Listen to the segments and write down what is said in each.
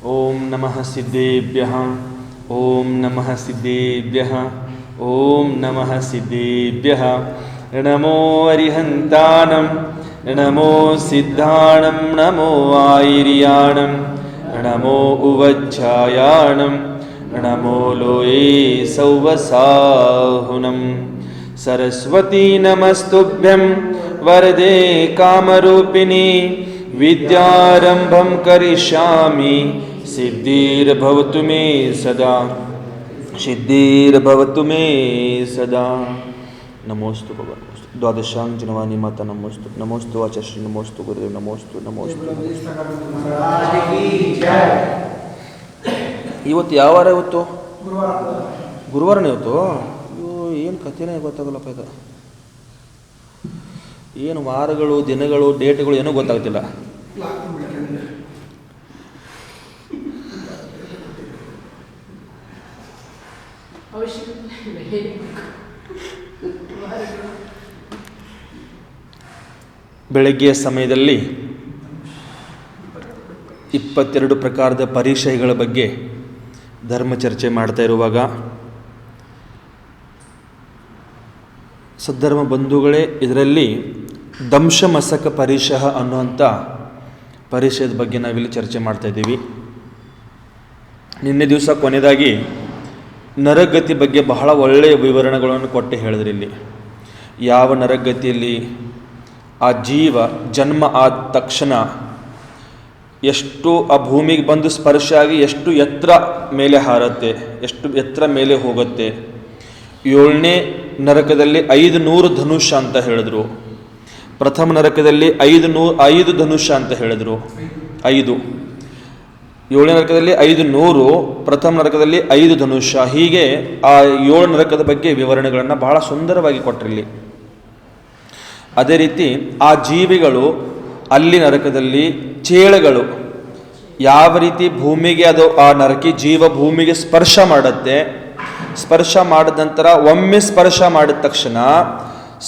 ಓಂ ನಮಃ ಸಿದ್ಧೇಭ್ಯಃ ಓಂ ನಮಃ ಸಿದ್ಧೇಭ್ಯಃ ಓಂ ನಮಃ ಸಿದ್ಧೇಭ್ಯಃ ನಮೋ ಅರಿಹಂತಾನಂ ನಮೋ ಸಿದ್ಧಾಣಂ ನಮೋ ಆಯಿರ್ಯಾಣಂ ನಮೋ ಉವಚ್ಛಾಯಾಣಂ ನಮೋ ಲೋಯೇ ಸೌವಸಾಹುನಂ ಸರಸ್ವತೀ ನಮಸ್ತುಭ್ಯಂ ವರದೆ ಕಾಮರೂಪಿಣಿ ವಿದ್ಯಾರಂಭಂ ಕರಿಷ್ಯಾಮಿ ಸಿದ್ಧಿರ್ಭವತು ಮೇ ಸದಾ ಸಿದ್ಧಿರ್ಭವತು ಮೇ ಸದಾ ನಮೋಸ್ತು ಭಗವಾನ್ ದ್ವಾದಶಾಂಜನವಾನಿ ಮಾತಾ ನಮೋಸ್ತು ನಮೋಸ್ತು ವಾಚಶ್ರೀ ನಮೋಸ್ತು ಗುರುದೇವ್ ನಮೋಸ್ತು ನಮೋಸ್ತು ಇವತ್ತು ಯಾವ ವಾರ ಇವತ್ತು ಗುರುವಾರನೇ ಇವತ್ತು ಏನು ಕಥೆನೇ ಗೊತ್ತಾಗಲ್ಲಪ್ಪ ಇದು ಏನು ವಾರಗಳು ದಿನಗಳು ಡೇಟ್ಗಳು ಏನೂ ಗೊತ್ತಾಗ್ತಿಲ್ಲ ಬೆಳಗ್ಗೆಯ ಸಮಯದಲ್ಲಿ 22 ಪ್ರಕಾರದ ಪರೀಕ್ಷೆಗಳ ಬಗ್ಗೆ ಧರ್ಮ ಚರ್ಚೆ ಮಾಡ್ತಾ ಇರುವಾಗ ಸದ್ಧರ್ಮ ಬಂಧುಗಳೇ, ಇದರಲ್ಲಿ ದಂಶಮಸಕ ಪರಿಶಃ ಅನ್ನುವಂಥ ಪರಿಷದ ಬಗ್ಗೆ ನಾವಿಲ್ಲಿ ಚರ್ಚೆ ಮಾಡ್ತಾ ಇದ್ದೀವಿ. ನಿನ್ನೆ ದಿವಸ ಕೊನೆಯದಾಗಿ ನರಗತಿ ಬಗ್ಗೆ ಬಹಳ ಒಳ್ಳೆಯ ವಿವರಣೆಗಳನ್ನು ಕೊಟ್ಟು ಹೇಳಿದ್ರಿ. ಇಲ್ಲಿ ಯಾವ ನರಗತಿಯಲ್ಲಿ ಆ ಜೀವ ಜನ್ಮ ಆದ ತಕ್ಷಣ ಎಷ್ಟು ಆ ಭೂಮಿಗೆ ಬಂದು ಸ್ಪರ್ಶ ಆಗಿ ಎಷ್ಟು ಎತ್ತರ ಮೇಲೆ ಹಾರುತ್ತೆ, ಎಷ್ಟು ಎತ್ತರ ಮೇಲೆ ಹೋಗುತ್ತೆ. 7ನೇ ನರಕದಲ್ಲಿ 500 ಧನುಷ ಅಂತ ಹೇಳಿದ್ರು. ಪ್ರಥಮ ನರಕದಲ್ಲಿ 5 ಧನುಷ ಅಂತ ಹೇಳಿದ್ರು. 5. 7ನೇ ನರಕದಲ್ಲಿ 500, ಪ್ರಥಮ ನರಕದಲ್ಲಿ 5 ಧನುಷ. ಹೀಗೆ ಆ 7 ನರಕದ ಬಗ್ಗೆ ವಿವರಣೆಗಳನ್ನು ಬಹಳ ಸುಂದರವಾಗಿ ಕೊಟ್ಟರಿಲ್ಲಿ. ಅದೇ ರೀತಿ ಆ ಜೀವಿಗಳು ಅಲ್ಲಿ ನರಕದಲ್ಲಿ ಚೇಳುಗಳು ಯಾವ ರೀತಿ ಭೂಮಿಗೆ ಅದು ಆ ನರಕಿ ಜೀವ ಭೂಮಿಗೆ ಸ್ಪರ್ಶ ಮಾಡುತ್ತೆ. ಸ್ಪರ್ಶ ಮಾಡಿದ ನಂತರ ಒಮ್ಮೆ ಸ್ಪರ್ಶ ಮಾಡಿದ ತಕ್ಷಣ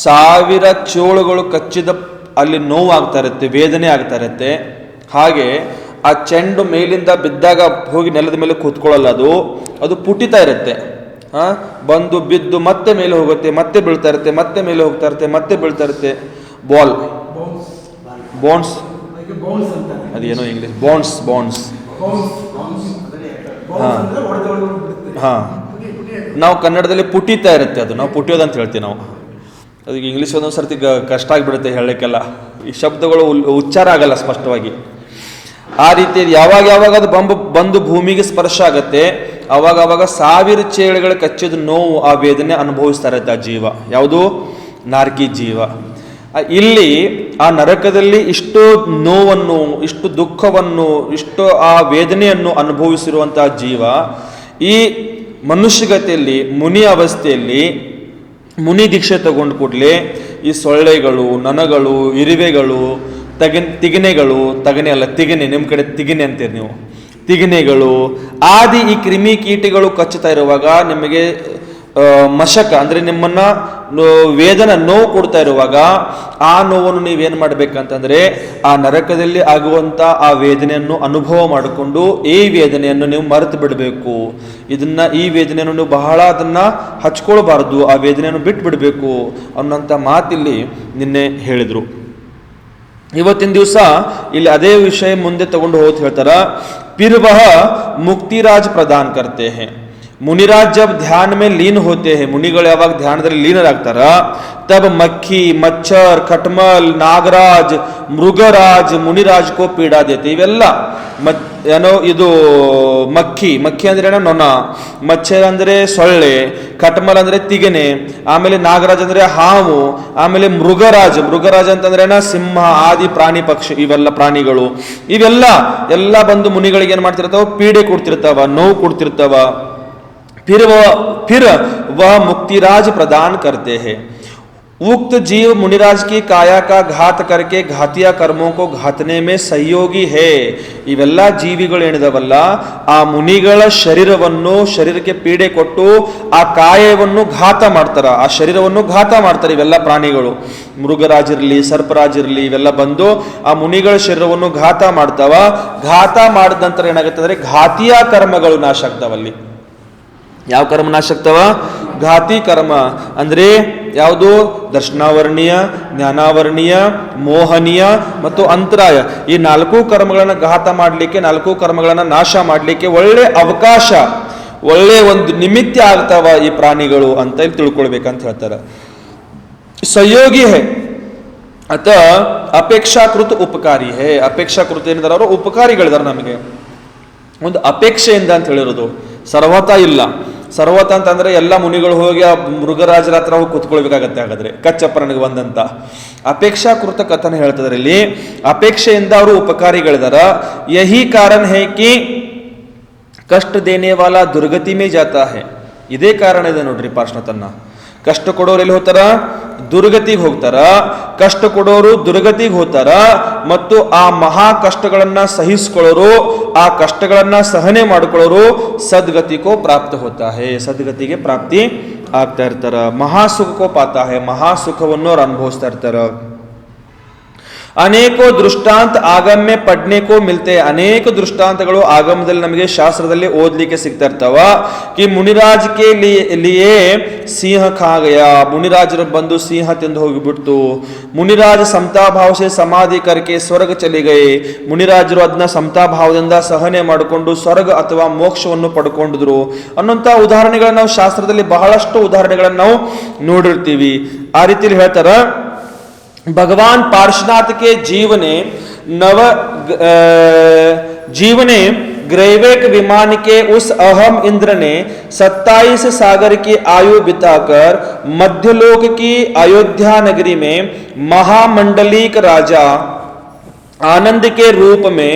1000 ಚೇಳುಗಳು ಕಚ್ಚಿದ ಅಲ್ಲಿ ನೋವು ಆಗ್ತಾ ಇರುತ್ತೆ, ವೇದನೆ ಆಗ್ತಾ ಇರುತ್ತೆ. ಹಾಗೆ ಆ ಚೆಂಡು ಮೇಲಿಂದ ಬಿದ್ದಾಗ ಹೋಗಿ ನೆಲದ ಮೇಲೆ ಕೂತ್ಕೊಳ್ಳಲ್ಲ, ಅದು ಪುಟಿತಾ ಇರುತ್ತೆ. ಬಂದು ಬಿದ್ದು ಮತ್ತೆ ಮೇಲೆ ಹೋಗುತ್ತೆ, ಮತ್ತೆ ಬೀಳ್ತಾ ಇರುತ್ತೆ, ಮತ್ತೆ ಮೇಲೆ ಹೋಗ್ತಾ ಇರುತ್ತೆ, ಮತ್ತೆ ಬೀಳ್ತಾ ಇರುತ್ತೆ. ಬೋನ್ಸ್ ಅದೇನೋ ಇಂಗ್ಲಿಷ್ ಬೋನ್ಸ್ ಹಾಂ ನಾವು ಕನ್ನಡದಲ್ಲಿ ಪುಟಿತಾ ಇರುತ್ತೆ, ಅದು ನಾವು ಪುಟಿಯೋದು ಅಂತ ಹೇಳ್ತೀವಿ ನಾವು. ಅದಕ್ಕೆ ಇಂಗ್ಲೀಷ್ ಒಂದೊಂದು ಸರ್ತಿ ಕಷ್ಟ ಆಗಿಬಿಡುತ್ತೆ ಹೇಳಲಿಕ್ಕೆಲ್ಲ, ಈ ಶಬ್ದಗಳು ಉಚ್ಚಾರ ಆಗಲ್ಲ ಸ್ಪಷ್ಟವಾಗಿ. ಆ ರೀತಿ ಯಾವಾಗ ಅದು ಬಂದು ಭೂಮಿಗೆ ಸ್ಪರ್ಶ ಆಗುತ್ತೆ, ಅವಾಗ 1000 ಚೇಳುಗಳು ಕಚ್ಚಿದ ನೋವು ಆ ವೇದನೆ ಅನುಭವಿಸ್ತಾ ಇರುತ್ತೆ ಆ ಜೀವ. ಯಾವುದು? ನಾರ್ಕಿ ಜೀವ. ಇಲ್ಲಿ ಆ ನರಕದಲ್ಲಿ ಇಷ್ಟು ನೋವನ್ನು, ಇಷ್ಟು ದುಃಖವನ್ನು, ಇಷ್ಟು ಆ ವೇದನೆಯನ್ನು ಅನುಭವಿಸಿರುವಂತಹ ಜೀವ ಈ ಮನುಷ್ಯಗತಿಯಲ್ಲಿ ಮುನಿ ಅವಸ್ಥೆಯಲ್ಲಿ ಮುನಿ ದೀಕ್ಷೆ ತಗೊಂಡು ಕೂಡಲೇ ಈ ಸೊಳ್ಳೆಗಳು, ನೊಣಗಳು, ಇರುವೆಗಳು, ತಿಗಣೆಗಳು, ತಿಗಣೆ ನಿಮ್ಮ ಕಡೆ ತಿಗಣೆ ಅಂತೀರಿ ನೀವು, ತಿಗಣೆಗಳು ಆದಿ ಈ ಕ್ರಿಮಿ ಕೀಟಗಳು ಕಚ್ಚುತ್ತಾ ಇರುವಾಗ ನಿಮಗೆ ಮಶಕ ಅಂದರೆ ನಿಮ್ಮನ್ನ ವೇದನ ನೋವು ಕೊಡ್ತಾ ಇರುವಾಗ ಆ ನೋವನ್ನು ನೀವೇನು ಮಾಡಬೇಕಂತಂದ್ರೆ ಆ ನರಕದಲ್ಲಿ ಆಗುವಂಥ ಆ ವೇದನೆಯನ್ನು ಅನುಭವ ಮಾಡಿಕೊಂಡು ಈ ವೇದನೆಯನ್ನು ನೀವು ಮರೆತು ಬಿಡಬೇಕು. ಈ ವೇದನೆಯನ್ನು ನೀವು ಬಹಳ ಅದನ್ನ ಹಚ್ಕೊಳ್ಬಾರ್ದು, ಆ ವೇದನೆಯನ್ನು ಬಿಟ್ಟು ಬಿಡಬೇಕು ಅನ್ನೋಂಥ ಮಾತಿಲ್ಲಿ ನಿನ್ನೆ ಹೇಳಿದರು. ಇವತ್ತಿನ ದಿವಸ ಇಲ್ಲಿ ಅದೇ ವಿಷಯ ಮುಂದೆ ತಗೊಂಡು ಹೋಗಿ ಹೇಳ್ತಾರ. ಪಿರ್ವಹ ಮುಕ್ತಿರಾಜ್ ಪ್ರದಾನ್ ಕರ್ತೆ ಹೇ. ಮುನಿರಾಜ್ ಜಬ್ ಧ್ಯಾನ ಮೇ ಲೀನ್ ಹೋತೆ ಹೇ, ಮುನಿಗಳು ಯಾವಾಗ ಧ್ಯಾನದಲ್ಲಿ ಲೀನರಾಗ್ತಾರ ತಬ್ ಮಕ್ಕಿ, ಮಚ್ಚರ್, ಖಟ್ಮಲ್, ನಾಗರಾಜ್, ಮೃಗರಾಜ್ ಮುನಿರಾಜ್ ಕೋ ಪೀಡಾ ದೇತೆ. ಇವೆಲ್ಲ ಏನೋ ಇದು ಮಕ್ಕಿ ಅಂದ್ರೆ ಏನೋ ನೊಣ, ಮಚ್ಚರ್ ಅಂದ್ರೆ ಸೊಳ್ಳೆ, ಖಟ್ಮಲ್ ಅಂದ್ರೆ ತಿಗಣೆ, ಆಮೇಲೆ ನಾಗರಾಜ್ ಅಂದ್ರೆ ಹಾವು, ಆಮೇಲೆ ಮೃಗರಾಜ್ ಅಂತಂದ್ರೆ ಏನೋ ಸಿಂಹ ಆದಿ ಪ್ರಾಣಿ ಪಕ್ಷಿ, ಇವೆಲ್ಲ ಪ್ರಾಣಿಗಳು ಇವೆಲ್ಲ ಬಂದು ಮುನಿಗಳಿಗೆ ಏನ್ ಮಾಡ್ತಿರ್ತಾವ? ಪೀಡೆ ಕೊಡ್ತಿರ್ತಾವ, ನೋವು ಕೊಡ್ತಿರ್ತಾವ. फिर वह मुक्तिराज प्रदान करते हैं. उक्त जीव मुनिराज की काया का घात करके घातिಯ कर्मों को घातने में सहयोगी है. ಇವೆಲ್ಲ ಜೀವಿಗಳು ಏನಿದಾವಲ್ಲ ಆ ಮುನಿಗಳ ಶರೀರಕ್ಕೆ ಪೀಡೆ ಕೊಟ್ಟು ಆ ಕಾಯವನ್ನು ಘಾತ ಮಾಡ್ತಾರ, ಆ ಶರೀರವನ್ನು ಘಾತ ಮಾಡ್ತಾರೆ. ಇವೆಲ್ಲ ಪ್ರಾಣಿಗಳು, ಮೃಗರಾಜಿರ್ಲಿ ಸರ್ಪರಾಜಿರ್ಲಿ ಇವೆಲ್ಲ ಬಂದು ಆ ಮುನಿಗಳ ಶರೀರವನ್ನು ಘಾತ ಮಾಡ್ತಾವ. ಘಾತ ಮಾಡಿದ ನಂತರ ಏನಾಗುತ್ತೆ ಅಂದ್ರೆ ಘಾತಿಯ ಕರ್ಮಗಳು ನಾಶ ಆಗ್ತಾವಲ್ಲಿ. ಯಾವ ಕರ್ಮ ನಾಶ ಆಗ್ತಾವ? ಘಾತಿ ಕರ್ಮ ಅಂದ್ರೆ ಯಾವುದು? ದರ್ಶನಾವರ್ಣೀಯ, ಜ್ಞಾನಾವರ್ಣೀಯ, ಮೋಹನೀಯ ಮತ್ತು ಅಂತರಾಯ. ಈ 4 ಕರ್ಮಗಳನ್ನ ಘಾತ ಮಾಡಲಿಕ್ಕೆ, 4 ಕರ್ಮಗಳನ್ನ ನಾಶ ಮಾಡಲಿಕ್ಕೆ ಒಳ್ಳೆ ಅವಕಾಶ, ಒಳ್ಳೆ ಒಂದು ನಿಮಿತ್ತ ಆಗ್ತಾವ ಈ ಪ್ರಾಣಿಗಳು ಅಂತ ಇಲ್ಲಿ ತಿಳ್ಕೊಳ್ಬೇಕಂತ ಹೇಳ್ತಾರೆ. ಸಹಯೋಗಿ ಹೇ ಅಥ ಅಪೇಕ್ಷಾಕೃತ ಉಪಕಾರಿ ಹೇ. ಅಪೇಕ್ಷಾಕೃತ ಏನಿದಾರ ಅವರು ಉಪಕಾರಿಗಳಿದಾರೆ. ನಮಗೆ ಒಂದು ಅಪೇಕ್ಷೆಯಿಂದ ಅಂತ ಹೇಳಿರೋದು, ಸರ್ವತಾ ಇಲ್ಲ. ಸರ್ವತ ಅಂತಂದ್ರೆ ಎಲ್ಲ ಮುನಿಗಳು ಹೋಗಿ ಆ ಮೃಗರಾಜರ ಹತ್ರ ಹೋಗಿ ಕೂತ್ಕೊಳ್ಬೇಕಾಗತ್ತೆ. ಹಾಗಾದ್ರೆ ಕಚ್ಚಪ್ಪನಿಗೆ ಬಂದಂತ ಅಪೇಕ್ಷಾಕೃತ ಕಥನ ಹೇಳ್ತಿದ್ರೆ ಇಲ್ಲಿ ಅಪೇಕ್ಷೆಯಿಂದ ಅವರು ಉಪಕಾರಿಗಳಿದಾರ. ಯಹಿ ಕಾರಣ ಹೇ ಕಿ ಕಷ್ಟ ದೇನೆ ವಾಲಾ ದುರ್ಗತಿ ಮೇ ಜಾತಾ ಹೇ. ಇದೇ ಕಾರಣ ಇದೆ ನೋಡ್ರಿ. ಪಾರ್ಶ್ವತನ್ನ ಕಷ್ಟ ಕೊಡೋರು ಎಲ್ಲಿ ಹೋಗ್ತಾರ? ದುರ್ಗತಿಗೆ ಹೋಗ್ತಾರ. ಕಷ್ಟ ಕೊಡೋರು ದುರ್ಗತಿಗೆ ಹೋಗ್ತಾರ. ಮತ್ತು ಆ ಮಹಾ ಕಷ್ಟಗಳನ್ನ ಸಹಿಸ್ಕೊಳ್ಳೋರು, ಆ ಕಷ್ಟಗಳನ್ನ ಸಹನೆ ಮಾಡಿಕೊಳ್ಳೋರು ಸದ್ಗತಿಕೋ ಪ್ರಾಪ್ತ ಹೋತಾ ಹೇ. ಸದ್ಗತಿಗೆ ಪ್ರಾಪ್ತಿ ಆಗ್ತಾ ಇರ್ತಾರ. ಮಹಾಸುಖಕೋ ಪಾತಾ ಹೇ. ಮಹಾಸುಖವನ್ನು ಅವ್ರು ಅನುಭವಿಸ್ತಾ ಇರ್ತಾರ. ಅನೇಕೋ ದೃಷ್ಟಾಂತ ಆಗಮ್ಯ ಪಡ್ನೆಕೋ ಮಿಲ್ತೆ. ಅನೇಕ ದೃಷ್ಟಾಂತಗಳು ಆಗಮದಲ್ಲಿ ನಮಗೆ ಶಾಸ್ತ್ರದಲ್ಲಿ ಓದ್ಲಿಕ್ಕೆ ಸಿಗ್ತಾ ಇರ್ತಾವ. ಕಿ ಮುನಿರಾಜ್ ಕೆ ಲಿಯೇ ಸಿಂಹ ಖಾ ಗಯಾ. ಮುನಿರಾಜರು ಬಂದು ಸಿಂಹ ತಿಂದು ಹೋಗಿಬಿಡ್ತು. ಮುನಿರಾಜ ಸಮತಾಭಾವ ಸೆ ಸಮಾಧಿ ಕರ್ಕೆ ಸ್ವರ್ಗ ಚಲಿ ಗಯೇ. ಮುನಿರಾಜರು ಅದನ್ನ ಸಮತಾಭಾವದಿಂದ ಸಹನೆ ಮಾಡಿಕೊಂಡು ಸ್ವರ್ಗ ಅಥವಾ ಮೋಕ್ಷವನ್ನು ಪಡ್ಕೊಂಡಿದ್ರು ಅನ್ನುವಂಥ ಉದಾಹರಣೆಗಳನ್ನ ನಾವು ಶಾಸ್ತ್ರದಲ್ಲಿ ಬಹಳಷ್ಟು ಉದಾಹರಣೆಗಳನ್ನ ನಾವು ನೋಡಿರ್ತೀವಿ. ಆ ರೀತಿಯಲ್ಲಿ ಹೇಳ್ತಾರ, भगवान पार्श्वनाथ के जीवने ग्रैवेक विमान के उस अहम इंद्र ने 27 सागर की आयु बिताकर मध्यलोक की अयोध्या नगरी में महामंडलिक राजा आनंद के रूप में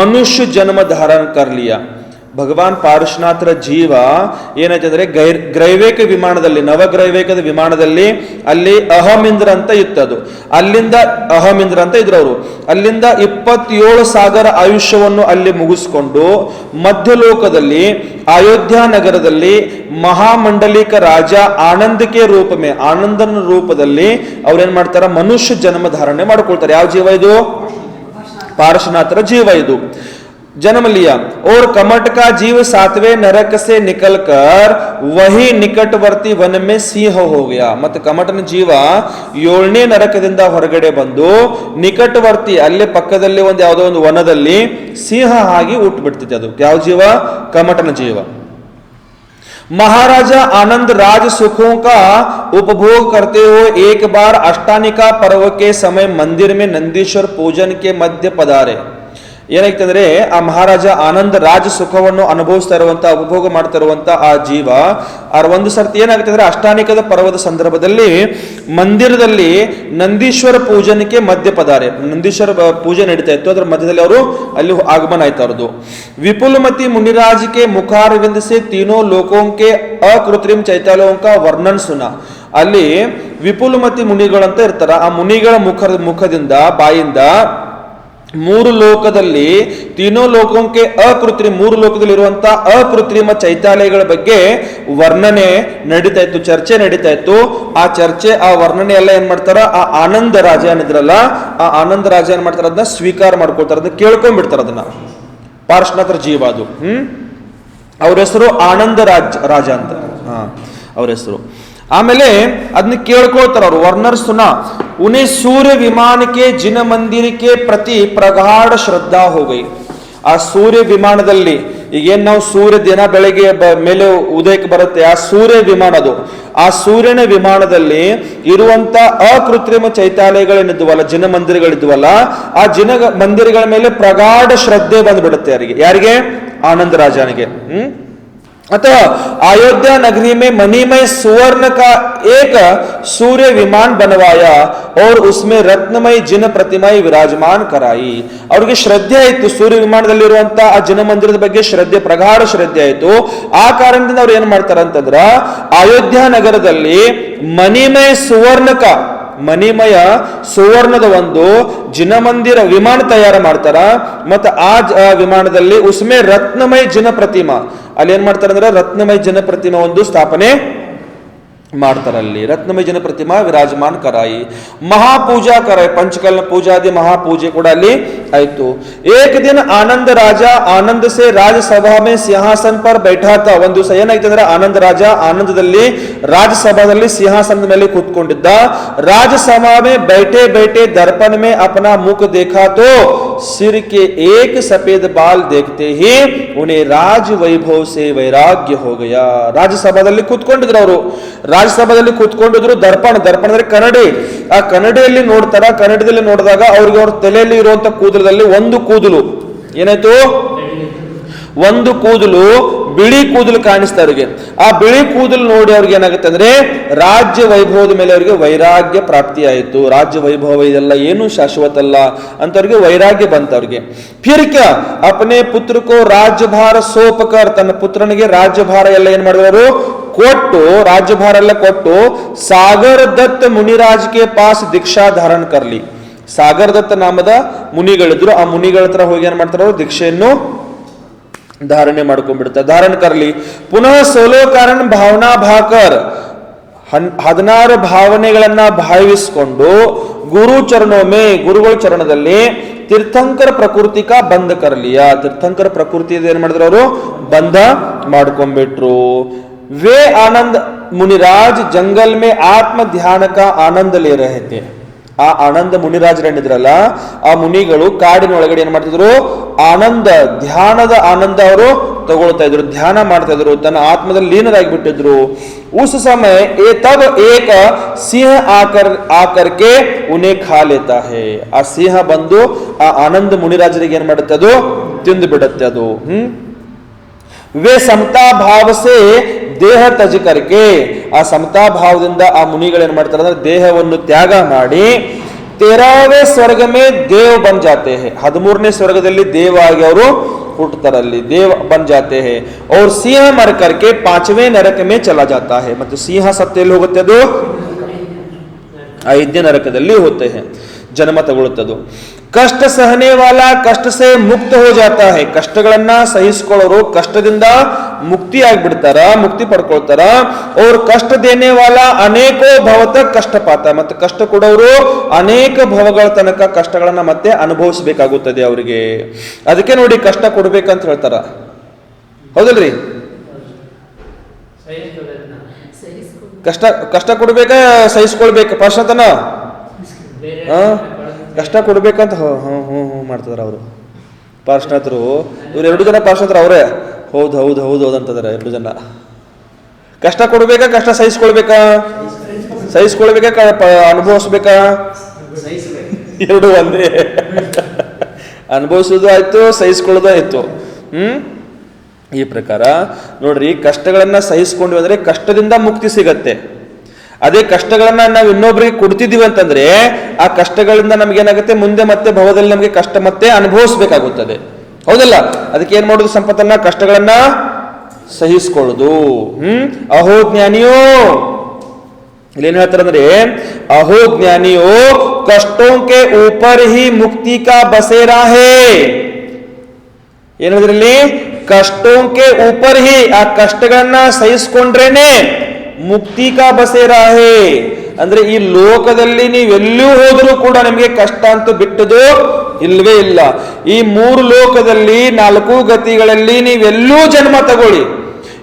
मनुष्य जन्म धारण कर लिया. ಭಗವಾನ್ ಪಾರ್ಶ್ವನಾಥರ ಜೀವ ಏನಾಯ್ತಂದ್ರೆ ಗ್ರೈವೇಕ ವಿಮಾನದಲ್ಲಿ, ನವಗ್ರೈವೇಕದ ವಿಮಾನದಲ್ಲಿ ಅಲ್ಲಿ ಅಹಮಿಂದ್ರ ಅಂತ ಇತ್ತದು. ಅಲ್ಲಿಂದ ಅಹಮಿಂದ್ರ ಅಂತ ಇದ್ರು ಅವರು. ಅಲ್ಲಿಂದ 27 ಸಾಗರ ಆಯುಷ್ಯವನ್ನು ಅಲ್ಲಿ ಮುಗಿಸ್ಕೊಂಡು ಮಧ್ಯಲೋಕದಲ್ಲಿ ಅಯೋಧ್ಯ ನಗರದಲ್ಲಿ ಮಹಾಮಂಡಲಿಕ ರಾಜ ಆನಂದಕ್ಕೆ ರೂಪಮೇ, ಆನಂದನ ರೂಪದಲ್ಲಿ ಅವ್ರೇನ್ ಮಾಡ್ತಾರ? ಮನುಷ್ಯ ಜನ್ಮ ಧಾರಣೆ ಮಾಡ್ಕೊಳ್ತಾರೆ. ಯಾವ ಜೀವ ಇದು? ಪಾರ್ಶ್ವನಾಥರ ಜೀವ ಇದು जन्म लिया. और कमट का जीव 7वें नरक से निकलकर वही निकटवर्ती वन में सिंह हो गया. ಮತ್ತು ಕಮಟನ ಜೀವ 7ನೇ ನರಕದಿಂದ ಹೊರಗಡೆ ಬಂದು ನಿಕಟವರ್ತಿ ಅಲ್ಲೇ ಪಕ್ಕದಲ್ಲಿ ಒಂದು ಯಾವುದೋ ಒಂದು ವನದಲ್ಲಿ ಸಿಂಹ ಆಗಿ ಹುಟ್ಟು ಬಿಡ್ತಿದೆ. ಅದು ಯಾವ ಜೀವ? ಕಮಟನ ಜೀವ. महाराजा आनंद राज सुखों का उपभोग करते हुए एक बार अष्टानिका पर्व के समय मंदिर में नंदीश्वर पूजन के मध्य पधारे. ಏನಾಗ್ತಂದ್ರೆ ಆ ಮಹಾರಾಜ ಆನಂದ ರಾಜ ಸುಖವನ್ನು ಅನುಭವಿಸ್ತಾ ಇರುವಂತ, ಉಪಭೋಗ ಮಾಡ್ತಾ ಇರುವಂತ ಆ ಜೀವ ಒಂದು ಸರ್ತಿ ಏನಾಗುತ್ತೆ ಅಂದ್ರೆ ಅಷ್ಟಾನಿಕದ ಪರ್ವದ ಸಂದರ್ಭದಲ್ಲಿ ಮಂದಿರದಲ್ಲಿ ನಂದೀಶ್ವರ ಪೂಜನಕ್ಕೆ ಮಧ್ಯ ಪದಾರೆ. ನಂದೀಶ್ವರ ಪೂಜೆ ನಡೀತಾ ಇತ್ತು, ಅದರ ಮಧ್ಯದಲ್ಲಿ ಅವರು ಅಲ್ಲಿ ಆಗಮನ ಆಯ್ತಾ ಅವ್ರದ್ದು. ವಿಪುಲಮತಿ ಮುನಿರಾಜ್ ಕೆ ಮುಖಾರವಿಂದ ಸೆ ತೀನೋ ಲೋಕೋಂ ಕೆ ಅಕೃತ್ರಿಮ ಚೈತಾಲಯೋಂ ಕಾ ವರ್ಣನ್ ಸುನಾ. ಅಲ್ಲಿ ವಿಪುಲಮತಿ ಮುನಿಗಳಂತ ಇರ್ತಾರ. ಆ ಮುನಿಗಳ ಮುಖದಿಂದ ಬಾಯಿಂದ 3 ಲೋಕದಲ್ಲಿ ತೀನೋ ಲೋಕಕ್ಕೆ ಅಕೃತ್ರಿಮ, 3 ಲೋಕದಲ್ಲಿ ಇರುವಂತಹ ಅಕೃತ್ರಿಮ ಚೈತ್ಯಾಲಯಗಳ ಬಗ್ಗೆ ವರ್ಣನೆ ನಡೀತಾ ಇತ್ತು, ಚರ್ಚೆ ನಡೀತಾ ಇತ್ತು. ಆ ಚರ್ಚೆ, ಆ ವರ್ಣನೆ ಎಲ್ಲ ಏನ್ ಮಾಡ್ತಾರ? ಆ ಆನಂದ ರಾಜ ಏನಿದ್ರಲ್ಲ, ಆ ಆನಂದ ರಾಜ ಏನ್ ಮಾಡ್ತಾರ? ಅದನ್ನ ಸ್ವೀಕಾರ ಮಾಡ್ಕೊಳ್ತಾರ, ಅದನ್ನ ಕೇಳ್ಕೊಂಡ್ಬಿಡ್ತಾರ. ಅದನ್ನ ಪಾರ್ಶ್ವನಾಥರ ಜೀವ ಅದು. ಅವ್ರ ಹೆಸರು ಆನಂದ ರಾಜ ಅಂತ ಅವ್ರ ಹೆಸರು. ಆಮೇಲೆ ಅದನ್ನ ಕೇಳ್ಕೊಳ್ತಾರ ಅವರು. ವರ್ಣರ್ ಸುನಾ ಉನ್ಹೇ ಸೂರ್ಯ ವಿಮಾನ ಕೆ ಜಿನ ಮಂದಿರ ಕೆ ಪ್ರತಿ ಪ್ರಗಾಢ ಶ್ರದ್ಧಾ ಹೋಗೈ. ಆ ಸೂರ್ಯ ವಿಮಾನದಲ್ಲಿ ಈಗೇನ್ ನಾವು ಸೂರ್ಯ ದಿನ ಬೆಳಗ್ಗೆ ಮೇಲೆ ಉದಯಕ್ಕೆ ಬರುತ್ತೆ, ಆ ಸೂರ್ಯ ವಿಮಾನ ಅದು. ಆ ಸೂರ್ಯನ ವಿಮಾನದಲ್ಲಿ ಇರುವಂತ ಅಕೃತ್ರಿಮ ಚೈತ್ಯಾಲಯಗಳೇನಿದ್ವಲ್ಲ, ಜಿನ ಮಂದಿರಗಳಿದ್ವಲ್ಲ, ಆ ಜಿನ ಮಂದಿರಗಳ ಮೇಲೆ ಪ್ರಗಾಢ ಶ್ರದ್ಧೆ ಬಂದ್ಬಿಡುತ್ತೆ. ಯಾರಿಗೆ? ಆನಂದ ರಾಜನಿಗೆ. अतः अयोध्या नगरी में मणिमय सुवर्ण का एक सूर्य विमान बनवाया और उसमें रत्नमय जिन प्रतिमा विराजमान कराई. ಅವ್ರಿಗೆ ಶ್ರದ್ಧೆ ಆಯಿತು, ಸೂರ್ಯ ವಿಮಾನದಲ್ಲಿರುವಂತಹ ಆ ಜಿನ ಮಂದಿರದ ಬಗ್ಗೆ ಶ್ರದ್ಧೆ, ಪ್ರಗಾಢ ಶ್ರದ್ಧೆ ಆಯಿತು. ಆ ಕಾರಣದಿಂದ ಅವ್ರು ಏನ್ ಮಾಡ್ತಾರ ಅಂತಂದ್ರ ಅಯೋಧ್ಯ ನಗರದಲ್ಲಿ ಮಣಿಮಯ ಸುವರ್ಣದ ಒಂದು ಜಿನಮಂದಿರ ವಿಮಾನ ತಯಾರು ಮಾಡ್ತಾರ. ಮತ್ತು ಆ ವಿಮಾನದಲ್ಲಿ ಉಸ್ಮೆ ರತ್ನಮಯ ಜಿನ ಪ್ರತಿಮಾ, ಅಲ್ಲಿ ಏನ್ ಮಾಡ್ತಾರೆ ಅಂದ್ರೆ ರತ್ನಮಯ ಜಿನ ಪ್ರತಿಮಾ ಒಂದು ಸ್ಥಾಪನೆ ಮಾಡ್ತಾರಲ್ಲಿ. ರತ್ನಮಯ ಜನ ಪ್ರತಿಮಾ ವಿರಾಜಮಾನ್ कराई. महापूजा कराई, पंचकल पूजा आदि महापूजे ಕೂಡ ಅಲ್ಲಿ ಆಯ್ತು. एक दिन आनंद राजा आनंद से राजसभा में सिंहासन पर बैठा था. ಒಂದು ದಿವಸ ಏನಾಯ್ತು ಅಂದ್ರೆ ಆನಂದ ರಾಜ ಆನಂದದಲ್ಲಿ ರಾಜಸಭಾದಲ್ಲಿ ಸಿಂಹಾಸನದ ಮೇಲೆ ಕೂತ್ಕೊಂಡಿದ್ದ. राजसभा में बैठे बैठे दर्पण में अपना मुख देखा तो सिर के एक सफेद बाल देखते ही उन्हें राज वैभव से वैराग्य हो गया. ರಾಜಸಭಾದಲ್ಲಿ ಕೂತ್ಕೊಂಡಿದ್ರು ಅವರು. ರಾಜ್ಯಸಭಾದಲ್ಲಿ ಕೂತ್ಕೊಂಡಿದ್ರು. ದರ್ಪಣದಲ್ಲಿ ಕನ್ನಡಿ, ಆ ಕನ್ನಡಿಯಲ್ಲಿ ನೋಡ್ತಾರ. ಕನ್ನಡದಲ್ಲಿ ನೋಡಿದಾಗ ಅವ್ರಿಗೆ ಅವ್ರ ತಲೆಯಲ್ಲಿ ಇರುವಂತ ಕೂದಲದಲ್ಲಿ ಒಂದು ಕೂದಲು ಏನಾಯ್ತು, ಒಂದು ಕೂದಲು ಬಿಳಿ ಕೂದಲು ಕಾಣಿಸ್ತಾ ಅವ್ರಿಗೆ. ಆ ಬಿಳಿ ಕೂದಲು ನೋಡಿ ಅವ್ರಿಗೆ ಏನಾಗುತ್ತೆ ಅಂದ್ರೆ ರಾಜ್ಯ ವೈಭವದ ಮೇಲೆ ಅವರಿಗೆ ವೈರಾಗ್ಯ ಪ್ರಾಪ್ತಿ ಆಯಿತು. ರಾಜ್ಯ ವೈಭವ ಇದೆಲ್ಲ ಏನು ಶಾಶ್ವತ ಅಲ್ಲ ಅಂತ ಅವ್ರಿಗೆ ವೈರಾಗ್ಯ ಬಂತ ಅವ್ರಿಗೆ. ಫಿರ್ ಕ್ಯಾ ಅಪನೆ ಪುತ್ರ ಕೋ ರಾಜ್ಯಭಾರ ಸೋಪಕರ್, ತನ್ನ ಪುತ್ರನಿಗೆ ರಾಜ್ಯಭಾರ ಎಲ್ಲ ಏನ್ ಮಾಡಿದ್ರು ಕೊಟ್ಟು, ರಾಜ್ಯಭಾರ ಎಲ್ಲ ಕೊಟ್ಟು ಸಾಗರ ದತ್ತ ಮುನಿರಾಜ್ಗೆ ಪಾಸ್ ದೀಕ್ಷಾ ಧಾರಣ ಕರ್ಲಿ. ಸಾಗರ ದತ್ತ ನಾಮದ ಮುನಿಗಳಿದ್ರು. ಆ ಮುನಿಗಳ ಹತ್ರ ಹೋಗಿ ಏನ್ ಮಾಡ್ತಾರ, ದೀಕ್ಷೆಯನ್ನು ಧಾರಣೆ ಮಾಡ್ಕೊಂಡ್ಬಿಡ್ತಾರೆ. ಧಾರಣ ಕರ್ಲಿ. ಪುನಃ ಸೋಲೋ ಕಾರಣ ಭಾವನಾ ಭಾಕರ್, 16 ಭಾವನೆಗಳನ್ನ ಭಾವಿಸಿಕೊಂಡು ಗುರು ಚರಣೋಮೆ, ಗುರುಗಳ ಚರಣದಲ್ಲಿ ತೀರ್ಥಂಕರ ಪ್ರಕೃತಿ ಕಾ ಬಂಧ ಕರ್ಲಿಯ, ತೀರ್ಥಂಕರ ಪ್ರಕೃತಿ ಏನ್ ಮಾಡಿದ್ರು ಅವರು ಬಂಧ ಮಾಡ್ಕೊಂಡ್ಬಿಟ್ರು. वे आनंद मुनिराज जंगल में आत्म ध्यान का आनंद ले रहे थे. ಆ ಆನಂದ ಮುನಿರಾಜರೇನಿದ್ರಲ್ಲ, ಆ ಮುನಿಗಳು ಕಾಡಿನ ಒಳಗಡೆ ಏನ್ ಮಾಡ್ತಿದ್ರು, ಆನಂದ ಧ್ಯಾನದ ಆನಂದ ಅವರು ತಗೊಳ್ತಾ ಇದ್ರು, ಧ್ಯಾನ ಮಾಡ್ತಾ ಇದ್ರು, ತನ್ನ ಆತ್ಮದಲ್ಲಿ ಲೀನರಾಗಿ ಬಿಟ್ಟಿದ್ರು. उस समय तब एक सिंह आकर के उन्हें खा लेता है. ಆ ಸಿಂಹ ಬಂದು ಆ ಆನಂದ ಮುನಿರಾಜರಿಗೆ ಏನ್ ಮಾಡುತ್ತೆ, ಅದು ತಿಂದು ಬಿಡುತ್ತೆ ಅದು. वे समता भाव से ದೇಹ ತಜ ಕರ್ಕೆ, ಆ ಸಮತಾ ಭಾವದಿಂದ ಆ ಮುನಿಗಳೇನ್ ಮಾಡ್ತಾರೆ ಅಂದ್ರೆ ದೇಹವನ್ನು ತ್ಯಾಗ ಮಾಡಿ 13ವೇं ಸ್ವರ್ಗ ಮೇ ದೇವ್ ಬನ್ ಜಾತೆ ಹೈ, 13ನೇ ಸ್ವರ್ಗದಲ್ಲಿ ದೇವ ಆಗಿ ಅವರು ಹುಟ್ಟುತ್ತಾರಲ್ಲಿ, ದೇವ್ ಬನ್ ಜಾತೆ ಹೈ. और सिंह मर करके 5वें नरक में चला जाता है. ಮತ್ತು ಸಿಂಹ ಸತ್ತೆಯಲ್ಲಿ ಹೋಗುತ್ತೆ, ಅದು 5ನೇ ನರಕದಲ್ಲಿ ಹೋಗುತ್ತೆ, ಜನ್ಮ ತಗೊಳ್ಳುತ್ತದು. ಕಷ್ಟ ಸಹನೆ ವಾಲ ಕಷ್ಟ ಸೇ ಮುಕ್ತ ಹೋ ಜಾತಾ ಹೈ, ಕಷ್ಟಗಳನ್ನ ಸಹಿಸಿಕೊಳ್ಳೋರು ಕಷ್ಟದಿಂದ ಮುಕ್ತಿ ಆಗ್ಬಿಡ್ತಾರ, ಮುಕ್ತಿ ಪಡ್ಕೊಳ್ತಾರ. ಅವ್ರ ಕಷ್ಟ ದೇನೆ ವಾಲ ಅನೇಕೋ ಭವತ ಕಷ್ಟ ಪಾತ, ಮತ್ತೆ ಕಷ್ಟ ಕೊಡೋರು ಅನೇಕ ಭವಗಳ ತನಕ ಕಷ್ಟಗಳನ್ನ ಮತ್ತೆ ಅನುಭವಿಸಬೇಕಾಗುತ್ತದೆ ಅವರಿಗೆ. ಅದಕ್ಕೆ ನೋಡಿ ಕಷ್ಟ ಕೊಡ್ಬೇಕಂತ ಹೇಳ್ತಾರ, ಹೌದಲ್ರಿ? ಕಷ್ಟ ಕೊಡ್ಬೇಕ, ಸಹಿಸ್ಕೊಳ್ಬೇಕು ಪಾರ್ಶ್ವತನ, ಕಷ್ಟ ಕೊಡ್ಬೇಕಂತ ಮಾಡ್ತಿದಾರ ಅವರು ಪಾರ್ಶ್ವನಾಥರು. ಇವ್ರು 2 ಜನ ಪಾರ್ಶ್ವನಾಥರು ಅವರೇ. ಹೌದು ಹೌದು ಹೌದು ಹೌದು ಅಂತದಾರೆ 2 ಜನ. ಕಷ್ಟ ಕೊಡ್ಬೇಕಾ, ಕಷ್ಟ ಸಹಿಸ್ಕೊಳ್ಬೇಕಾ? ಸಹಿಸ್ಕೊಳ್ಬೇಕಾ, ಅನುಭವಿಸ್ಬೇಕಾ? 2 ಒಂದೇ. ಅನುಭವಿಸೋದು ಆಯ್ತು, ಸಹಿಸ್ಕೊಳ್ಳೋದು ಆಯ್ತು. ಈ ಪ್ರಕಾರ ನೋಡ್ರಿ, ಕಷ್ಟಗಳನ್ನ ಸಹಿಸ್ಕೊಂಡ್ವಿ ಅಂದ್ರೆ ಕಷ್ಟದಿಂದ ಮುಕ್ತಿ ಸಿಗತ್ತೆ. ಅದೇ ಕಷ್ಟಗಳನ್ನ ನಾವು ಇನ್ನೊಬ್ರಿಗೆ ಕೊಡ್ತಿದೀವಿ ಅಂತಂದ್ರೆ ಆ ಕಷ್ಟಗಳಿಂದ ನಮ್ಗೆ ಏನಾಗುತ್ತೆ, ಮುಂದೆ ಮತ್ತೆ ಭವದಲ್ಲಿ ನಮಗೆ ಕಷ್ಟ ಮತ್ತೆ ಅನುಭವಿಸ್ಬೇಕಾಗುತ್ತದೆ, ಹೌದಲ್ಲ? ಅದಕ್ಕೆ ಏನ್ ಮಾಡೋದು, ಸಂಪತ್ತನ್ನ ಕಷ್ಟಗಳನ್ನ ಸಹಿಸ್ಕೊಳ್ಳೋದು. ಅಹೋ ಜ್ಞಾನಿಯೋ, ಇಲ್ಲೇನ್ ಹೇಳ್ತಾರಂದ್ರೆ ಅಹೋ ಜ್ಞಾನಿಯೋ ಕಷ್ಟೋ ಕೆ ಊಪರ್ ಹಿ ಮುಕ್ತಿ ಕಾ ಬಸೇರಾ ಹೇ. ಏನ್ ಹೇಳಿದ್ರಲ್ಲಿ, ಕಷ್ಟೋ ಕೆ ಊಪರ್ ಹಿ, ಆ ಕಷ್ಟಗಳನ್ನ ಸಹಿಸ್ಕೊಂಡ್ರೇನೆ ಮುಕ್ತಿ ಕಾ ಬಸೇರಾ ಹೇ. ಅಂದ್ರೆ ಈ ಲೋಕದಲ್ಲಿ ನೀವೆಲ್ಲೂ ಹೋದರೂ ಕೂಡ ನಿಮಗೆ ಕಷ್ಟ ಅಂತೂ ಬಿಟ್ಟದು ಇಲ್ವೇ ಇಲ್ಲ. ಈ 3 ಲೋಕದಲ್ಲಿ 4 ಗತಿಗಳಲ್ಲಿ ನೀವೆಲ್ಲೂ ಜನ್ಮ ತಗೊಳ್ಳಿ,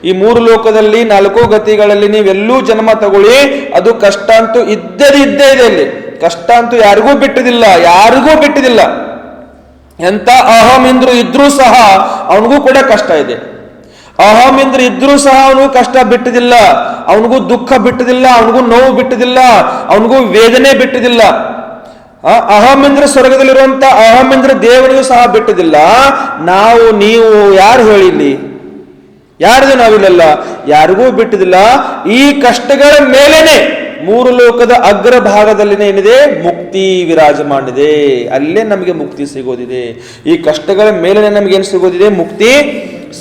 ಈ 3 ಲೋಕದಲ್ಲಿ 4 ಗತಿಗಳಲ್ಲಿ ನೀವೆಲ್ಲೂ ಜನ್ಮ ತಗೊಳ್ಳಿ, ಅದು ಕಷ್ಟ ಅಂತೂ ಇದ್ದೇ ಇದೆ. ಇಲ್ಲಿ ಕಷ್ಟ ಅಂತೂ ಯಾರಿಗೂ ಬಿಟ್ಟಿದಿಲ್ಲ. ಎಂತ ಅಹಂ ಇಂದ್ರು ಇದ್ರೂ ಸಹ ಅವನಿಗೂ ಕೂಡ ಕಷ್ಟ ಇದೆ. ಅಹಂ ಇಂದ್ರ ಇದ್ರೂ ಸಹ ಅವನಿಗೂ ಕಷ್ಟ ಬಿಟ್ಟದಿಲ್ಲ, ಅವನಿಗೂ ದುಃಖ ಬಿಟ್ಟದಿಲ್ಲ, ಅವನಿಗೂ ನೋವು ಬಿಟ್ಟದಿಲ್ಲ, ಅವನಿಗೂ ವೇದನೆ ಬಿಟ್ಟದಿಲ್ಲ. ಅಹಂ ಇಂದ್ರ ಸ್ವರ್ಗದಲ್ಲಿರುವಂತ ಅಹಂ ಇಂದ್ರ ದೇವರಿಗೂ ಸಹ ಬಿಟ್ಟದಿಲ್ಲ. ನಾವು ನೀವು ಯಾರು ಹೇಳಿಲ್ಲಿ? ಯಾರ್ದು ನಾವಿಲ್ಲಲ್ಲ, ಯಾರಿಗೂ ಬಿಟ್ಟಿದಿಲ್ಲ. ಈ ಕಷ್ಟಗಳ ಮೇಲೇನೆ ಮೂರು ಲೋಕದ ಅಗ್ರ ಭಾಗದಲ್ಲಿನೇ ಏನಿದೆ, ಮುಕ್ತಿ ವಿರಾಜಮಾನಿದೆ. ಅಲ್ಲೇ ನಮಗೆ ಮುಕ್ತಿ ಸಿಗೋದಿದೆ. ಈ ಕಷ್ಟಗಳ ಮೇಲೇನೆ ನಮಗೇನು ಸಿಗೋದಿದೆ, ಮುಕ್ತಿ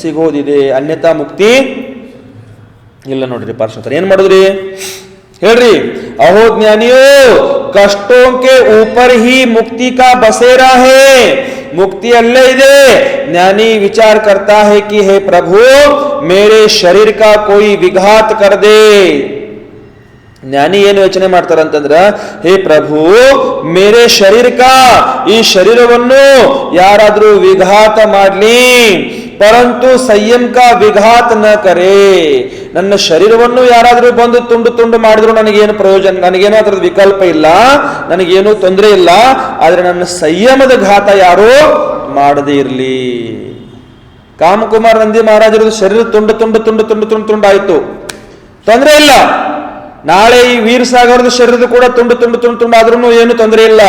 ಸಿಗೋದಿದೆ. ಅನ್ಯತಾ ಮುಕ್ತಿ ಇಲ್ಲ. ನೋಡ್ರಿ ಪಾರ್ಶ್ವತರ ಏನ್ ಮಾಡಿದ್ರಿ ಹೇಳ್ರಿ, ಅಹೋ ಜ್ಞಾನಿಯೋ ಕಷ್ಟೋ ಕೆ ऊपर ही मुक्ति का बसेरा है. मुक्ति अल्ले ಇದೆ. ज्ञानी विचार करता है कि हे प्रभु मेरे शरीर का कोई विघात कर दे. ಜ್ಞಾನಿ ಏನು ಯೋಚನೆ ಮಾಡ್ತಾರಂತಂದ್ರ, ಹೇ ಪ್ರಭು ಮೇರೆ ಶರೀರ ಕಾ, ಈ ಶರೀರವನ್ನು ಯಾರಾದ್ರೂ ವಿಘಾತ ಮಾಡ್ಲಿ, ಪರಂತು ಸಂಯಮ ಕಾ ವಿಘಾತ ನ ಕರೆ. ನನ್ನ ಶರೀರವನ್ನು ಯಾರಾದ್ರೂ ಬಂದು ತುಂಡು ತುಂಡು ಮಾಡಿದ್ರು ನನಗೇನು ಪ್ರಯೋಜನ, ನನಗೇನೋ ಅದ್ರದ್ದು ವಿಕಲ್ಪ ಇಲ್ಲ, ನನಗೇನು ತೊಂದರೆ ಇಲ್ಲ. ಆದ್ರೆ ನನ್ನ ಸಂಯಮದ ಘಾತ ಯಾರು ಮಾಡದೇ ಇರ್ಲಿ. ಕಾಮಕುಮಾರ್ ನಂದಿ ಮಹಾರಾಜರ ಶರೀರ ತುಂಡು ತುಂಡು ತುಂಡು ತುಂಡು ತುಂಡು ತುಂಡು ಆಯ್ತು, ತೊಂದರೆ ಇಲ್ಲ. ನಾಳೆ ಈ ವೀರ ಸಾಗರದ ಶರೀರದ ಕೂಡ ತುಂಡು ತುಂಡು ತುಂಡು ತುಂಡು ಆದ್ರೂ ಏನು ತೊಂದರೆ ಇಲ್ಲ.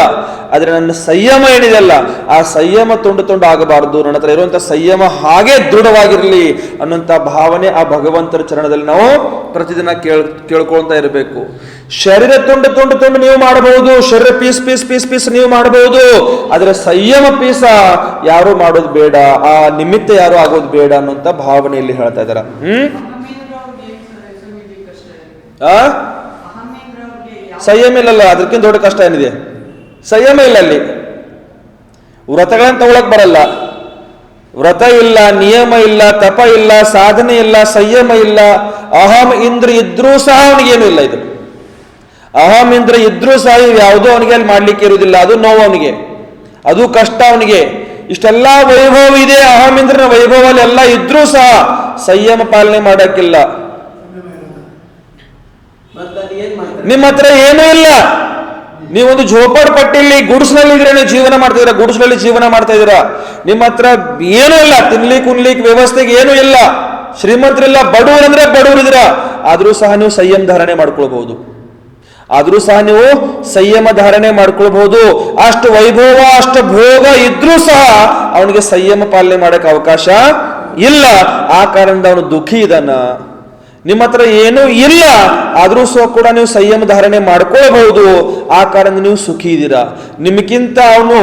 ಆದ್ರೆ ನನ್ನ ಸಂಯಮ ಏನಿದೆಲ್ಲ, ಆ ಸಂಯಮ ತುಂಡು ತುಂಡು ಆಗಬಾರದು. ನನ್ನ ಹತ್ರ ಇರುವಂತ ಸಂಯಮ ಹಾಗೆ ದೃಢವಾಗಿರ್ಲಿ ಅನ್ನುವಂತ ಭಾವನೆ ಆ ಭಗವಂತರ ಚರಣದಲ್ಲಿ ನಾವು ಪ್ರತಿದಿನ ಕೇಳ್ಕೊಳ್ತಾ ಇರಬೇಕು. ಶರೀರ ತುಂಡು ತುಂಡು ತುಂಡು ನೀವು ಮಾಡಬಹುದು, ಶರೀರ ಪೀಸ್ ಪೀಸ್ ಪೀಸ್ ಪೀಸ್ ನೀವು ಮಾಡಬಹುದು, ಆದ್ರೆ ಸಂಯಮ ಪೀಸ ಯಾರು ಮಾಡೋದು ಬೇಡ, ಆ ನಿಮಿತ್ತ ಯಾರು ಆಗೋದು ಬೇಡ ಅನ್ನುವಂತ ಭಾವನೆಯಲ್ಲಿ ಹೇಳ್ತಾ ಇದಾರ. ಸಂಯಮ ಇಲ್ಲಲ್ಲ, ಅದಕ್ಕಿಂತ ದೊಡ್ಡ ಕಷ್ಟ ಏನಿದೆ? ಸಂಯಮ ಇಲ್ಲ. ಅಲ್ಲಿ ವ್ರತಗಳನ್ನ ತಗೊಳಕ್ ಬರಲ್ಲ. ವ್ರತ ಇಲ್ಲ, ನಿಯಮ ಇಲ್ಲ, ತಪ ಇಲ್ಲ, ಸಾಧನೆ ಇಲ್ಲ, ಸಂಯಮ ಇಲ್ಲ. ಅಹಂ ಇಂದ್ರ ಇದ್ರೂ ಸಹ ಅವನಿಗೇನು ಇಲ್ಲ. ಇದು ಅಹಂ ಇಂದ್ರ ಇದ್ರೂ ಸಹ ಯಾವುದೋ ಅವನಿಗೆ ಅಲ್ಲಿ ಮಾಡ್ಲಿಕ್ಕೆ ಇರುವುದಿಲ್ಲ. ಅದು ನೋವು ಅವನಿಗೆ, ಅದು ಕಷ್ಟ ಅವನಿಗೆ. ಇಷ್ಟೆಲ್ಲ ವೈಭವ ಇದೆ, ಅಹಂ ಇಂದ್ರನ ವೈಭವ ಎಲ್ಲ ಇದ್ರೂ ಸಹ ಸಂಯಮ ಪಾಲನೆ ಮಾಡಕ್ಕಿಲ್ಲ. ನಿಮ್ಮ ಹತ್ರ ಏನೂ ಇಲ್ಲ. ನೀವೊಂದು ಝೋಪಡ್ ಪಟ್ಟಿಲಿ ಗುಡಿಸ್ನಲ್ಲಿ ಇದ್ರೆ ನೀವು ಜೀವನ ಮಾಡ್ತಾ ಇದೀರಾ, ಗುಡಿಸ್ನಲ್ಲಿ ಜೀವನ ಮಾಡ್ತಾ ಇದೀರಾ. ನಿಮ್ಮ ಹತ್ರ ಏನೂ ಇಲ್ಲ, ತಿನ್ಲಿಕ್ಕೆ ಉಣ್ಲಿಕ್ಕೆ ವ್ಯವಸ್ಥೆಗೆ ಏನೂ ಇಲ್ಲ, ಶ್ರೀಮಂತರಿಲ್ಲ, ಬಡವರು ಅಂದ್ರೆ ಬಡವರಿದ್ದೀರಾ. ಆದ್ರೂ ಸಹ ನೀವು ಸಂಯಮ ಧಾರಣೆ ಮಾಡ್ಕೊಳ್ಬಹುದು. ಆದ್ರೂ ಸಹ ನೀವು ಸಂಯಮ ಧಾರಣೆ ಮಾಡ್ಕೊಳ್ಬಹುದು. ಅಷ್ಟು ವೈಭವ, ಅಷ್ಟು ಭೋಗ ಇದ್ರೂ ಸಹ ಅವನಿಗೆ ಸಂಯಮ ಪಾಲನೆ ಮಾಡಕ್ಕೆ ಅವಕಾಶ ಇಲ್ಲ. ಆ ಕಾರಣದಿಂದ ಅವನು ದುಃಖಿ ಇದಾನ. ನಿಮ್ಮ ಹತ್ರ ಏನೂ ಇಲ್ಲ, ಆದ್ರೂ ಸಹ ಕೂಡ ನೀವು ಸಂಯಮ ಧಾರಣೆ ಮಾಡ್ಕೊಳ್ಬಹುದು. ಆ ಕಾರಣ ನೀವು ಸುಖಿ ಇದ್ದೀರಾ. ನಿಮಗಿಂತ ಅವನು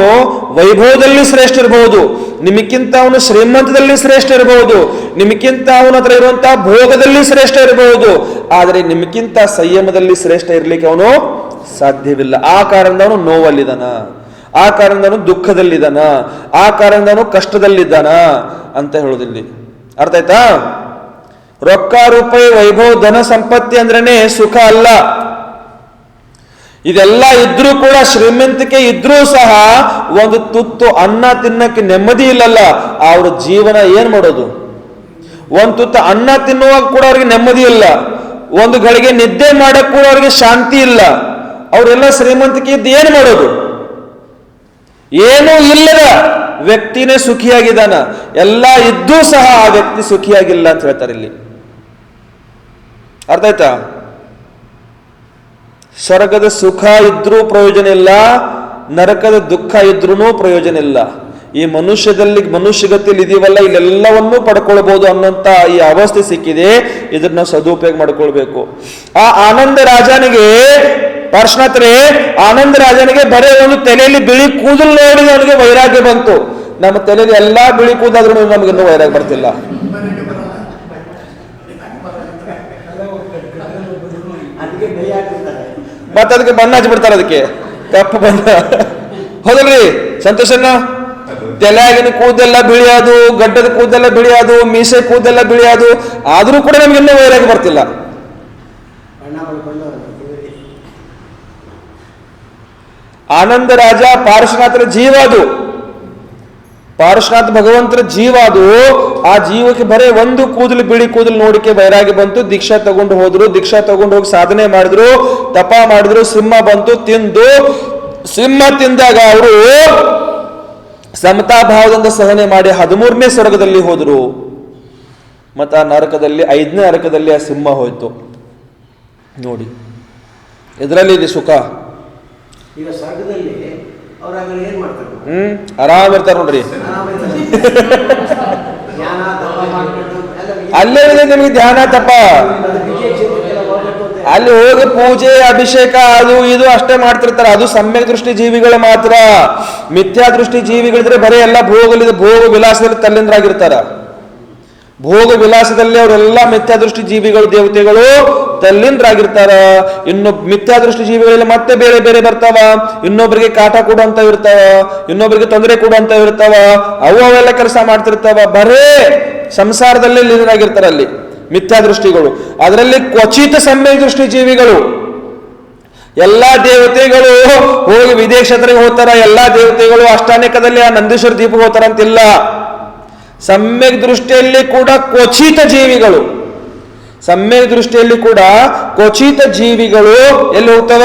ವೈಭವದಲ್ಲಿ ಶ್ರೇಷ್ಠ ಇರಬಹುದು, ನಿಮಗಿಂತ ಅವನು ಶ್ರೀಮಂತದಲ್ಲಿ ಶ್ರೇಷ್ಠ ಇರಬಹುದು, ನಿಮಗಿಂತ ಅವನ ಹತ್ರ ಇರುವಂತಹ ಭೋಗದಲ್ಲಿ ಶ್ರೇಷ್ಠ ಇರಬಹುದು. ಆದರೆ ನಿಮಗಿಂತ ಸಂಯಮದಲ್ಲಿ ಶ್ರೇಷ್ಠ ಇರ್ಲಿಕ್ಕೆ ಅವನು ಸಾಧ್ಯವಿಲ್ಲ. ಆ ಕಾರಣದಿಂದ ಅವನು ನೋವಲ್ಲಿದ್ದಾನ, ಆ ಕಾರಣದಿಂದ ಅವನು ದುಃಖದಲ್ಲಿದ್ದಾನ, ಆ ಕಾರಣದಿಂದ ಅವನು ಕಷ್ಟದಲ್ಲಿದ್ದಾನ ಅಂತ ಹೇಳೋದಿಲ್ಲಿ. ಅರ್ಥ ಆಯ್ತಾ? ರೊಕ್ಕ ರೂಪಾಯಿ ವೈಭವ ಧನ ಸಂಪತ್ತಿ ಅಂದ್ರೇನೆ ಸುಖ ಅಲ್ಲ. ಇದೆಲ್ಲ ಇದ್ರೂ ಕೂಡ, ಶ್ರೀಮಂತಿಕೆ ಇದ್ರೂ ಸಹ ಒಂದು ತುತ್ತು ಅನ್ನ ತಿನ್ನಕ್ಕೆ ನೆಮ್ಮದಿ ಇಲ್ಲಲ್ಲ. ಅವ್ರ ಜೀವನ ಏನ್ ಮಾಡೋದು? ಒಂದು ತುತ್ತು ಅನ್ನ ತಿನ್ನುವಾಗ ಕೂಡ ಅವ್ರಿಗೆ ನೆಮ್ಮದಿ ಇಲ್ಲ, ಒಂದು ಗಳಿಗೆ ನಿದ್ದೆ ಮಾಡಕ್ ಕೂಡ ಅವ್ರಿಗೆ ಶಾಂತಿ ಇಲ್ಲ. ಅವರೆಲ್ಲ ಶ್ರೀಮಂತಿಕೆ ಇದ್ದು ಏನ್ ಮಾಡೋದು? ಏನೂ ಇಲ್ಲದ ವ್ಯಕ್ತಿನೇ ಸುಖಿಯಾಗಿದ್ದಾನ. ಎಲ್ಲ ಇದ್ದೂ ಸಹ ಆ ವ್ಯಕ್ತಿ ಸುಖಿಯಾಗಿಲ್ಲ ಅಂತ ಹೇಳ್ತಾರೆ ಇಲ್ಲಿ. ಅರ್ಥ ಆಯ್ತಾ? ಸ್ವರ್ಗದ ಸುಖ ಇದ್ರೂ ಪ್ರಯೋಜನ ಇಲ್ಲ, ನರಕದ ದುಃಖ ಇದ್ರೂ ಪ್ರಯೋಜನ ಇಲ್ಲ. ಈ ಮನುಷ್ಯಗತಿಯಲ್ಲಿ ಇದೀವಲ್ಲ, ಇಲ್ಲೆಲ್ಲವನ್ನೂ ಪಡ್ಕೊಳ್ಬಹುದು ಅನ್ನೋಂತ ಈ ಅವಸ್ಥೆ ಸಿಕ್ಕಿದೆ. ಇದನ್ನ ಸದುಪಯೋಗ ಮಾಡ್ಕೊಳ್ಬೇಕು. ಆ ಆನಂದ ರಾಜನಿಗೆ, ಪಾರ್ಶ್ವನಾಥರೇ, ಆನಂದ ರಾಜನಿಗೆ ಬರೇ ಒಂದು ತಲೆಯಲ್ಲಿ ಬಿಳಿ ಕೂದಲು ನೋಡಿ ಅವನಿಗೆ ವೈರಾಗ್ಯ ಬಂತು. ನಮ್ಮ ತಲೆಯಲ್ಲಿ ಎಲ್ಲಾ ಬಿಳಿ ಕೂದಾದ್ರೂ ನಮಗಿನ್ನೂ ವೈರಾಗ್ಯ ಬರ್ತಿಲ್ಲ. ಮತ್ತೆ ಅದಕ್ಕೆ ಬಣ್ಣ ಹಚ್ಚಿಬಿಡ್ತಾರೆ, ಅದಕ್ಕೆ ಕಪ್ಪು ಬಣ್ಣ. ಹೌದಲ್ರಿ ಸಂತೋಷನ? ತಲೆಯಾಗಿನ ಕೂದೆಲ್ಲ ಬಿಳಿಯಾದು, ಗಡ್ಡದ ಕೂದೆಲ್ಲ ಬಿಳಿಯಾದು, ಮೀಸೆ ಕೂದೆಲ್ಲ ಬಿಳಿಯಾದು, ಆದ್ರೂ ಕೂಡ ನಮ್ಗೆ ಇನ್ನೂ ವೈರಾಗ್ಯ ಬರ್ತಿಲ್ಲ. ಆನಂದ ರಾಜ ಪಾರ್ಶ್ವನಾಥರ ಜೀವ, ಅದು ಪಾರ್ಶ್ವನಾಥ ಭಗವಂತರ ಜೀವ. ಅದು ಆ ಜೀವಕ್ಕೆ ಬರೇ ಒಂದು ಕೂದಲು, ಬಿಳಿ ಕೂದಲು ನೋಡಿಕೆ ವೈರಾಗ್ಯ ಬಂತು. ದೀಕ್ಷಾ ತಗೊಂಡು ಹೋದ್ರು, ದೀಕ್ಷಾ ತಗೊಂಡು ಹೋಗಿ ಸಾಧನೆ ಮಾಡಿದ್ರು, ತಪ ಮಾಡಿದ್ರು. ಸಿಂಹ ಬಂತು, ತಿಂದು, ಸಿಂಹ ತಿಂದಾಗ ಅವರು ಸಮತಾ ಭಾವದಿಂದ ಸಹನೆ ಮಾಡಿ 13ನೇ ಸ್ವರ್ಗದಲ್ಲಿ ಹೋದ್ರು. ಮತ್ತ ಆ ನರಕದಲ್ಲಿ 5ನೇ ನರಕದಲ್ಲಿ ಆ ಸಿಂಹ ಹೋಯ್ತು. ನೋಡಿ, ಇದರಲ್ಲಿ ಇದೆ ಸುಖ. ಈಗ ಸ್ವರ್ಗದಲ್ಲಿ ಏನ್ ಮಾಡ್ತಾರೆ? ಆರಾಮ್ ಇರ್ತಾರೆ ನೋಡ್ರಿ. ಅಲ್ಲೇ ಇದೆ ನಿಮಗೆ ಧ್ಯಾನ ತಪ್ಪ. ಅಲ್ಲಿ ಹೋಗಿ ಪೂಜೆ ಅಭಿಷೇಕ ಅದು ಇದು ಅಷ್ಟೇ ಮಾಡ್ತಿರ್ತಾರೆ. ಅದು ಸಮ್ಯಕ್ ದೃಷ್ಟಿ ಜೀವಿಗಳು ಮಾತ್ರ. ಮಿಥ್ಯಾ ದೃಷ್ಟಿ ಜೀವಿಗಳಿದ್ರೆ ಬರೀ ಎಲ್ಲ ಭೋಗ ವಿಲಾಸದಲ್ಲಿ ತಲ್ಲೀನರಾಗಿರ್ತಾರ. ಭೋಗ ವಿಲಾಸದಲ್ಲಿ ಅವರೆಲ್ಲ ಮಿಥ್ಯಾ ದೃಷ್ಟಿ ಜೀವಿಗಳು ದೇವತೆಗಳು ತಲ್ಲೀನರಾಗಿರ್ತಾರ. ಇನ್ನು ಮಿಥ್ಯಾ ದೃಷ್ಟಿ ಜೀವಿಗಳಲ್ಲಿ ಮತ್ತೆ ಬೇರೆ ಬೇರೆ ಬರ್ತಾವ. ಇನ್ನೊಬ್ಬರಿಗೆ ಕಾಟ ಕೊಡುವಂತ ಇರ್ತಾವ, ಇನ್ನೊಬ್ಬರಿಗೆ ತೊಂದರೆ ಕೊಡುವಂತ ಇರ್ತಾವ. ಅವೆಲ್ಲ ಕೆಲಸ ಮಾಡ್ತಿರ್ತಾವ. ಬರೇ ಸಂಸಾರದಲ್ಲೇ ಲೀನರಾಗಿರ್ತಾರ ಅಲ್ಲಿ ಮಿಥ್ಯಾ ದೃಷ್ಟಿಗಳು. ಅದರಲ್ಲಿ ಕ್ವಚಿತ ಸಮ್ಯಕ್ ದೃಷ್ಟಿ ಜೀವಿಗಳು. ಎಲ್ಲಾ ದೇವತೆಗಳು ಹೋಗಿ ವಿದೇಶಗಳಿಗೆ ಹೋಗ್ತಾರ, ಎಲ್ಲಾ ದೇವತೆಗಳು ಅಷ್ಟಾನೇಕದಲ್ಲಿ ಆ ನಂದೀಶ್ವರ ದೀಪ ಹೋಗ್ತಾರ ಅಂತಿಲ್ಲ. ಸಮ್ಯಕ್ ದೃಷ್ಟಿಯಲ್ಲಿ ಕೂಡ ಕ್ವಚಿತ ಜೀವಿಗಳು, ಸಮ್ಯಕ್ ದೃಷ್ಟಿಯಲ್ಲಿ ಕೂಡ ಕ್ವಚಿತ ಜೀವಿಗಳು ಎಲ್ಲಿ ಹೋಗ್ತಾವ?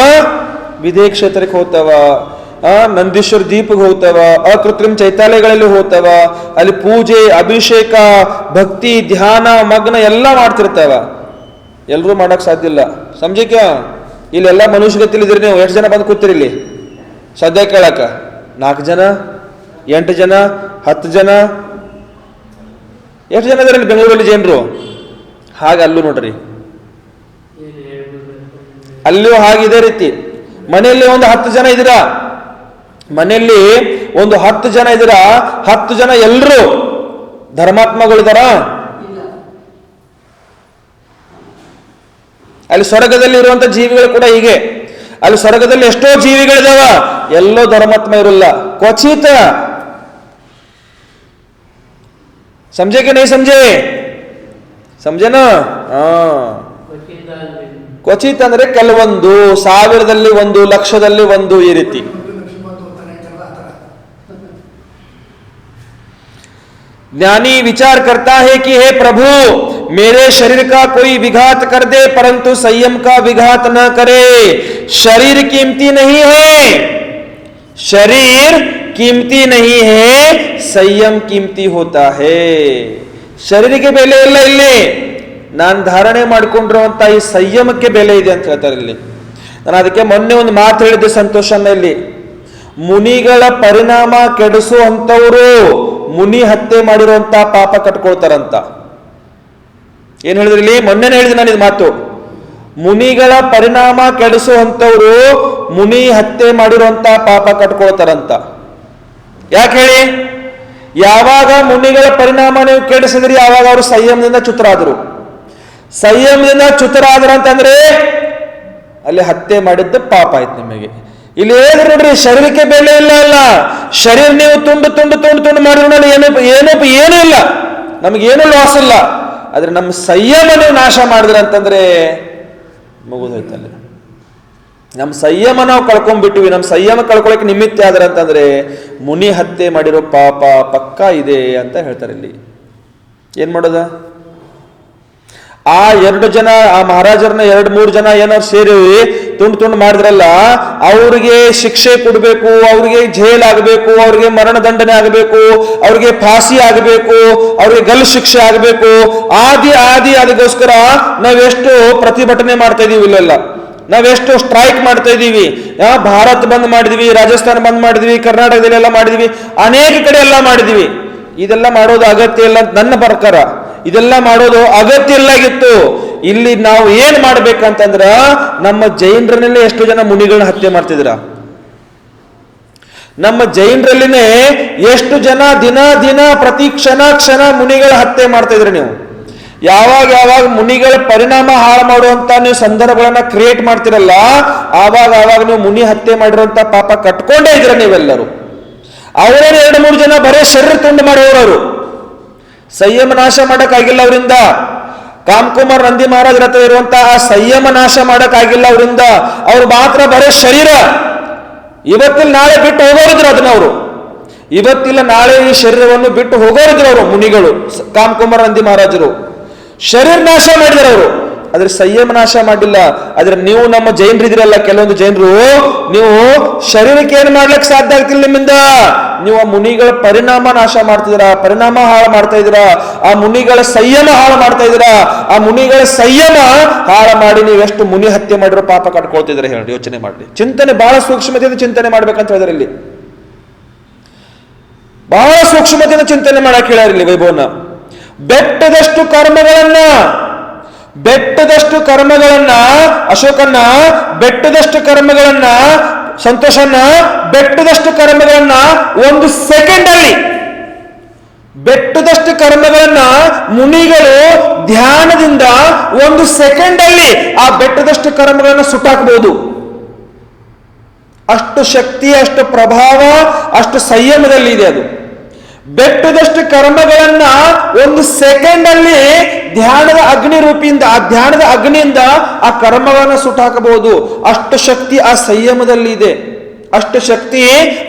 ವಿದೇಶ ಕ್ಷೇತ್ರಕ್ಕೆ ಹೋಗ್ತಾವ, ನಂದೀಶ್ವರ ದೀಪಕ್ಕೆ ಹೋಗ್ತಾವ, ಅಕೃತ್ರಿಮ ಚೈತ್ಯಾಲಯಗಳಲ್ಲಿ ಹೋಗ್ತಾವ. ಅಲ್ಲಿ ಪೂಜೆ ಅಭಿಷೇಕ ಭಕ್ತಿ ಧ್ಯಾನ ಮಗ್ನ ಎಲ್ಲ ಮಾಡ್ತಿರ್ತಾವ. ಎಲ್ಲರೂ ಮಾಡಕ್ ಸಾಧ್ಯ ಇಲ್ಲ. ಸಮಜಿಕ ಇಲ್ಲೆಲ್ಲ ಮನುಷ್ಯಗತಿಲಿದ್ರಿ ನೀವು ಎಷ್ಟು ಜನ ಬಂದು ಕೂತಿರಿ ಇಲ್ಲಿ ಸದ್ಯ ಕೇಳಕ? 4 ಜನ, 8 ಜನ, 10 ಜನ, ಎಷ್ಟು ಜನ ಇದಾರೆ ಬೆಂಗಳೂರಲ್ಲಿ ಜನರು? ಹಾಗೆ ಅಲ್ಲೂ ನೋಡ್ರಿ, ಅಲ್ಲೂ ಹಾಗೆ ಇದೇ ರೀತಿ. ಮನೆಯಲ್ಲಿ ಒಂದು 10 ಜನ ಇದ್ದೀರಾ, ಮನೆಯಲ್ಲಿ ಒಂದು 10 ಜನ ಇದ್ದೀರಾ, 10 ಜನ ಎಲ್ಲರೂ ಧರ್ಮಾತ್ಮಗಳಿದಾರ? ಅಲ್ಲಿ ಸ್ವರ್ಗದಲ್ಲಿ ಇರುವಂತ ಜೀವಿಗಳು ಕೂಡ ಹೀಗೆ. ಅಲ್ಲಿ ಸ್ವರ್ಗದಲ್ಲಿ ಎಷ್ಟೋ ಜೀವಿಗಳಿದಾವ, ಎಲ್ಲೋ ಧರ್ಮಾತ್ಮ ಇರಲ್ಲ, ಕ್ವಚಿತ. समझे कि नहीं समझे? समझे ना? ಕ್ವಚಿತ್ ಅಂದ್ರೆ ಕೆಲವೊಂದು, 1000ದಲ್ಲಿ 1, ಲಕ್ಷದಲ್ಲಿ 1 ಈ ರೀತಿ. ज्ञानी विचार करता है कि हे प्रभु मेरे शरीर का कोई विघात कर दे परंतु संयम का विघात न करे. शरीर कीमती नहीं है, शरीर कीमती नहीं है, संयम कीमती होता है. ಶರೀರಕ್ಕೆ ಬೆಲೆ ಇಲ್ಲ ಇಲ್ಲಿ, ನಾನು ಧಾರಣೆ ಮಾಡಿಕೊಂಡಿರುವಂತ ಈ ಸಂಯಮಕ್ಕೆ ಬೆಲೆ ಇದೆ ಅಂತ ಹೇಳ್ತಾರೆ ಇಲ್ಲಿ. ನಾನು ಅದಕ್ಕೆ ಮೊನ್ನೆ ಒಂದು ಮಾತು ಹೇಳಿದ್ದೆ ಸಂತೋಷನಲ್ಲಿ, ಮುನಿಗಳ ಪರಿಣಾಮ ಕೆಡಿಸುವಂತವರು ಮುನಿ ಹತ್ಯೆ ಮಾಡಿರುವಂತ ಪಾಪ ಕಟ್ಕೊಳ್ತಾರಂತ. ಏನ್ ಹೇಳಿದ್ರಿ ಇಲ್ಲಿ? ಮೊನ್ನೆನೇ ಹೇಳಿದೆ ನಾನು ಇದು ಮಾತು. ಮುನಿಗಳ ಪರಿಣಾಮ ಕೆಡಿಸುವಂತವರು ಮುನಿ ಹತ್ಯೆ ಮಾಡಿರುವಂತ ಪಾಪ ಕಟ್ಕೊಳ್ತಾರಂತ. ಯಾಕೆ ಹೇಳಿ? ಯಾವಾಗ ಮುನಿಗಳ ಪರಿಣಾಮ ನೀವು ಕೆಡಿಸಿದ್ರಿ ಯಾವಾಗ ಅವರು ಸಂಯಮದಿಂದ ಚ್ಯುತರಾದರು. ಸಂಯಮದಿಂದ ಚ್ಯುತರಾದ್ರ ಅಂತಂದ್ರೆ ಅಲ್ಲಿ ಹತ್ಯೆ ಮಾಡಿದ್ದ ಪಾಪ ಆಯ್ತು ನಿಮಗೆ. ಇಲ್ಲಿ ಹೇಳಿದ್ರೆ ನೋಡ್ರಿ, ಶರೀರಕ್ಕೆ ಬೆಲೆ ಇಲ್ಲ. ಅಲ್ಲ, ಶರೀರ ನೀವು ತುಂಡು ತುಂಡು ತುಂಡು ತುಂಡು ಮಾಡಿದ್ರೆ ಏನೂ ಇಲ್ಲ, ನಮಗೇನು ಲಾಸ್ ಇಲ್ಲ. ಆದ್ರೆ ನಮ್ಮ ಸಂಯಮ ನೀವು ನಾಶ ಮಾಡಿದ್ರೆ ಅಂತಂದ್ರೆ ಮುಗಿದೋಯ್ತಲ್ಲಿ. ನಮ್ಮ ಸಂಯಮ ನಾವು ಕಳ್ಕೊಂಡ್ಬಿಟ್ಟಿವಿ. ನಮ್ಮ ಸಂಯಮ ಕಳ್ಕೊಳಕ್ಕೆ ನಿಮಿತ್ತ ಆದ್ರೆ ಅಂತಂದ್ರೆ ಮುನಿ ಹತ್ಯೆ ಮಾಡಿರೋ ಪಾಪ ಪಕ್ಕಾ ಇದೆ ಅಂತ ಹೇಳ್ತಾರೆ ಇಲ್ಲಿ. ಏನ್ ಮಾಡೋದ? ಆ 2 ಜನ, ಆ ಮಹಾರಾಜರನ್ನ 2-3 ಜನ ಏನಾದ್ರು ಸೇರಿ ತುಂಡು ಮಾಡಿದ್ರಲ್ಲ, ಅವ್ರಿಗೆ ಶಿಕ್ಷೆ ಕೊಡ್ಬೇಕು, ಅವ್ರಿಗೆ ಜೈಲ್ ಆಗಬೇಕು, ಅವ್ರಿಗೆ ಮರಣ ದಂಡನೆ ಆಗಬೇಕು, ಅವ್ರಿಗೆ ಫಾಸಿ ಆಗಬೇಕು, ಅವ್ರಿಗೆ ಗಲ್ಲು ಶಿಕ್ಷೆ ಆಗಬೇಕು. ಆದಿ ಅದಕ್ಕೋಸ್ಕರ ನಾವೆಷ್ಟು ಪ್ರತಿಭಟನೆ ಮಾಡ್ತಾ ಇದೀವಿ ಇಲ್ಲೆಲ್ಲ, ನಾವೆಷ್ಟು ಸ್ಟ್ರೈಕ್ ಮಾಡ್ತಾ ಇದ್ದೀವಿ. ಭಾರತ್ ಬಂದ್ ಮಾಡಿದ್ವಿ, ರಾಜಸ್ಥಾನ ಬಂದ್ ಮಾಡಿದ್ವಿ, ಕರ್ನಾಟಕದಲ್ಲಿ ಎಲ್ಲ ಮಾಡಿದ್ವಿ, ಅನೇಕ ಕಡೆ ಎಲ್ಲ ಮಾಡಿದ್ವಿ. ಇದೆಲ್ಲ ಮಾಡೋದು ಅಗತ್ಯ ಇಲ್ಲ ನನ್ನ ಪ್ರಕಾರ. ಇದೆಲ್ಲ ಮಾಡೋದು ಅಗತ್ಯ ಇಲ್ಲಾಗಿತ್ತು. ಇಲ್ಲಿ ನಾವು ಏನ್ ಮಾಡ್ಬೇಕಂತಂದ್ರ, ನಮ್ಮ ಜೈನರಲ್ಲೇ ಎಷ್ಟು ಜನ ಮುನಿಗಳನ್ನ ಹತ್ಯೆ ಮಾಡ್ತಿದ್ರ? ನಮ್ಮ ಜೈನರಲ್ಲಿನೇ ಎಷ್ಟು ಜನ ದಿನ ಪ್ರತಿ ಕ್ಷಣ ಮುನಿಗಳ ಹತ್ಯೆ ಮಾಡ್ತಾ ಇದ್ರಿ ನೀವು. ಯಾವಾಗ ಮುನಿಗಳ ಪರಿಣಾಮ ಹಾಳು ಮಾಡುವಂತ ನೀವು ಸಂದರ್ಭಗಳನ್ನ ಕ್ರಿಯೇಟ್ ಮಾಡ್ತಿರಲ್ಲ, ಆವಾಗ ನೀವು ಮುನಿ ಹತ್ಯೆ ಮಾಡಿರುವಂತ ಪಾಪ ಕಟ್ಕೊಂಡೇ ಇದ್ರ ನೀವೆಲ್ಲರೂ. ಅವರೇ 2-3 ಜನ ಬರೇ ಶರೀರ ತುಂಡು ಮಾಡೋರು, ಸಂಯಮ ನಾಶ ಮಾಡಕ್ಕಾಗಿಲ್ಲ ಅವರಿಂದ. ಕಾಮಕುಮಾರ್ ನಂದಿ ಮಹಾರಾಜರ ಹತ್ರ ಇರುವಂತಹ ಸಂಯಮ ನಾಶ ಮಾಡಕ್ಕಾಗಿಲ್ಲ ಅವರಿಂದ. ಅವ್ರು ಮಾತ್ರ ಬರೇ ಶರೀರ, ಇವತ್ತಿಲ್ಲ ನಾಳೆ ಬಿಟ್ಟು ಹೋಗೋರಿದ್ರು ಅದನ್ನ. ಅವರು ಇವತ್ತಿಲ್ಲ ನಾಳೆ ಈ ಶರೀರವನ್ನು ಬಿಟ್ಟು ಹೋಗೋರಿದ್ರು ಅವರು ಮುನಿಗಳು. ಕಾಮಕುಮಾರ್ ನಂದಿ ಮಹಾರಾಜರು ಶರೀರ ನಾಶ ಮಾಡಿದ್ರು ಅವರು, ಆದ್ರೆ ಸಂಯಮ ನಾಶ ಮಾಡಿಲ್ಲ. ಆದ್ರೆ ನೀವು ನಮ್ಮ ಜೈನರಿದಿರಲ್ಲ, ಕೆಲವೊಂದು ಜೈನರು, ನೀವು ಶರೀರಕ್ಕೆ ಏನ್ ಮಾಡ್ಲಿಕ್ಕೆ ಸಾಧ್ಯ ಆಗ್ತಿಲ್ಲ ನಿಮ್ಮಿಂದ. ನೀವು ಆ ಮುನಿಗಳ ಪರಿಣಾಮ ನಾಶ ಮಾಡ್ತಿದ್ದೀರಾ, ಪರಿಣಾಮ ಹಾಳು ಮಾಡ್ತಾ ಇದ್ದೀರಾ, ಆ ಮುನಿಗಳ ಸಂಯಮ ಹಾಳು ಮಾಡ್ತಾ ಇದ್ದೀರಾ. ಆ ಮುನಿಗಳ ಸಂಯಮ ಹಾಳು ಮಾಡಿ ನೀವೆಷ್ಟು ಮುನಿ ಹತ್ಯೆ ಮಾಡಿರೋ ಪಾಪ ಕಟ್ಕೊಳ್ತಿದ್ರೆ ಹೇಳಿ, ಯೋಚನೆ ಮಾಡಿ. ಚಿಂತನೆ ಬಹಳ ಸೂಕ್ಷ್ಮತೆಯಿಂದ ಚಿಂತನೆ ಮಾಡ್ಬೇಕಂತ ಹೇಳಿದ್ರೆ ಇಲ್ಲಿ, ಬಹಳ ಸೂಕ್ಷ್ಮತೆಯಿಂದ ಚಿಂತನೆ ಮಾಡಕ್ ಹೇಳ್ಯಾರ ಇಲ್ಲಿ ವೈಭವನ. ಬೆಟ್ಟದಷ್ಟು ಕರ್ಮಗಳನ್ನ ಅಶೋಕನ್ನ ಬೆಟ್ಟದಷ್ಟು ಕರ್ಮಗಳನ್ನ, ಸಂತೋಷನ್ನ ಬೆಟ್ಟದಷ್ಟು ಕರ್ಮಗಳನ್ನ ಒಂದು ಸೆಕೆಂಡ್ ಅಲ್ಲಿ, ಬೆಟ್ಟದಷ್ಟು ಕರ್ಮಗಳನ್ನ ಮುನಿಗಳು ಧ್ಯಾನದಿಂದ ಒಂದು ಸೆಕೆಂಡ್ ಅಲ್ಲಿ ಆ ಬೆಟ್ಟದಷ್ಟು ಕರ್ಮಗಳನ್ನ ಸುಟ್ಟಾಕಬಹುದು. ಅಷ್ಟು ಶಕ್ತಿ, ಅಷ್ಟು ಪ್ರಭಾವ, ಅಷ್ಟು ಸಂಯಮದಲ್ಲಿ ಇದೆ ಅದು. ಬೆಟ್ಟದಷ್ಟು ಕರ್ಮಗಳನ್ನ ಒಂದು ಸೆಕೆಂಡ್ ಅಲ್ಲಿ ಧ್ಯಾನದ ಅಗ್ನಿ ರೂಪಿಯಿಂದ, ಆ ಧ್ಯಾನದ ಅಗ್ನಿಯಿಂದ ಆ ಕರ್ಮಗಳನ್ನ ಸುಟ್ಟಾಕಬಹುದು. ಅಷ್ಟು ಶಕ್ತಿ ಆ ಸಂಯಮದಲ್ಲಿ ಇದೆ, ಅಷ್ಟು ಶಕ್ತಿ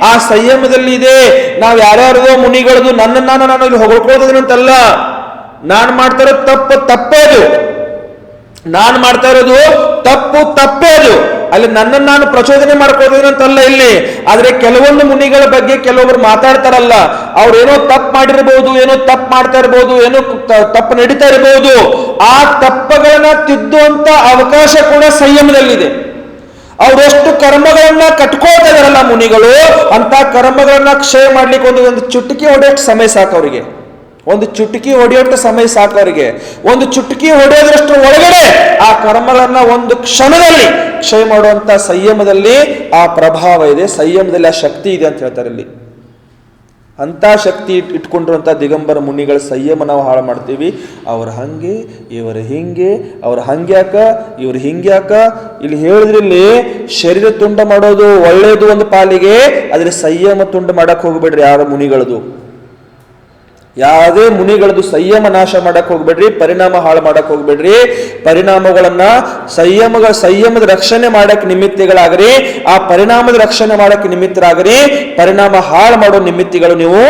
ಆ ಸಂಯಮದಲ್ಲಿ ಇದೆ. ನಾವು ಯಾರ್ಯಾರದೋ ಮುನಿಗಳದು ನನ್ನನ್ನು ನಾನು ಇಲ್ಲಿ ಹೊಗಳ್ಕೊಳ್ಳೋದಂತಲ್ಲ, ನಾನು ಮಾಡ್ತಾ ಇರೋದು ತಪ್ಪೇದು, ನಾನು ಮಾಡ್ತಾ ಇರೋದು ತಪ್ಪೇದು. ಅಲ್ಲಿ ನನ್ನನ್ನು ನಾನು ಪ್ರಚೋದನೆ ಮಾಡ್ಕೊಳ್ಳೋದಂತಲ್ಲ ಇಲ್ಲಿ. ಆದ್ರೆ ಕೆಲವೊಂದು ಮುನಿಗಳ ಬಗ್ಗೆ ಕೆಲವೊಬ್ರು ಮಾತಾಡ್ತಾರಲ್ಲ, ಅವ್ರು ಏನೋ ತಪ್ಪು ಮಾಡಿರ್ಬೋದು, ಏನೋ ತಪ್ಪು ಮಾಡ್ತಾ ಇರ್ಬೋದು, ಏನೋ ತಪ್ಪು ನಡೀತಾ ಇರಬಹುದು. ಆ ತಪ್ಪುಗಳನ್ನ ತಿದ್ದುವಂತ ಅವಕಾಶ ಕೂಡ ಸಂಯಮದಲ್ಲಿದೆ. ಅವರೆಷ್ಟು ಕರ್ಮಗಳನ್ನ ಕಟ್ಕೊಳ್ತಾ ಇದಾರಲ್ಲ ಮುನಿಗಳು, ಅಂತ ಕರ್ಮಗಳನ್ನ ಕ್ಷಯ ಮಾಡ್ಲಿಕ್ಕೆ ಒಂದು ಚುಟುಕಿ ಹೊಡೆಯೋಷ್ಟು ಸಮಯ ಸಾಕು ಅವರಿಗೆ. ಒಂದು ಚುಟುಕಿ ಹೊಡೆಯೋಷ್ಟು ಸಮಯ ಸಾಕು ಅವರಿಗೆ. ಒಂದು ಚುಟುಕಿ ಹೊಡೆಯೋದ್ರಷ್ಟು ಒಳಗಡೆ ಆ ಕರ್ಮಗಳನ್ನ ಒಂದು ಕ್ಷಣದಲ್ಲಿ ಕ್ಷಯ ಮಾಡುವಂತ ಸಂಯಮದಲ್ಲಿ ಆ ಪ್ರಭಾವ ಇದೆ, ಸಂಯಮದಲ್ಲಿ ಆ ಶಕ್ತಿ ಇದೆ ಅಂತ ಹೇಳ್ತಾರೆ ಇಲ್ಲಿ. ಅಂತ ಶಕ್ತಿ ಇಟ್ಕೊಂಡಿರುವಂಥ ದಿಗಂಬರ ಮುನಿಗಳ ಸಂಯಮ ನಾವು ಹಾಳು ಮಾಡ್ತೀವಿ. ಅವ್ರ ಹಂಗೆ, ಇವರು ಹಿಂಗೆ, ಅವ್ರ ಹಂಗ್ಯಾಕ, ಇವ್ರು ಹಿಂಗ್ಯಾಕ. ಇಲ್ಲಿ ಹೇಳಿದ್ರಲ್ಲಿ ಶರೀರ ತುಂಡ ಮಾಡೋದು ಒಳ್ಳೇದು ಒಂದು ಪಾಲಿಗೆ, ಆದ್ರೆ ಸಂಯಮ ತುಂಡ ಮಾಡಕ್ ಹೋಗ್ಬೇಡ್ರಿ ಯಾರ ಮುನಿಗಳದು. ಯಾವುದೇ ಮುನಿಗಳದು ಸಂಯಮ ನಾಶ ಮಾಡಕ್ ಹೋಗ್ಬೇಡ್ರಿ, ಪರಿಣಾಮ ಹಾಳು ಮಾಡಕ್ ಹೋಗ್ಬೇಡ್ರಿ. ಪರಿಣಾಮಗಳನ್ನ ಸಂಯಮದ ರಕ್ಷಣೆ ಮಾಡಕ್ ನಿಮಿತ್ತಿಗಳಾಗ್ರಿ, ಆ ಪರಿಣಾಮದ ರಕ್ಷಣೆ ಮಾಡಕ್ ನಿಮಿತ್ತರಾಗ್ರಿ. ಪರಿಣಾಮ ಹಾಳು ಮಾಡೋ ನಿಮಿತ್ತಿಗಳು ನೀವು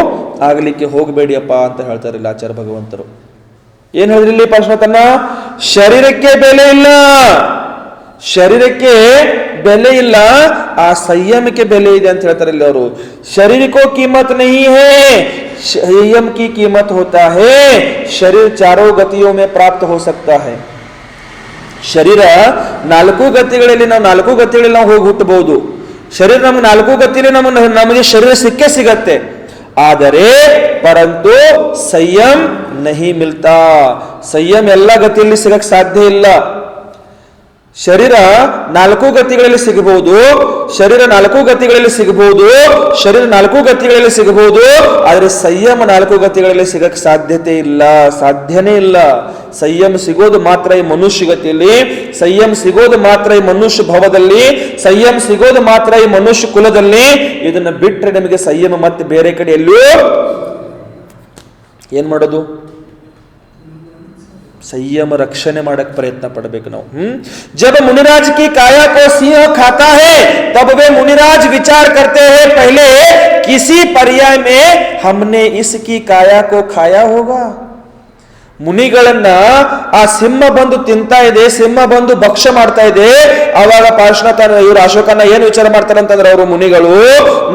ಆಗ್ಲಿಕ್ಕೆ ಹೋಗಬೇಡಿಯಪ್ಪ ಅಂತ ಹೇಳ್ತಾರಿಲ್ಲ ಆಚಾರ್ಯ ಭಗವಂತರು. ಏನ್ ಹೇಳಿದ್ರಿಲ್ಲಿ ಪಾರ್ಶ್ವತನ? ಶರೀರಕ್ಕೆ ಬೆಲೆ ಇಲ್ಲ, ಶರೀರಕ್ಕೆ ಬೆಲೆ ಇಲ್ಲ, ಆ ಸಂಯಮಕ್ಕೆ ಬೆಲೆ ಇದೆ ಅಂತ ಹೇಳ್ತಾರೆ ಇಲ್ಲಿ ಅವರು. ಶರೀರಕ್ಕೋ कीमत नहीं है, संयम की कीमत होता है. शरीर चारों गतियों में प्राप्त हो सकता है. ಶರೀರ ನಾಲ್ಕು ಗತಿಗಳಲ್ಲಿ ನಾವು ಹೋಗಿ ಹುಟ್ಟಬಹುದು. ಶರೀರ ನಮ್ಗೆ ನಾಲ್ಕು ಗತಿಯಲ್ಲಿ ನಮಗೆ ಶರೀರ ಸಿಗತ್ತೆ. ಆದರೆ ಪರಂತು ಸಂಯಮ್ ನಹಿ ಮಿಲ್ತಾ, ಸಂಯಮ್ ಎಲ್ಲ ಗತಿಯಲ್ಲಿ ಸಿಗಕ್ಕೆ ಸಾಧ್ಯ ಇಲ್ಲ. ಶರೀರ ನಾಲ್ಕು ಗತಿಗಳಲ್ಲಿ ಸಿಗಬಹುದು, ಶರೀರ ನಾಲ್ಕು ಗತಿಗಳಲ್ಲಿ ಸಿಗಬಹುದು, ಆದ್ರೆ ಸಂಯಮ ನಾಲ್ಕು ಗತಿಗಳಲ್ಲಿ ಸಿಗಕ್ಕೆ ಸಾಧ್ಯನೇ ಇಲ್ಲ. ಸಂಯಮ ಸಿಗೋದು ಮಾತ್ರ ಈ ಮನುಷ್ಯ ಗತಿಯಲ್ಲಿ, ಸಂಯಮ ಸಿಗೋದು ಮಾತ್ರ ಈ ಮನುಷ್ಯ ಭವದಲ್ಲಿ, ಸಂಯಮ ಸಿಗೋದು ಮಾತ್ರ ಈ ಮನುಷ್ಯ ಕುಲದಲ್ಲಿ. ಇದನ್ನ ಬಿಟ್ಟರೆ ನಮಗೆ ಸಂಯಮ ಮತ್ತೆ ಬೇರೆ ಕಡೆ ಎಲ್ಲೂ ಏನ್ ಮಾಡೋದು? संयम रक्षणे ಮಾಡಕ್ಕೆ ಪ್ರಯತ್ನ ಪಡಬೇಕು ನಾವು. जब मुनिराज की काया को सिंह खाता है तब वे मुनिराज विचार करते हैं पहले किसी पर्याय में हमने इसकी काया को खाया होगा. ಮುನಿಗಳನ್ನ ಆ ಸಿಂಹ ಬಂದು ತಿಂತಾ ಇದೆ, ಸಿಂಹ ಬಂದು ಭಕ್ಷ್ಯ ಮಾಡ್ತಾ ಇದೆ. ಅವಾಗ ಪಾರ್ಶ್ವನಾಥ ಇವರು ಅಶೋಕನ ಏನು ವಿಚಾರ ಮಾಡ್ತಾರೆ ಅಂತಂದ್ರೆ ಅವರು ಮುನಿಗಳು,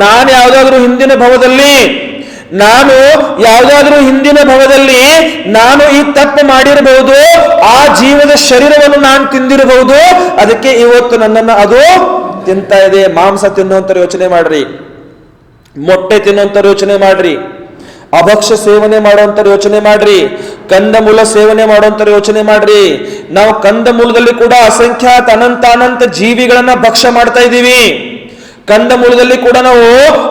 ನಾನು ಯಾವ್ದಾದ್ರು ಹಿಂದಿನ ಭವದಲ್ಲಿ ನಾನು ಈ ತಪ್ಪು ಮಾಡಿರಬಹುದು, ಆ ಜೀವದ ಶರೀರವನ್ನು ನಾನು ತಿಂದಿರಬಹುದು, ಅದಕ್ಕೆ ಇವತ್ತು ನನ್ನನ್ನು ಅದು ತಿಂತಾ ಇದೆ. ಮಾಂಸ ತಿನ್ನುವಂತ ಯೋಚನೆ ಮಾಡ್ರಿ, ಮೊಟ್ಟೆ ತಿನ್ನುವಂತ ಯೋಚನೆ ಮಾಡ್ರಿ, ಅಭಕ್ಷ್ಯ ಸೇವನೆ ಮಾಡುವಂತ ಯೋಚನೆ ಮಾಡ್ರಿ, ಕಂದಮೂಲ ಸೇವನೆ ಮಾಡುವಂತ ಯೋಚನೆ ಮಾಡ್ರಿ. ನಾವು ಕಂದಮೂಲದಲ್ಲಿ ಕೂಡ ಅಸಂಖ್ಯಾತ ಅನಂತ ಜೀವಿಗಳನ್ನ ಭಕ್ಷ್ಯ ಮಾಡ್ತಾ ಇದ್ದೀವಿ. ಕಂದಮೂಲದಲ್ಲಿ ಕೂಡ ನಾವು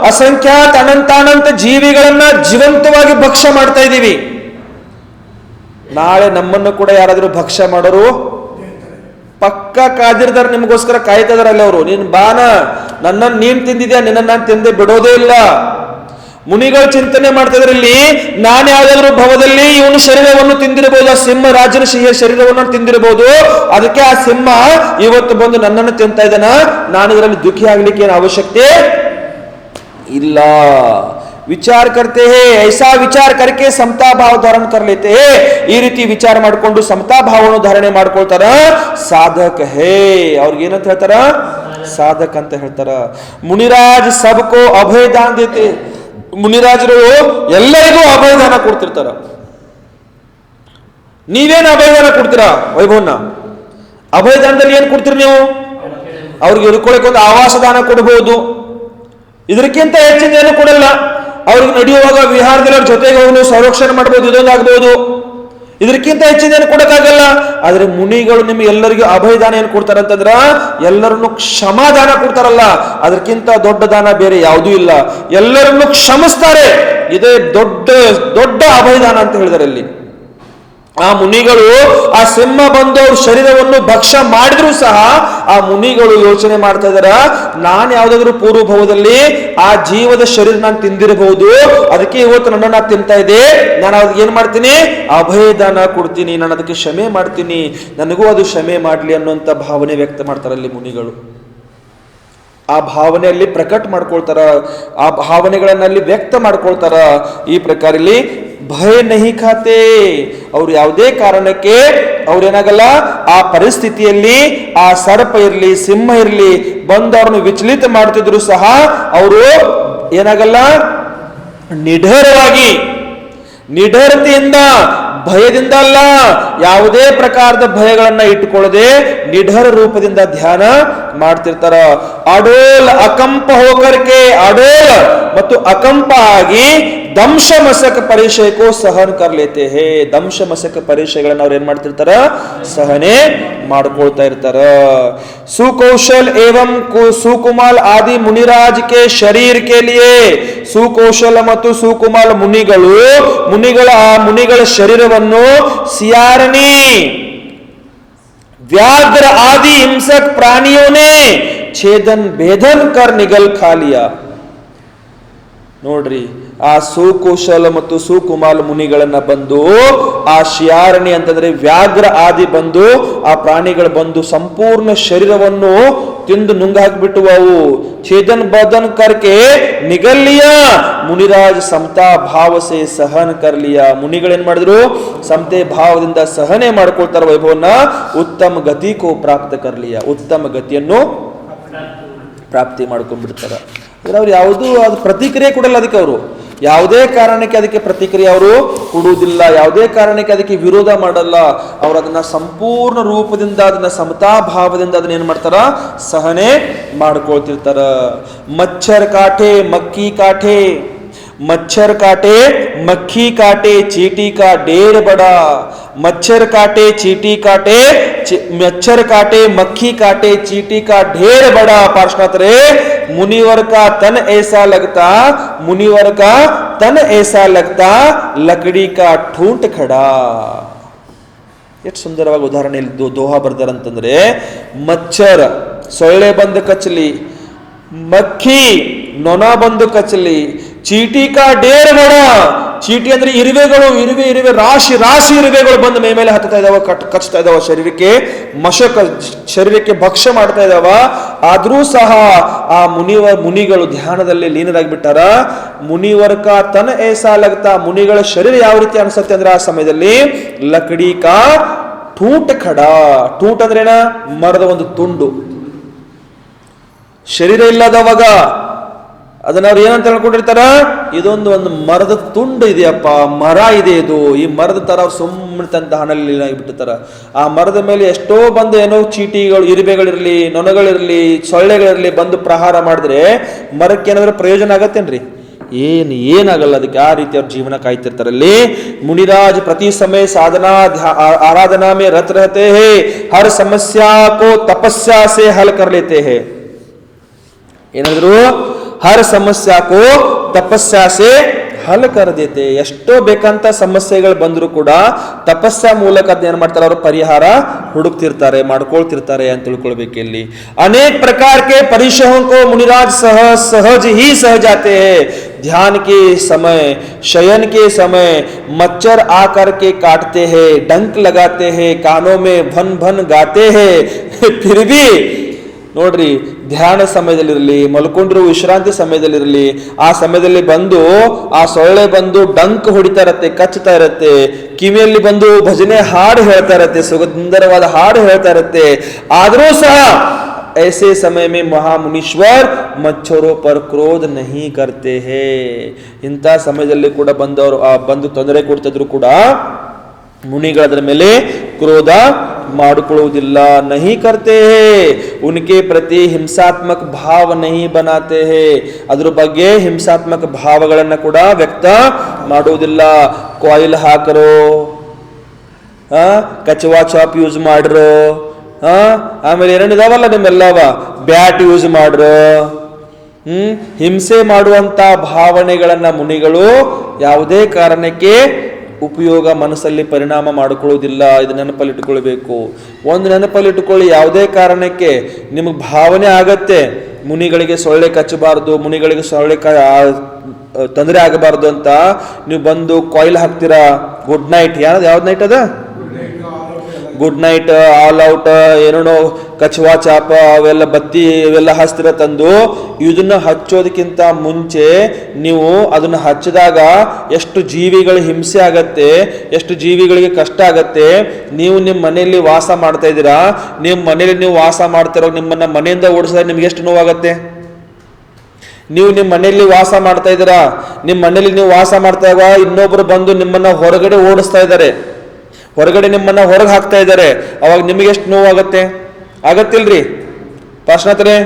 ಅಸಂಖ್ಯಾತ ಅನಂತ ಜೀವಿಗಳನ್ನ ಜೀವಂತವಾಗಿ ಭಕ್ಷ್ಯ ಮಾಡ್ತಾ ಇದ್ದೀವಿ. ನಾಳೆ ನಮ್ಮನ್ನು ಕೂಡ ಯಾರಾದ್ರೂ ಭಕ್ಷ್ಯ ಮಾಡೋರು ಪಕ್ಕ ಕಾದಿರ್ದಾರ, ನಿಮಗೋಸ್ಕರ ಕಾಯ್ತಿದಾರಲ್ಲ ಅವರು. ನೀನ್ ಬಾನ, ನನ್ನನ್ನು ನೀನ್ ತಿಂದಿದ್ಯಾ, ನಿನ್ನ ನಾನು ತಿಂದೆ ಬಿಡೋದೇ ಇಲ್ಲ. ಮುನಿಗಳು ಚಿಂತನೆ ಮಾಡ್ತಾ ಇದ್ರಲ್ಲಿ, ನಾನು ಯಾವ್ದಾದ್ರು ಭವದಲ್ಲಿ ಇವನು ಶರೀರವನ್ನು ತಿಂದಿರಬಹುದು, ಆ ಸಿಂಹ ರಾಜನ ಶರೀರವನ್ನು ತಿಂದಿರಬಹುದು, ಅದಕ್ಕೆ ಆ ಸಿಂಹ ಇವತ್ತು ಬಂದು ನನ್ನನ್ನು ತಿಂತಾ ಇದ್ದಾನ, ನಾನು ಇದರಲ್ಲಿ ದುಃಖಿ ಆಗ್ಲಿಕ್ಕೆ ಏನು ಅವಶ್ಯಕತೆ ಇಲ್ಲ. ವಿಚಾರ करते हैं, ऐसा विचार करके समता भाव धारण कर लेते हैं. ಈ ರೀತಿ ವಿಚಾರ ಮಾಡಿಕೊಂಡು ಸಮತಾ ಭಾವವನ್ನು ಧಾರಣೆ ಮಾಡ್ಕೊಳ್ತಾರ ಸಾಧಕ ಹೇ. ಅವ್ರಿಗೆ ಏನಂತ ಹೇಳ್ತಾರ? ಸಾಧಕ ಅಂತ ಹೇಳ್ತಾರ. ಮುನಿರಾಜ್ ಸಬ್ಕೋ ಅಭಯ ದಾನ ದೇತೆ. ಮುನಿರಾಜರು ಎಲ್ಲರಿಗೂ ಅಭಯದಾನ ಕೊಡ್ತಿರ್ತಾರ. ನೀವೇನು ಅಭಯದಾನ ಕೊಡ್ತೀರಾ? ವೈಭವನ ಅಭಯದಾನದಲ್ಲಿ ಏನ್ ಕೊಡ್ತೀರಿ ನೀವು? ಅವ್ರಿಗೆ ಇರ್ಕೊಳ್ಳಕ್ಕೆ ಒಂದು ಆವಾಸ ದಾನ ಕೊಡಬಹುದು, ಇದಕ್ಕಿಂತ ಹೆಚ್ಚಿನ ಏನು ಕೊಡಲ್ಲ. ಅವ್ರಿಗೆ ನಡೆಯುವಾಗ ವಿಹಾರದಲ್ಲಿ ಅವ್ರ ಜೊತೆಗೆ ಹೋಗಿ ಸಂರಕ್ಷಣೆ ಮಾಡ್ಬೋದು, ಇದೊಂದಾಗ್ಬೋದು. ಇದಕ್ಕಿಂತ ಹೆಚ್ಚಿನ ಏನು ಕೊಡಕ್ಕಾಗಲ್ಲ. ಆದ್ರೆ ಮುನಿಗಳು ನಿಮ್ಗೆ ಎಲ್ಲರಿಗೂ ಅಭಯದಾನ ಏನು ಕೊಡ್ತಾರೆ ಅಂತಂದ್ರ ಎಲ್ಲರನ್ನು ಕ್ಷಮಾದಾನ ಕೊಡ್ತಾರಲ್ಲ, ಅದಕ್ಕಿಂತ ದೊಡ್ಡ ದಾನ ಬೇರೆ ಯಾವುದೂ ಇಲ್ಲ. ಎಲ್ಲರನ್ನು ಕ್ಷಮಿಸ್ತಾರೆ, ಇದೇ ದೊಡ್ಡ ದೊಡ್ಡ ಅಭಯದಾನ ಅಂತ ಹೇಳಿದಾರೆ ಅಲ್ಲಿ. ಆ ಮುನಿಗಳು ಆ ಸಿಂಹ ಬಂದು ಅವ್ರ ಶರೀರವನ್ನು ಭಕ್ಷ್ಯ ಮಾಡಿದ್ರು ಸಹ ಆ ಮುನಿಗಳು ಯೋಚನೆ ಮಾಡ್ತಾ ಇದಾರ, ನಾನು ಯಾವ್ದಾದ್ರು ಪೂರ್ವಭವದಲ್ಲಿ ಆ ಜೀವದ ಶರೀರ ನಾನು ತಿಂದಿರಬಹುದು, ಅದಕ್ಕೆ ಇವತ್ತು ನನ್ನನ್ನು ತಿಂತಾ ಇದೆ, ನಾನು ಅದಕ್ಕೆ ಏನ್ ಮಾಡ್ತೀನಿ, ಅಭಯದಾನ ಕೊಡ್ತೀನಿ, ನಾನು ಅದಕ್ಕೆ ಕ್ಷಮೆ ಮಾಡ್ತೀನಿ, ನನಗೂ ಅದು ಕ್ಷಮೆ ಮಾಡ್ಲಿ ಅನ್ನುವಂಥ ಭಾವನೆ ವ್ಯಕ್ತ ಮಾಡ್ತಾರೆ ಅಲ್ಲಿ ಮುನಿಗಳು. ಆ ಭಾವನೆಯಲ್ಲಿ ಪ್ರಕಟ ಮಾಡ್ಕೊಳ್ತಾರ, ಆ ಭಾವನೆಗಳನ್ನಲ್ಲಿ ವ್ಯಕ್ತ ಮಾಡ್ಕೊಳ್ತಾರ. ಈ ಪ್ರಕಾರ ಇಲ್ಲಿ ಭಯ ನಹಿ ಖಾತೆ, ಅವ್ರು ಯಾವುದೇ ಕಾರಣಕ್ಕೆ ಅವ್ರೇನಾಗಲ್ಲ, ಆ ಪರಿಸ್ಥಿತಿಯಲ್ಲಿ ಆ ಸರ್ಪ ಇರ್ಲಿ ಸಿಂಹ ಇರ್ಲಿ ಬಂದು ಅವ್ರನ್ನು ವಿಚಲಿತ ಮಾಡ್ತಿದ್ರು ಸಹ ಅವರು ಏನಾಗಲ್ಲ, ನಿಢರವಾಗಿ, ನಿಢರತೆಯಿಂದ, ಭಯದಿಂದ ಅಲ್ಲ, ಯಾವುದೇ ಪ್ರಕಾರದ ಭಯಗಳನ್ನ ಇಟ್ಟುಕೊಳ್ಳದೆ ನಿಢರ ರೂಪದಿಂದ ಧ್ಯಾನ ಮಾಡ್ತಿರ್ತಾರ. ಅಡೋಲ್ ಅಕಂಪ ಹೋಕರ್ಕೆ, ಅಡೋಲ್ ಮತ್ತು ಅಕಂಪ ಆಗಿ ದಂಶ ಮಸಕ ಪರಿಚಯಕ್ಕೂ ಸಹನ್ ಕರ್ಲೇತೆ ಹೇ, ದಂಶ ಮಸಕ ಪರಿಚಯಗಳನ್ನ ಅವ್ರು ಏನ್ ಮಾಡ್ತಿರ್ತಾರ, ಸಹನೆ ಮಾಡ್ಕೊಳ್ತಾ ಇರ್ತಾರ. ಸುಕೌಶಲ್ ಏವಂ ಸುಕುಮಾಲ್ ಆದಿ ಮುನಿರಾಜ್ ಕೆ ಶರೀರ್ ಕೆ ಲಿಯೇ, ಸುಕೌಶಲ ಮತ್ತು ಸುಕುಮಾಲ್ ಮುನಿಗಳ ಆ ಮುನಿಗಳ ಶರೀರವನ್ನು ಸಿಯಾರಣಿ ವ್ಯಾಘ್ರ ಆದಿ ಹಿಂಸಕ್ ಪ್ರಾಣಿಯೋನೆ ಛೇದನ್ ಭೇದನ್ ಕರ್ ನಿಗಲ್ ಖಾಲಿಯಾ. ನೋಡ್ರಿ, ಆ ಸುಕೌಶಲ ಮತ್ತು ಸುಕುಮಾಲ್ ಮುನಿಗಳನ್ನ ಬಂದು ಆ ಶಿಯಾರಣಿ ಅಂತಂದ್ರೆ ವ್ಯಾಘ್ರ ಆದಿ ಬಂದು ಆ ಪ್ರಾಣಿಗಳು ಬಂದು ಸಂಪೂರ್ಣ ಶರೀರವನ್ನು ತಿಂದು ನುಂಗ ಹಾಕ್ಬಿಟ್ಟು ಅವು ಛೇದನ್ ಬದನ್ ಕರ್ಕೆ ನಿಗಲ್ಲಿಯ ಮುನಿರಾಜ್ ಸಮತಾ ಭಾವಸೆ ಸಹನ್ ಕರ್ಲಿಯ. ಮುನಿಗಳೇನ್ ಮಾಡಿದ್ರು, ಸಮತೆ ಭಾವದಿಂದ ಸಹನೆ ಮಾಡ್ಕೊಳ್ತಾರ ವೈಭವನ್ನ. ಉತ್ತಮ ಗತಿಕೋ ಪ್ರಾಪ್ತ ಕರ್ಲಿಯ, ಉತ್ತಮ ಗತಿಯನ್ನು ಪ್ರಾಪ್ತಿ ಮಾಡ್ಕೊಂಡ್ಬಿಡ್ತಾರ. ಅವ್ರು ಯಾವುದೂ ಅದು ಪ್ರತಿಕ್ರಿಯೆ ಕೊಡಲ್ಲ ಅದಕ್ಕೆ, ಅವರು ಯಾವುದೇ ಕಾರಣಕ್ಕೆ ಅದಕ್ಕೆ ಪ್ರತಿಕ್ರಿಯೆ ಅವರು ಕೊಡುವುದಿಲ್ಲ, ಯಾವುದೇ ಕಾರಣಕ್ಕೆ ಅದಕ್ಕೆ ವಿರೋಧ ಮಾಡಲ್ಲ. ಅವ್ರು ಅದನ್ನ ಸಂಪೂರ್ಣ ರೂಪದಿಂದ, ಅದನ್ನ ಸಮತಾಭಾವದಿಂದ ಅದನ್ನ ಏನ್ ಮಾಡ್ತಾರ, ಸಹನೆ ಮಾಡ್ಕೊಳ್ತಿರ್ತಾರ. ಮಚ್ಚರ್ ಕಾಟೆ ಮಕ್ಕಿ ಕಾಟೆ, मच्छर काटे मक्खी काटे चीटी का ढेर बड़ा, मच्छर काटे चीटी काटे, मच्छर काटे मक्खी काटे चीटी का ढेर बड़ा. पार्श्वनाथ रे मुनिवर का तन ऐसा लगता, मुनिवर का तन ऐसा लगता लकड़ी का ठूंठ खड़ा. ಎಷ್ಟು ಸುಂದರವಾಗಿ ಉದಾಹರಣೆ ದೋಹಾ ಬರ್ತಾರಂತಂದ್ರೆ, ಮಚ್ಚರ್ ಸೊಳ್ಳೆ ಬಂದು ಕಚ್ಚಲಿ, ಮಕ್ಕಿ ನೊಣ ಬಂದು ಕಚ್ಚಲಿ, ಚೀಟಿ ಕಾ ಡೇರ್ ಬಡ, ಚೀಟಿ ಅಂದ್ರೆ ಇರುವೆಗಳು, ಇರುವೆ ರಾಶಿ ರಾಶಿ ಇರುವೆಗಳು ಬಂದು ಮೈ ಮೇಲೆ ಹತ್ತಾ ಇದಾವ, ಕಚ್ತಾ ಇದಾವ, ಶರೀರಕ್ಕೆ ಭಕ್ಷ್ಯ ಮಾಡ್ತಾ ಇದಾವ. ಆದ್ರೂ ಸಹ ಆ ಮುನಿಗಳು ಧ್ಯಾನದಲ್ಲಿ ಲೀನರಾಗ್ಬಿಟ್ಟಾರ. ಮುನಿವರ್ಕ ತನ ಏಸಾ ಲಗ್ತಾ, ಮುನಿಗಳ ಶರೀರ ಯಾವ ರೀತಿ ಅನ್ಸತ್ತೆ ಅಂದ್ರೆ ಆ ಸಮಯದಲ್ಲಿ ಲಕಡಿ ಕಾ ठूंठ खड़ा. ठूंठ ಅಂದ್ರೆ ಏನ, ಮರದ ಒಂದು ತುಂಡು, ಶರೀರ ಇಲ್ಲದವಾಗ ಅದನ್ನ ಅವ್ರು ಏನಂತ ಹೇಳ್ಕೊಂಡಿರ್ತಾರ, ಇದೊಂದು ಮರದ ತುಂಡು ಇದೆಯಪ್ಪ, ಮರ ಇದೆ ಇದು, ಈ ಮರದ ತರ ಅವ್ರು ಸುಮ್ಮನೆ ತಂತ ಹಣಲ್ಲಿ ಆಗಿಬಿಟ್ಟಿರ್ತಾರ. ಆ ಮರದ ಮೇಲೆ ಎಷ್ಟೋ ಬಂದು ಏನೋ ಚೀಟಿಗಳು, ಇರುವೆಗಳಿರ್ಲಿ, ನೊಣಗಳಿರ್ಲಿ, ಸೊಳ್ಳೆಗಳಿರ್ಲಿ ಬಂದು ಪ್ರಹಾರ ಮಾಡಿದ್ರೆ ಮರಕ್ಕೆ ಏನಾದ್ರೂ ಪ್ರಯೋಜನ ಆಗತ್ತೇನ್ರಿ? ಏನಾಗಲ್ಲ ಅದಕ್ಕೆ. ಆ ರೀತಿ ಅವ್ರ ಜೀವನ ಕಾಯ್ತಿರ್ತಾರಲ್ಲಿ. ಮುನಿರಾಜ್ ಪ್ರತಿ ಸಮಯ ಸಾಧನಾ ಆರಾಧನಾ ಮೇ रत रहते हैं, हर समस्या को तपस्या से हल कर लेते हैं. ಏನಾದ್ರು ಹರ್ ಸಮಸ್ಯಾ ಕೋ ತಪಸ್ಯಾ ಸೆ ಹಲ್ ಕರ್ ದೇತೆ. ಎಷ್ಟೋ ಬೇಕಂತ ಸಮಸ್ಯೆಗಳು ಬಂದ್ರು ಕೂಡ ತಪಸ್ಸಾ ಮೂಲಕ ಅದನ್ನ ಏನ್ ಮಾಡ್ತಾರೆ, ಅವರು ಪರಿಹಾರ ಹುಡುಕ್ತಿರ್ತಾರೆ, ಮಾಡ್ಕೊಳ್ತಿರ್ತಾರೆ ಅಂತ ತಿಳ್ಕೊಳ್ಬೇಕು. ಇಲ್ಲಿ ಅನೇಕ ಪ್ರಕಾರ ಕೆ ಪರಿಶ್ರಮ ಕೋ ಮುನಿರಾಜ್ सहज ही सह जाते हैं. ध्यान के समय, शयन के समय मच्छर आकर के काटते हैं, डंक लगाते हैं, कानों में भन भन गाते हैं, फिर भी ನೋಡ್ರಿ, ಧ್ಯಾನ ಸಮಯದಲ್ಲಿರಲಿ, ಮಲ್ಕೊಂಡಿರೋ ವಿಶ್ರಾಂತಿ ಸಮಯದಲ್ಲಿರಲಿ, ಆ ಸಮಯದಲ್ಲಿ ಬಂದು ಆ ಸೊಳ್ಳೆ ಬಂದು ಡಂಕ್ ಹೊಡಿತಾ ಇರತ್ತೆ, ಕಚ್ಚುತ್ತಾ ಇರತ್ತೆ, ಕಿವಿಯಲ್ಲಿ ಬಂದು ಭಜನೆ ಹಾಡು ಹೇಳ್ತಾ ಇರತ್ತೆ, ಸುಂದರವಾದ ಹಾಡು ಹೇಳ್ತಾ ಇರತ್ತೆ. ಆದರೂ ಸಹ ऐसे समय में महामुनीश्वर मच्छरों पर क्रोध नहीं करते हैं. ಇಂಥ ಸಮಯದಲ್ಲಿ ಕೂಡ ಬಂದು ತೊಂದರೆ ಕೊಡ್ತಿದ್ರು ಕೂಡ ಮುನಿಗಳದ್ರ ಮೇಲೆ ಕ್ರೋಧ ಮಾಡಿಕೊಳ್ಳುವುದಿಲ್ಲ. नहीं करते हैं, उनके प्रति हिंसात्मक भाव नहीं बनाते हैं. ಅದ್ರ ಬಗ್ಗೆ ಹಿಂಸಾತ್ಮಕ ಭಾವಗಳನ್ನ ಕೂಡ ವ್ಯಕ್ತ ಮಾಡುವುದಿಲ್ಲ. ಕಾಯಿಲ್ ಹಾಕರೋ, ಕಚವಾ ಚಾಪ್ ಯೂಸ್ ಮಾಡ್ರು, ಆಮೇಲೆ ಏನೇನಿದಾವಲ್ಲ ನಿಮ್ಮೆಲ್ಲವ ಬ್ಯಾಟ್ ಯೂಸ್ ಮಾಡ್ರು. ಹಿಂಸೆ ಮಾಡುವಂತ ಭಾವನೆಗಳನ್ನ ಮುನಿಗಳು ಯಾವುದೇ ಕಾರಣಕ್ಕೆ ಉಪಯೋಗ ಮನಸ್ಸಲ್ಲಿ ಪರಿಣಾಮ ಮಾಡಿಕೊಳ್ಳುವುದಿಲ್ಲ. ಇದು ನೆನಪಲ್ಲಿಟ್ಟುಕೊಳ್ಬೇಕು. ಒಂದು ನೆನಪಲ್ಲಿಟ್ಟುಕೊಳ್ಳಿ, ಯಾವುದೇ ಕಾರಣಕ್ಕೆ ನಿಮಗೆ ಭಾವನೆ ಆಗತ್ತೆ ಮುನಿಗಳಿಗೆ ಸೊಳ್ಳೆ ಕಚ್ಚಬಾರ್ದು, ಮುನಿಗಳಿಗೆ ಸೊಳ್ಳೆ ತೊಂದರೆ ಆಗಬಾರ್ದು ಅಂತ, ನೀವು ಬಂದು ಕಾಯಿಲ್ ಹಾಕ್ತೀರಾ. ಗುಡ್ ನೈಟ್, ಯಾವ್ದು ನೈಟ್ ಅದ, ಗುಡ್ ನೈಟ್, ಆಲ್ ಔಟ್, ಏನೇನೋ ಕಚವಾ ಚಾಪ ಅವೆಲ್ಲ ಬತ್ತಿ ಇವೆಲ್ಲ ಹಚ್ತಿರ ತಂದು, ಇದನ್ನ ಹಚ್ಚೋದಕ್ಕಿಂತ ಮುಂಚೆ ನೀವು ಅದನ್ನ ಹಚ್ಚಿದಾಗ ಎಷ್ಟು ಜೀವಿಗಳ ಹಿಂಸೆ ಆಗತ್ತೆ, ಎಷ್ಟು ಜೀವಿಗಳಿಗೆ ಕಷ್ಟ ಆಗತ್ತೆ. ನೀವು ನಿಮ್ಮ ಮನೆಯಲ್ಲಿ ವಾಸ ಮಾಡ್ತಾ ಇದ್ದೀರಾ, ನಿಮ್ಮ ಮನೆಯಲ್ಲಿ ನೀವು ವಾಸ ಮಾಡ್ತಿರೋ ನಿಮ್ಮನ್ನ ಮನೆಯಿಂದ ಓಡಿಸಿದಾಗ ನಿಮ್ಗೆ ಎಷ್ಟು ನೋವಾಗತ್ತೆ. ನೀವು ನಿಮ್ಮ ಮನೆಯಲ್ಲಿ ವಾಸ ಮಾಡ್ತಾ ಇದ್ದೀರಾ, ನಿಮ್ಮ ಮನೆಯಲ್ಲಿ ನೀವು ವಾಸ ಮಾಡ್ತಾಗ ಇನ್ನೊಬ್ರು ಬಂದು ನಿಮ್ಮನ್ನ ಹೊರಗಡೆ ಓಡಿಸ್ತಾ ಇದ್ದಾರೆ, ಹೊರಗಡೆ ನಿಮ್ಮನ್ನ ಹೊರಗೆ ಹಾಕ್ತಾ ಇದ್ದಾರೆ, ಅವಾಗ ನಿಮಗೆ ಎಷ್ಟು ನೋವಾಗತ್ತೆ? ಆಗತ್ತಿಲ್ರಿ ಪಾರ್ಶ್ವನಾಥರೇ?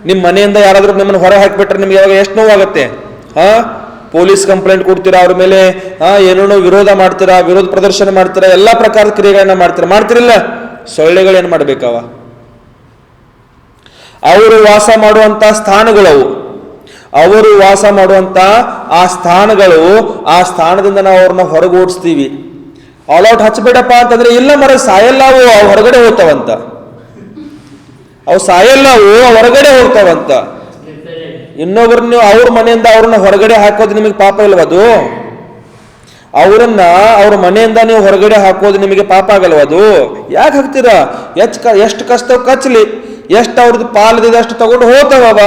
ನಿಮ್ಮ ಮನೆಯಿಂದ ಯಾರಾದ್ರೂ ನಿಮ್ಮನ್ನ ಹೊರಗೆ ಹಾಕಿಬಿಟ್ರೆ ನಿಮ್ಗೆ ಯಾವಾಗ ಎಷ್ಟು ನೋವಾಗತ್ತೆ? ಪೊಲೀಸ್ ಕಂಪ್ಲೇಂಟ್ ಕೊಡ್ತೀರಾ, ಅವ್ರ ಮೇಲೆ ಏನೇನೋ ವಿರೋಧ ಮಾಡ್ತೀರಾ, ವಿರೋಧ ಪ್ರದರ್ಶನ ಮಾಡ್ತೀರಾ, ಎಲ್ಲಾ ಪ್ರಕಾರದ ಕ್ರಿಯೆಗಳನ್ನ ಮಾಡ್ತಿರಿಲ್ಲ. ಸೊಳ್ಳೆಗಳು ಏನ್ ಮಾಡ್ಬೇಕಾವ? ಅವರು ವಾಸ ಮಾಡುವಂತ ಸ್ಥಾನಗಳವು, ಅವರು ವಾಸ ಮಾಡುವಂತ ಆ ಸ್ಥಾನಗಳು, ಆ ಸ್ಥಾನದಿಂದ ನಾವು ಅವ್ರನ್ನ ಹೊರಗೆ ಓಡಿಸ್ತೀವಿ. ಆಲ್ ಔಟ್ ಹಚ್ಚಬೇಡಪ್ಪ ಅಂತಂದ್ರೆ ಇಲ್ಲ ಮರ ಸಾಯಲ್ಲ, ಅವು ಹೊರಗಡೆ ಹೋಗ್ತಾವಂತ, ಅವು ಸಾಯಲ್ಲ, ಅವು ಹೊರಗಡೆ ಹೋಗ್ತಾವಂತ. ಇನ್ನೊಬ್ರು ನೀವು ಅವ್ರ ಮನೆಯಿಂದ ಅವ್ರನ್ನ ಹೊರಗಡೆ ಹಾಕೋದು ನಿಮಗೆ ಪಾಪ ಇಲ್ವದು? ಅವರನ್ನ ಅವ್ರ ಮನೆಯಿಂದ ನೀವು ಹೊರಗಡೆ ಹಾಕೋದು ನಿಮಗೆ ಪಾಪ ಆಗಲ್ವದು? ಯಾಕೆ ಹಾಕ್ತೀರಾ? ಎಷ್ಟು ಕಷ್ಟ ಕಚ್ಚಲಿ, ಎಷ್ಟು ಅವ್ರದ್ದು ಪಾಲದಿದೆ ಅಷ್ಟು ತಗೊಂಡು ಹೋಗ್ತಾವ.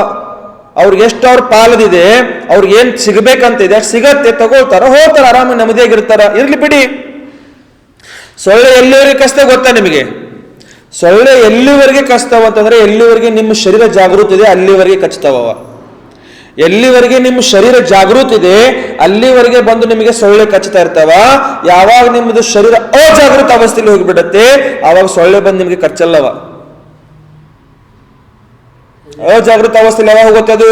ಅವ್ರಿಗೆ ಎಷ್ಟು ಅವ್ರ ಪಾಲದಿದೆ, ಅವ್ರಿಗೆ ಏನ್ ಸಿಗಬೇಕಂತಿದೆ ಅಷ್ಟು ಸಿಗತ್ತೆ, ತಗೊಳ್ತಾರ, ಹೋಗ್ತಾರ, ಆರಾಮ ನೆಮ್ಮದಿಯಾಗಿರ್ತಾರ. ಇರ್ಲಿ ಬಿಡಿ. ಸೊಳ್ಳೆ ಎಲ್ಲಿವರೆಗೆ ಕಷ್ಟ ಗೊತ್ತಾ ನಿಮಗೆ? ಸೊಳ್ಳೆ ಎಲ್ಲಿವರೆಗೆ ಕಚ್ತಾವ ಅಂತಂದ್ರೆ, ಎಲ್ಲಿವರೆಗೆ ನಿಮ್ಮ ಶರೀರ ಜಾಗೃತಿ ಇದೆ ಅಲ್ಲಿವರೆಗೆ ಕಚ್ತಾವ. ಎಲ್ಲಿವರೆಗೆ ನಿಮ್ಮ ಶರೀರ ಜಾಗೃತಿ ಇದೆ ಅಲ್ಲಿವರೆಗೆ ಬಂದು ನಿಮಗೆ ಸೊಳ್ಳೆ ಕಚ್ತಾ ಇರ್ತಾವ. ಯಾವಾಗ ನಿಮ್ಮದು ಶರೀರ ಅಜಾಗೃತ ಅವಸ್ಥೆಯಲ್ಲಿ ಹೋಗಿಬಿಡತ್ತೆ, ಆವಾಗ ಸೊಳ್ಳೆ ಬಂದು ನಿಮಗೆ ಕಚ್ಚಲ್ಲವ. ಅಜಾಗೃತ ಅವಸ್ಥೆಯಲ್ಲಿ ಯಾವಾಗ ಹೋಗುತ್ತೆ ಅದು?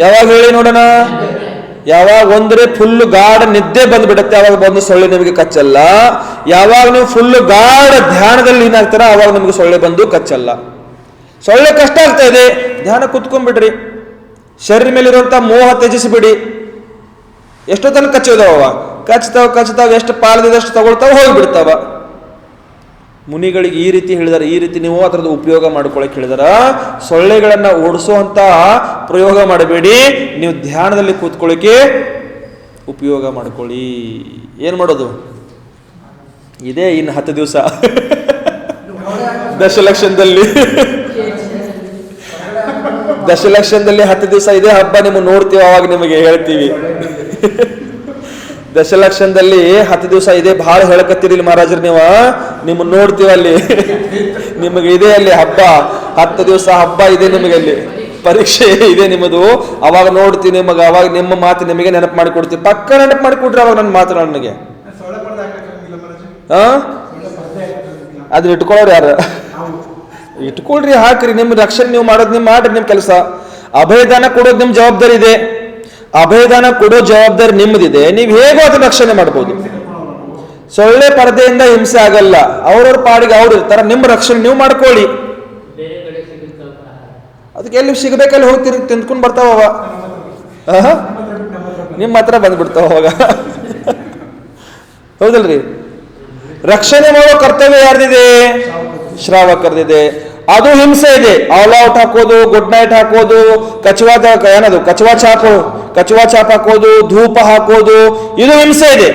ಯಾವಾಗ ಹೇಳಿ ನೋಡೋಣ? ಯಾವಾಗ ಒಂದ್ರೆ ಫುಲ್ ಗಾಢ ನಿದ್ದೆ ಬಂದ್ಬಿಡತ್ತೆ, ಅವಾಗ ಬಂದು ಸೊಳ್ಳೆ ನಿಮಗೆ ಕಚ್ಚಲ್ಲ. ಯಾವಾಗ ನೀವು ಫುಲ್ ಗಾಢ ಧ್ಯಾನದಲ್ಲಿ ಏನಾಗ್ತಾರ ಅವಾಗ ನಿಮಗೆ ಸೊಳ್ಳೆ ಬಂದು ಕಚ್ಚಲ್ಲ. ಸೊಳ್ಳೆ ಕಷ್ಟ ಆಗ್ತಾ ಇದೆ, ಧ್ಯಾನ ಕುತ್ಕೊಂಡ್ಬಿಡ್ರಿ, ಶರೀರ ಮೇಲಿರುವಂತ ಮೋಹ ತ್ಯಜಿಸಿಬಿಡಿ. ಎಷ್ಟೋ ತನಕ ಕಚ್ಚೋದವ, ಕಚ್ತಾವ ಎಷ್ಟು ಪಾಲದಿದಷ್ಟು ತಗೊಳ್ತಾವ, ಹೋಗಿಬಿಡ್ತಾವ. ಮುನಿಗಳಿಗೆ ಈ ರೀತಿ ಹೇಳಿದಾರೆ, ಈ ರೀತಿ ನೀವು ಅದರದ್ದು ಉಪಯೋಗ ಮಾಡ್ಕೊಳಕ್ ಹೇಳಿದಾರ. ಸೊಳ್ಳೆಗಳನ್ನ ಓಡಿಸುವಂತ ಪ್ರಯೋಗ ಮಾಡಬೇಡಿ, ನೀವು ಧ್ಯಾನದಲ್ಲಿ ಕೂತ್ಕೊಳ್ಳಿಕ್ಕೆ ಉಪಯೋಗ ಮಾಡ್ಕೊಳ್ಳಿ. ಏನ್ ಮಾಡೋದು? ಇದೇ ಇನ್ನು 10 ದಿವಸ ದಶಲಕ್ಷದಲ್ಲಿ 10 ದಿವಸ ಇದೇ ಹಬ್ಬ. ನಿಮಗೆ ನೋಡ್ತೀವಿ, ಅವಾಗ ನಿಮಗೆ ಹೇಳ್ತೀವಿ. ದಶಲಕ್ಷದಲ್ಲಿ 10 ದಿವಸ ಇದೆ. ಬಹಳ ಹೇಳಕತ್ತೀರಿ ಮಹಾರಾಜರು, ನಿಮ್ಮನ್ನ ನೋಡ್ತೀವಿ ಅಲ್ಲಿ. ನಿಮಗೆ ಇದೆ ಅಲ್ಲಿ ಹಬ್ಬ, 10 ದಿವಸ ಹಬ್ಬ ಇದೆ ನಿಮಗೆ, ಅಲ್ಲಿ ಪರೀಕ್ಷೆ ಇದೆ ನಿಮ್ಮದು. ಅವಾಗ ನೋಡ್ತೀವಿ ನಿಮಗೆ, ಅವಾಗ ನಿಮ್ಮ ಮಾತು ನಿಮಗೆ ನೆನಪು ಮಾಡಿಕೊಡ್ತೀವಿ. ಪಕ್ಕ ನೆನಪು ಮಾಡಿಕೊಡ್ರಿ ಅವಾಗ ನನ್ನ ಮಾತು ನನಗೆ. ಅದನ್ನ ಇಟ್ಕೊಳ್ಳೋರು ಯಾರು? ಇಟ್ಕೊಳ್ರಿ, ಹಾಕ್ರಿ. ನಿಮ್ಮ ರಕ್ಷಣೆ ನೀವು ಮಾಡೋದು ನೀವು ಮಾಡ್ರಿ, ನಿಮ್ ಕೆಲಸ. ಅಭಯದಾನ ಕೊಡೋದು ನಿಮ್ ಜವಾಬ್ದಾರಿ ಇದೆ, ಅಭಯದಾನ ಕೊಡೋ ಜವಾಬ್ದಾರಿ ನಿಮ್ಮದಿದೆ. ನೀವು ಹೇಗೋ ಅದನ್ನ ರಕ್ಷಣೆ ಮಾಡ್ಬೋದು. ಸೊಳ್ಳೆ ಪರದೆಯಿಂದ ಹಿಂಸೆ ಆಗಲ್ಲ, ಅವ್ರವ್ರ ಪಾಡಿಗೆ ಅವ್ರು ಇರ್ತಾರ. ನಿಮ್ಮ ರಕ್ಷಣೆ ನೀವು ಮಾಡ್ಕೊಳ್ಳಿ. ಅದಕ್ಕೆ ಎಲ್ಲಿ ಸಿಗಬೇಕಲ್ಲಿ ಹೋಗ್ತಿರಿ, ತಿಂದ್ಕೊಂಡು ಬರ್ತಾವ, ನಿಮ್ಮ ಹತ್ರ ಬಂದ್ಬಿಡ್ತಾವ ಅವಾಗ. ಹೌದಲ್ರಿ? ರಕ್ಷಣೆ ಮಾಡೋ ಕರ್ತವ್ಯ ಯಾರ್ದಿದೆ? ಶ್ರಾವಕರ್ದಿದೆ. ಅದು ಹಿಂಸೆ ಇದೆ. ಆಲ್ ಔಟ್ ಹಾಕೋದು, ಗುಡ್ ನೈಟ್ ಹಾಕೋದು, ಕಚವಾ ಚಾಪ್ ಹಾಕೋದು, ಧೂಪ ಹಾಕೋದು, ಇದು ಹಿಂಸೆ ಇದೆ.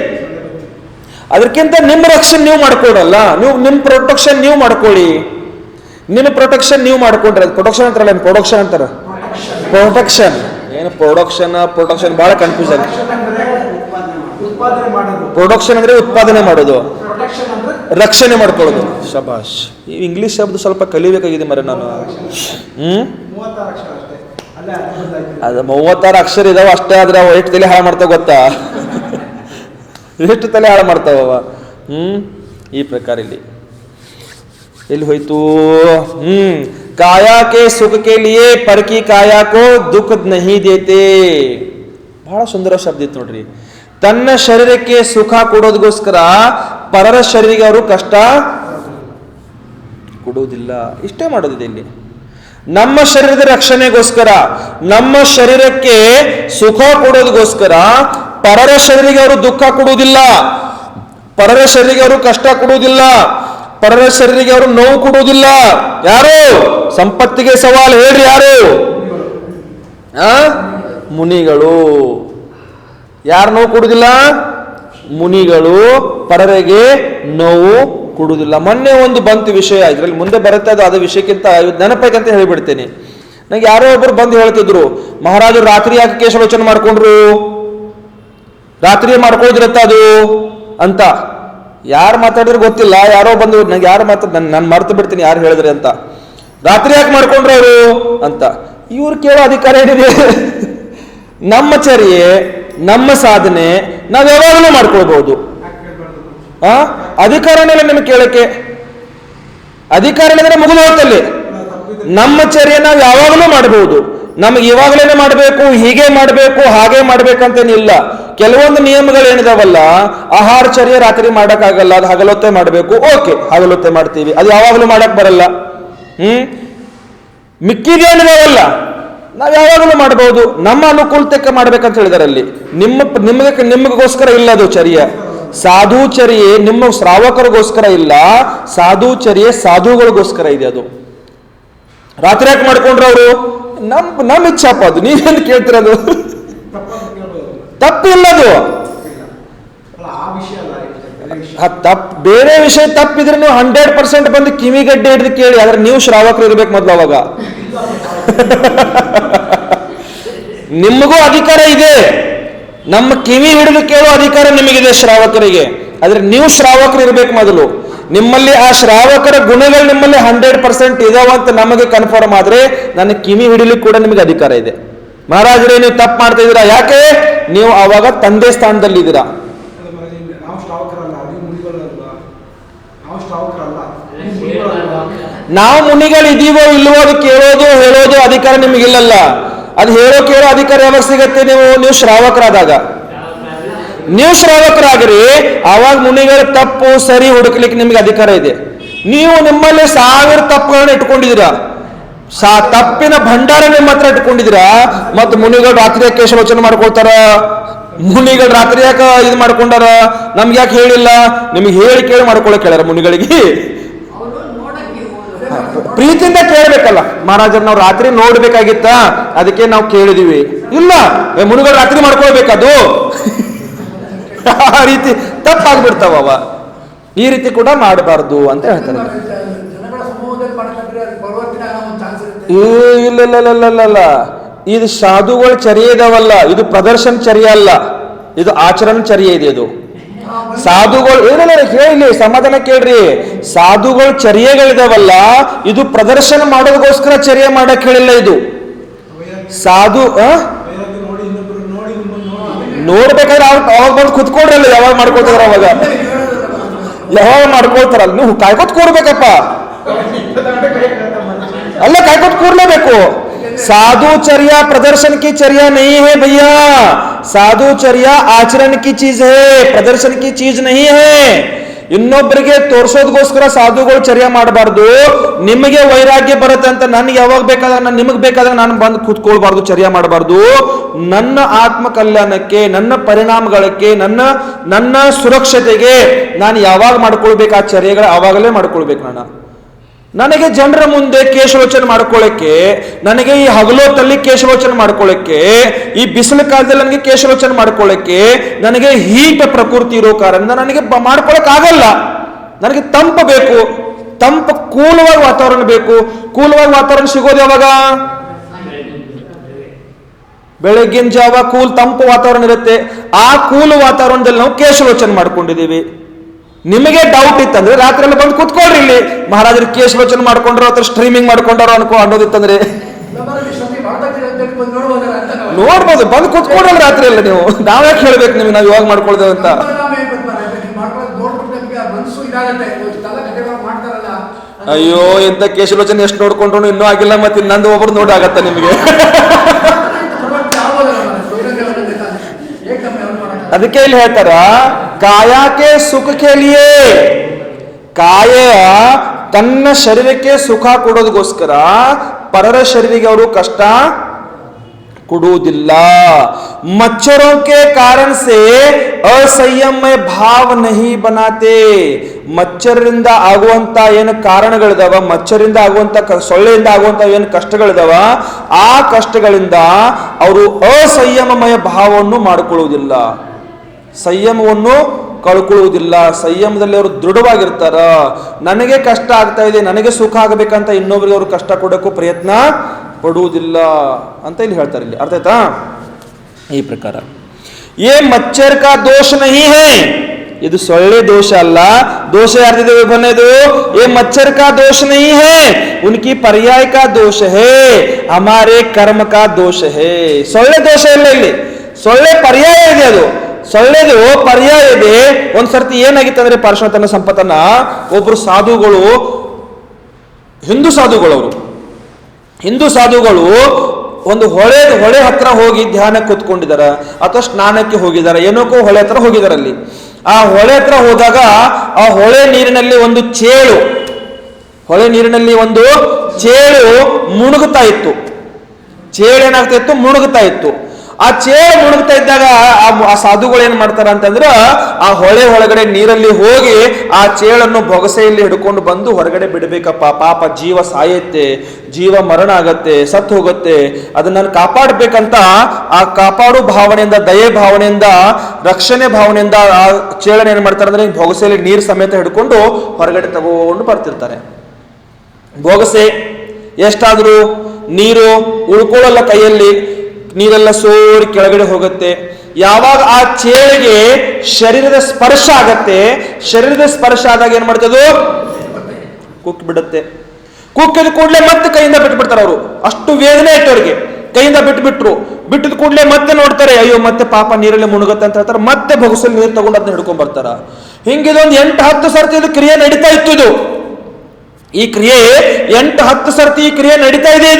ಅದಕ್ಕಿಂತ ನಿಮ್ಮ ರಕ್ಷಣೆ ನೀವು ಮಾಡ್ಕೊಡಲ್ಲ, ನಿಮ್ಮ ಪ್ರೊಟೆಕ್ಷನ್ ನೀವು ಮಾಡ್ಕೊಳ್ಳಿ. ನಿಮ್ಮ ಪ್ರೊಟೆಕ್ಷನ್ ನೀವು ಮಾಡ್ಕೊಂಡ್ರೆ, ಪ್ರೊಟೆಕ್ಷನ್ ಅಂತಾರಲ್ಲ, ಪ್ರೊಡಕ್ಷನ್ ಅಂತಾರ. ಪ್ರೊಟೆಕ್ಷನ್ ಏನು? ಪ್ರೊಡಕ್ಷನ್ ಬಹಳ ಕನ್ಫ್ಯೂಷನ್. ಪ್ರೊಡಕ್ಷನ್ ಅಂದ್ರೆ ಉತ್ಪಾದನೆ ಮಾಡೋದು, ರಕ್ಷಣೆ ಮಾಡ್ಕೊಳ್ಳೋದು. ಶಬಾಷ್. ಈ ಇಂಗ್ಲಿಷ್ ಶಬ್ದ ಸ್ವಲ್ಪ ಕಲಿಬೇಕಾಗಿದೆ ಮರ ನಾನು. ಅದು 36 ಅಕ್ಷರ ಇದಾವ ಅಷ್ಟೇ, ಆದ್ರೆ ಅವ ಎಷ್ಟು ತಲೆ ಹಾಳು ಮಾಡ್ತಾವ ಗೊತ್ತಾ? ಎಷ್ಟು ತಲೆ ಹಾಳು ಮಾಡ್ತಾವ. ಈ ಪ್ರಕಾರ ಎಲ್ಲಿ ಹೋಯ್ತು? ಕಾಯಾ ಕೆ ಸುಖ ಕೆ ಲಿಯೇ ಪರ್ ಕಿ ಕಾಯಾ ಕೋ ದುಃಖ ನಹಿ ದೇತೆ. ಬಹಳ ಸುಂದರ ಶಬ್ದ ಇತ್ತು ನೋಡ್ರಿ. ತನ್ನ ಶರೀರಕ್ಕೆ ಸುಖ ಕೊಡೋದಕ್ಕೋಸ್ಕರ ಪರರ ಶರೀರಕ್ಕೆ ಅವರು ಕಷ್ಟ ಕೊಡುವುದಿಲ್ಲ. ಇಷ್ಟೇ ಮಾಡೋದಿದೆ ಇಲ್ಲಿ. ನಮ್ಮ ಶರೀರದ ರಕ್ಷಣೆಗೋಸ್ಕರ, ನಮ್ಮ ಶರೀರಕ್ಕೆ ಸುಖ ಕೊಡೋದಕ್ಕೋಸ್ಕರ ಪರರ ಶರೀರಕ್ಕೆ ಅವರು ದುಃಖ ಕೊಡುವುದಿಲ್ಲ, ಪರರ ಶರೀರಕ್ಕೆ ಅವರು ಕಷ್ಟ ಕೊಡುವುದಿಲ್ಲ, ಪರರ ಶರೀರಕ್ಕೆ ಅವರು ನೋವು ಕೊಡುವುದಿಲ್ಲ. ಯಾರು? ಸಂಪತ್ತಿಗೆ ಸವಾಲು ಹೇಳ್ರಿ, ಯಾರು? ಮುನಿಗಳು. ಯಾರು ನೋವು ಕೊಡುವುದಿಲ್ಲ? ಮುನಿಗಳು ಪರರಿಗೆ ನೋವು ಕೊಡುವುದಿಲ್ಲ. ಮೊನ್ನೆ ಒಂದು ಬಂತು ವಿಷಯ, ಇದರಲ್ಲಿ ಮುಂದೆ ಬರುತ್ತೆ, ಅದು ವಿಷಯಕ್ಕಿಂತ ನೆನಪೈತೆ ಅಂತ ಹೇಳಿಬಿಡ್ತೇನೆ. ನಂಗೆ ಯಾರೋ ಒಬ್ರು ಬಂದು ಹೇಳ್ತಿದ್ರು, ಮಹಾರಾಜರು ರಾತ್ರಿ ಯಾಕೆ ಕೇಶಾಲೋಚನೆ ಮಾಡ್ಕೊಂಡ್ರು, ರಾತ್ರಿ ಮಾಡ್ಕೊಳ್ದಿರತ್ತ ಅದು ಅಂತ. ಯಾರು ಮಾತಾಡಿದ್ರು ಗೊತ್ತಿಲ್ಲ, ಯಾರೋ ಬಂದು ನಂಗೆ ಯಾರು ನಾನು ಮರ್ತು ಬಿಡ್ತೀನಿ ಯಾರು ಹೇಳಿದ್ರಿ ಅಂತ. ರಾತ್ರಿ ಯಾಕೆ ಮಾಡ್ಕೊಂಡ್ರು ಅವರು ಅಂತ. ಇವ್ರು ಕೇಳೋ ಅಧಿಕಾರ ಏನಿದೆ? ನಮ್ಮ ಚರ್ಯೆ, ನಮ್ಮ ಸಾಧನೆ ನಾವು ಯಾವಾಗಲೂ ಮಾಡ್ಕೊಳ್ಬಹುದು. ಅಧಿಕಾರನೆಲ್ಲ ನಿಮಗೆ ಕೇಳಕ್ಕೆ ಅಧಿಕಾರನೇ ಮುಗಿದು ಹೋಗ್ತಲ್ಲಿ. ನಮ್ಮ ಚರ್ಯೆ ನಾವು ಯಾವಾಗಲೂ ಮಾಡಬಹುದು. ನಮಗೆ ಇವಾಗಲೇ ಮಾಡಬೇಕು, ಹೀಗೆ ಮಾಡಬೇಕು, ಹಾಗೆ ಮಾಡ್ಬೇಕಂತೇನಿಲ್ಲ. ಕೆಲವೊಂದು ನಿಯಮಗಳೇನಿದಾವಲ್ಲ, ಆಹಾರ ಚರ್ಯೆ ರಾತ್ರಿ ಮಾಡಕ್ಕಾಗಲ್ಲ, ಅದು ಹಗಲೊತ್ತೆ ಮಾಡಬೇಕು. ಓಕೆ, ಹಗಲೊತ್ತೆ ಮಾಡ್ತೀವಿ, ಅದು ಯಾವಾಗಲೂ ಮಾಡಕ್ ಬರಲ್ಲ. ಮಿಕ್ಕಿದೇನಿದಾವಲ್ಲ ನಾವು ಯಾವಾಗಲೂ ಮಾಡಬಹುದು. ನಮ್ಮ ಅನುಕೂಲತೆಗೆ ಮಾಡ್ಬೇಕಂತ ಹೇಳಿದಾರೆ ಅಲ್ಲಿ. ನಿಮಗೋಸ್ಕರ ಇಲ್ಲ ಅದು ಚರ್ಯ. ಸಾಧುಚರ್ಯೆ ನಿಮ್ಮ ಶ್ರಾವಕರಿಗೋಸ್ಕರ ಇಲ್ಲ, ಸಾಧುಚರ್ಯೆ ಸಾಧುಗಳಿಗೋಸ್ಕರ ಇದೆ. ಅದು ರಾತ್ರಿ ಯಾಕೆ ಮಾಡ್ಕೊಂಡ್ರು ಅವರು? ನಮ್ಮ ಇಚ್ಛಾಪ, ಅದು ನೀವೇನು ಕೇಳ್ತಿರೋದು? ತಪ್ಪಿಲ್ಲದು. ಬೇರೆ ವಿಷಯ ತಪ್ಪಿದ್ರೆ ನೀವು 100% ಬಂದು ಕಿವಿಗಡ್ಡೆ ಹಿಡಿದು ಕೇಳಿ. ಆದ್ರೆ ನೀವು ಶ್ರಾವಕರು ಇರ್ಬೇಕು ಮೊದಲು. ಅವಾಗ ನಿಮಗೂ ಅಧಿಕಾರ ಇದೆ, ನಮ್ಮ ಕಿವಿ ಹಿಡಿದು ಕೇಳೋ ಅಧಿಕಾರ ನಿಮಗಿದೆ ಶ್ರಾವಕರಿಗೆ. ಆದ್ರೆ ನೀವು ಶ್ರಾವಕರು ಇರ್ಬೇಕು ಮೊದಲು. ನಿಮ್ಮಲ್ಲಿ ಆ ಶ್ರಾವಕರ ಗುಣಗಳು ನಿಮ್ಮಲ್ಲಿ 100% ಇದಾವ ಅಂತ ನಮಗೆ ಕನ್ಫರ್ಮ್ ಆದ್ರೆ ನನ್ನ ಕಿವಿ ಹಿಡಿಲಿಕ್ಕೆ ಕೂಡ ನಿಮಗೆ ಅಧಿಕಾರ ಇದೆ. ಮಹಾರಾಜರೇ ನೀವು ತಪ್ಪು ಮಾಡ್ತಾ ಇದ್ದೀರಾ, ಯಾಕೆ? ನೀವು ಅವಾಗ ತಂದೆ ಸ್ಥಾನದಲ್ಲಿ ಇದ್ದೀರಾ. ನಾವು ಮುನಿಗಳು ಇದೀವೋ ಇಲ್ವೋ ಅದು ಕೇಳೋದು ಹೇಳೋದು ಅಧಿಕಾರ ನಿಮಗಿಲ್ಲಲ್ಲ. ಅದು ಕೇಳೋ ಅಧಿಕಾರ ಯಾವಾಗ ಸಿಗತ್ತೆ? ನೀವು ಶ್ರಾವಕರಾದಾಗ. ನೀವು ಶ್ರಾವಕರಾಗ್ರಿ, ಆವಾಗ ಮುನಿಗಳ ತಪ್ಪು ಸರಿ ಹುಡುಕ್ಲಿಕ್ಕೆ ನಿಮ್ಗೆ ಅಧಿಕಾರ ಇದೆ. ನೀವು ನಿಮ್ಮಲ್ಲಿ 1000 ತಪ್ಪುಗಳನ್ನ ಇಟ್ಕೊಂಡಿದ್ದೀರಾ, ತಪ್ಪಿನ ಭಂಡಾರ ನಿಮ್ಮ ಹತ್ರ ಇಟ್ಕೊಂಡಿದ್ದೀರಾ. ಮತ್ತು ಮುನಿಗಳು ರಾತ್ರಿ ಕೇಶಾಲೋಚನೆ ಮಾಡ್ಕೊಳ್ತಾರ, ಮುನಿಗಳು ರಾತ್ರಿ ಯಾಕೆ ಇದು ಮಾಡ್ಕೊಂಡಾರ, ನಮ್ಗೆ ಯಾಕೆ ಹೇಳಿಲ್ಲ? ನಿಮ್ಗೆ ಹೇಳಿ ಕೇಳಿ ಮಾಡ್ಕೊಳಕ್ ಹೇಳ್ಯಾರ ಮುನಿಗಳಿಗೆ. ಪ್ರೀತಿಯಿಂದ ಕೇಳ್ಬೇಕಲ್ಲ, ಮಹಾರಾಜರ್ ನಾವು ರಾತ್ರಿ ನೋಡ್ಬೇಕಾಗಿತ್ತ, ಅದಕ್ಕೆ ನಾವು ಕೇಳಿದೀವಿ. ಇಲ್ಲ, ಮುನಿಗಳು ರಾತ್ರಿ ಮಾಡ್ಕೊಳ್ಬೇಕದು. ಆ ರೀತಿ ತಪ್ಪಾಗ್ಬಿಡ್ತಾವ. ಈ ರೀತಿ ಕೂಡ ಮಾಡಬಾರ್ದು ಅಂತ ಹೇಳ್ತಾರೆ. ಇಲ್ಲ, ಇದು ಸಾಧುಗಳ ಚರ್ಯೆ ಇದಾವಲ್ಲ, ಇದು ಪ್ರದರ್ಶನ ಚರ್ಯೆ ಅಲ್ಲ, ಇದು ಆಚರಣೆ ಚರ್ಯೆ ಇದೆ. ಇದು ಸಾಧುಗಳು ಏನಿಲ್ಲ, ಕೇಳಿ ಸಮಾಧಾನ ಕೇಳ್ರಿ. ಸಾಧುಗಳು ಚರ್ಯೆಗಳಿದಾವಲ್ಲ, ಇದು ಪ್ರದರ್ಶನ ಮಾಡೋದಕ್ಕೋಸ್ಕರ ಚರ್ಯೆ ಮಾಡಕ್ ಹೇಳಿಲ್ಲ. ಇದು ಸಾಧು ನೋಡ್ಬೇಕಾದ್ರೆ ಅವಾಗ ಬಂದು ಕುತ್ಕೊಡ್ರಲ್ಲ, ಯಾವಾಗ ಮಾಡ್ಕೊಳ್ತಾರ ಯಾವಾಗ ಮಾಡ್ಕೊಳ್ತಾರಲ್ಲ. ನೀವು ಕಾಯ್ಕೊತ್ ಕೂರ್ಬೇಕಪ್ಪ, ಅಲ್ಲ ಕಾಯ್ಕೊತ್ ಕೂರ್ಲೇಬೇಕು. साधुचर्या प्रदर्शन की चर्या नहीं है भैया, साधुचर्या आचरण की चीज है, प्रदर्शन की चीज नहीं है. ಇನ್ನೊಬ್ಬರಿಗೆ ತೋರಿಸೋದಕ್ಕೋಸ್ಕರ ಸಾಧುಗಳು ಚರ್ಯ ಮಾಡಬಾರ್ದು. ನಿಮಗೆ ವೈರಾಗ್ಯ ಬರುತ್ತೆ ಅಂತ ನನಗೆ ಯಾವಾಗ ಬೇಕಾದಾಗ ನಿಮಗೆ ಬೇಕಾದಾಗ ನಾನು ಬಂದು ಕೂತ್ಕೊಳ್ಬಾರ್ದು, ಚರ್ಯ ಮಾಡಬಾರ್ದು. ನನ್ನ ಆತ್ಮ ಕಲ್ಯಾಣಕ್ಕೆ, ನನ್ನ ಪರಿಣಾಮಗಳಿಗೆ, ನನ್ನ ಸುರಕ್ಷತೆಗೆ ನಾನು ಯಾವಾಗ ಮಾಡ್ಕೊಳ್ಬೇಕು ಆ ಚರ್ಯಗಳು ಆವಾಗಲೇ ಮಾಡ್ಕೊಳ್ಬೇಕು. ನನಗೆ ಜನರ ಮುಂದೆ ಕೇಶಾಲೋಚನೆ ಮಾಡ್ಕೊಳ್ಳಕ್ಕೆ, ನನಗೆ ಈ ಹಗಲೊತ್ತಲ್ಲಿ ಕೇಶಾಲೋಚನೆ ಮಾಡ್ಕೊಳ್ಳಕ್ಕೆ, ಈ ಬಿಸಿಲು ಕಾಲದಲ್ಲಿ ನನಗೆ ಕೇಶಾಲೋಚನೆ ಮಾಡ್ಕೊಳ್ಳಕ್ಕೆ, ನನಗೆ ಹೀಟ್ ಪ್ರಕೃತಿ ಇರೋ ಕಾರಣ ನನಗೆ ಮಾಡ್ಕೊಳಕ್ ಆಗಲ್ಲ. ನನಗೆ ತಂಪು ಬೇಕು, ತಂಪು ಕೂಲವಾಗಿ ವಾತಾವರಣ ಬೇಕು. ಕೂಲವಾಗಿ ವಾತಾವರಣ ಸಿಗೋದು ಯಾವಾಗ? ಬೆಳಗ್ಗಿನ ಜಾವ ಕೂಲ್ ತಂಪು ವಾತಾವರಣ ಇರುತ್ತೆ. ಆ ಕೂಲ್ ವಾತಾವರಣದಲ್ಲಿ ನಾವು ಕೇಶಾಲೋಚನೆ ಮಾಡ್ಕೊಂಡಿದ್ದೀವಿ. ನಿಮಗೆ ಡೌಟ್ ಇತ್ತಂದ್ರೆ ರಾತ್ರಿ ಎಲ್ಲ ಬಂದು ಕುತ್ಕೊಳ್ರಿ ಇಲ್ಲಿ. ಮಹಾರಾಜರು ಕೇಶಾಲೋಚನೆ ಮಾಡ್ಕೊಂಡ್ರು ಅಥವಾ ಸ್ಟ್ರೀಮಿಂಗ್ ಮಾಡ್ಕೊಂಡಾರೋ ಅನ್ನೋದಿತ್ತಂದ್ರೆ ನೋಡ್ಬೋದು, ಬಂದು ಕುತ್ಕೊಂಡ್ರಲ್ಲ ರಾತ್ರಿ ಎಲ್ಲ. ನೀವು ನಾವ್ಯಾಕೆ ಹೇಳ್ಬೇಕು ನಿಮ್ಗೆ ನಾವು ಇವಾಗ ಮಾಡ್ಕೊಳ್ದೇವೆ ಅಂತ? ಅಯ್ಯೋ, ಇಂಥ ಕೇಶಾಲೋಚನೆ ಎಷ್ಟು ನೋಡ್ಕೊಂಡ್ರು ಇನ್ನೂ ಆಗಿಲ್ಲ, ಮತ್ತೆ ಇನ್ನೊಂದು ಒಬ್ರು ನೋಡಾಗತ್ತ ನಿಮಗೆ. ಅದಕ್ಕೆ ಇಲ್ಲಿ ಹೇಳ್ತಾರ ಕಾಯಕ್ಕೆ ಸುಖಕ್ಕೆ ಲಿಯೇ, ಕಾಯ ತನ್ನ ಶರೀರಕ್ಕೆ ಸುಖ ಕೊಡೋದಕ್ಕೋಸ್ಕರ ಪರರ ಶರೀರಿಗೆ ಅವರು ಕಷ್ಟ ಕೊಡುವುದಿಲ್ಲ. मच्छरों के कारण से असंयम में भाव नहीं बनाते. ಮಚ್ಚರಿಂದ ಆಗುವಂತ ಏನು ಕಾರಣಗಳಿದಾವ, ಮಚ್ಚರಿಂದ ಆಗುವಂತ ಸೊಳ್ಳೆಯಿಂದ ಆಗುವಂತ ಏನು ಕಷ್ಟಗಳಿದಾವ, ಆ ಕಷ್ಟಗಳಿಂದ ಅವರು ಅಸಂಯಮಮಯ ಭಾವವನ್ನು ಮಾಡಿಕೊಳ್ಳುವುದಿಲ್ಲ, ಸಂಯಮವನ್ನು ಕಳ್ಕೊಳ್ಳುವುದಿಲ್ಲ. ಸಂಯಮದಲ್ಲಿ ಅವರು ದೃಢವಾಗಿರ್ತಾರ. ನನಗೆ ಕಷ್ಟ ಆಗ್ತಾ ಇದೆ, ನನಗೆ ಸುಖ ಆಗಬೇಕಂತ ಇನ್ನೊಬ್ಬರಿಗೆ ಅವರು ಕಷ್ಟ ಕೊಡೋಕ್ಕೂ ಪ್ರಯತ್ನ ಪಡುವುದಿಲ್ಲ ಅಂತ ಇಲ್ಲಿ ಹೇಳ್ತಾರೆ. ಇಲ್ಲಿ ಅರ್ಥ ಆಯ್ತಾ? ಈ ಪ್ರಕಾರ ये मच्छर का दोष नहीं है, ಇದು ಸೊಳ್ಳೆ ದೋಷ ಅಲ್ಲ. ದೋಷ ಯಾರ್ದಿದೆ ಬನ್ನೇದು? ये मच्छर का दोष नहीं है, उनकी पर्याय का दोष है, हमारे कर्म का दोष है. ಸೊಳ್ಳೆ ದೋಷ ಇಲ್ಲ ಇಲ್ಲಿ, ಸೊಳ್ಳೆ ಪರ್ಯಾಯ ಇದೆ. ಅದು ಸೊಳ್ಳೆದು ಪರ್ಯಾಯ ಇದೆ. ಒಂದ್ಸರ್ತಿ ಏನಾಗಿತ್ತು ಅಂದ್ರೆ ಪಾರ್ಶ್ವತನ ಸಂಪತ್ತನ್ನ ಒಬ್ರು ಸಾಧುಗಳು, ಹಿಂದೂ ಸಾಧುಗಳು ಒಂದು ಹೊಳೆ ಹತ್ರ ಹೋಗಿ ಧ್ಯಾನ ಕೂತ್ಕೊಂಡಿದಾರ ಅಥವಾ ಸ್ನಾನಕ್ಕೆ ಹೋಗಿದಾರ, ಏನೋಕೋ ಹೊಳೆ ಹತ್ರ ಹೋಗಿದಾರ. ಅಲ್ಲಿ ಆ ಹೊಳೆ ಹತ್ರ ಹೋದಾಗ ಆ ಹೊಳೆ ನೀರಿನಲ್ಲಿ ಒಂದು ಚೇಳು ಮುಳುಗುತ್ತಾ ಇತ್ತು. ಚೇಳು ಏನಾಗ್ತಾ ಇತ್ತು? ಮುಳುಗುತ್ತಾ ಇತ್ತು. ಆ ಚೇಳು ಮುಳುಗ್ತಾ ಇದ್ದಾಗ ಆ ಸಾಧುಗಳು ಏನ್ ಮಾಡ್ತಾರ ಅಂತಂದ್ರ ಆ ಹೊಳೆ ಒಳಗಡೆ ನೀರಲ್ಲಿ ಹೋಗಿ ಆ ಚೇಳನ್ನು ಬೊಗಸೆಯಲ್ಲಿ ಹಿಡ್ಕೊಂಡು ಬಂದು ಹೊರಗಡೆ ಬಿಡ್ಬೇಕಪ್ಪ, ಪಾಪ ಜೀವ ಸಾಯತ್ತೆ, ಜೀವ ಮರಣ ಆಗತ್ತೆ, ಸತ್ತು ಹೋಗುತ್ತೆ, ಅದನ್ನ ಕಾಪಾಡ್ಬೇಕಂತ ಆ ಕಾಪಾಡು ಭಾವನೆಯಿಂದ, ದಯೆ ಭಾವನೆಯಿಂದ, ರಕ್ಷಣೆ ಭಾವನೆಯಿಂದ ಆ ಚೇಳನ್ನ ಏನ್ ಮಾಡ್ತಾರೆ ಅಂದ್ರೆ ಬೊಗಸೆಯಲ್ಲಿ ನೀರು ಸಮೇತ ಹಿಡ್ಕೊಂಡು ಹೊರಗಡೆ ತಗೊಂಡು ಬರ್ತಿರ್ತಾರೆ. ಬೊಗಸೆ ಎಷ್ಟಾದ್ರೂ ನೀರು ಉಳ್ಕೊಳ್ಳಲ್ಲ, ಕೈಯಲ್ಲಿ ನೀರೆಲ್ಲ ಸೋರಿ ಕೆಳಗಡೆ ಹೋಗುತ್ತೆ. ಯಾವಾಗ ಆ ಚೇಳಿಗೆ ಶರೀರದ ಸ್ಪರ್ಶ ಆಗತ್ತೆ, ಶರೀರದ ಸ್ಪರ್ಶ ಆದಾಗ ಏನ್ ಮಾಡ್ತದು? ಕುಕ್ ಬಿಡುತ್ತೆ. ಕುಕ್ಕಿದ ಕೂಡಲೇ ಮತ್ತೆ ಕೈಯಿಂದ ಬಿಟ್ಬಿಡ್ತಾರೆ ಅವರು. ಅಷ್ಟು ವೇದನೆ ಆಯ್ತು ಅವ್ರಿಗೆ. ಕೈಯಿಂದ ಬಿಟ್ಟಿದ ಕೂಡಲೇ ಮತ್ತೆ ನೋಡ್ತಾರೆ, ಅಯ್ಯೋ ಮತ್ತೆ ಪಾಪ ನೀರಲ್ಲಿ ಮುಳುಗತ್ತೆ ಅಂತ ಹೇಳ್ತಾರೆ. ಮತ್ತೆ ಬೊಗಸಲ್ಲಿ ನೀರು ತಗೊಂಡು ಅದನ್ನ ಹಿಡ್ಕೊಂಡ್ ಬರ್ತಾರ. ಹಿಂಗಿದೊಂದು 8-10 ಸರ್ತಿ ಇದು ಕ್ರಿಯೆ ನಡೀತಾ ಇತ್ತು. ಈ ಕ್ರಿಯೆ 8-10 ಸರ್ತಿ ಈ ಕ್ರಿಯೆ ನಡೀತಾ ಇದೆ.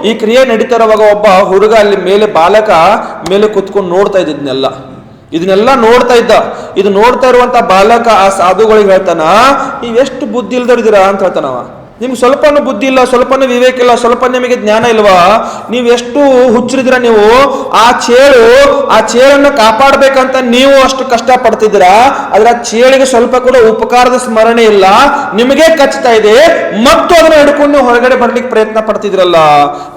ಈ ಕ್ರಿಯೆ ನಡೀತಾ ಇರುವಾಗ ಒಬ್ಬ ಹುಡುಗ ಅಲ್ಲಿ ಮೇಲೆ, ಬಾಲಕ ಮೇಲೆ ಕುತ್ಕೊಂಡು ನೋಡ್ತಾ ಇದನ್ನೆಲ್ಲ ನೋಡ್ತಾ ಇದ್ದ. ಇದು ನೋಡ್ತಾ ಇರುವಂತ ಬಾಲಕ ಆ ಸಾಧುಗಳಿಗೆ ಹೇಳ್ತಾನ, ನೀವೆಷ್ಟು ಬುದ್ಧಿ ಇಲ್ದರಿದ್ದೀರಾ ಅಂತ ಹೇಳ್ತಾನವ. ನಿಮ್ಗೆ ಸ್ವಲ್ಪನೂ ಬುದ್ಧಿ ಇಲ್ಲ, ಸ್ವಲ್ಪನೂ ವಿವೇಕ ಇಲ್ಲ, ಸ್ವಲ್ಪ ನಿಮಗೆ ಜ್ಞಾನ ಇಲ್ವಾ? ನೀವೆಷ್ಟು ಹುಚ್ಚರಿದ್ದೀರಾ ನೀವು? ಆ ಚೇಳನ್ನು ಕಾಪಾಡ್ಬೇಕಂತ ನೀವು ಅಷ್ಟು ಕಷ್ಟ ಪಡ್ತಿದ್ದೀರಾ, ಆದ್ರೆ ಆ ಚೇಳಿಗೆ ಸ್ವಲ್ಪ ಕೂಡ ಉಪಕಾರದ ಸ್ಮರಣೆ ಇಲ್ಲ, ನಿಮಗೆ ಕಚ್ತಾ ಇದೆ, ಮತ್ತು ಅದನ್ನ ಹಿಡ್ಕೊಂಡು ನೀವು ಹೊರಗಡೆ ಬರ್ಲಿಕ್ಕೆ ಪ್ರಯತ್ನ ಪಡ್ತಿದ್ರಲ್ಲ,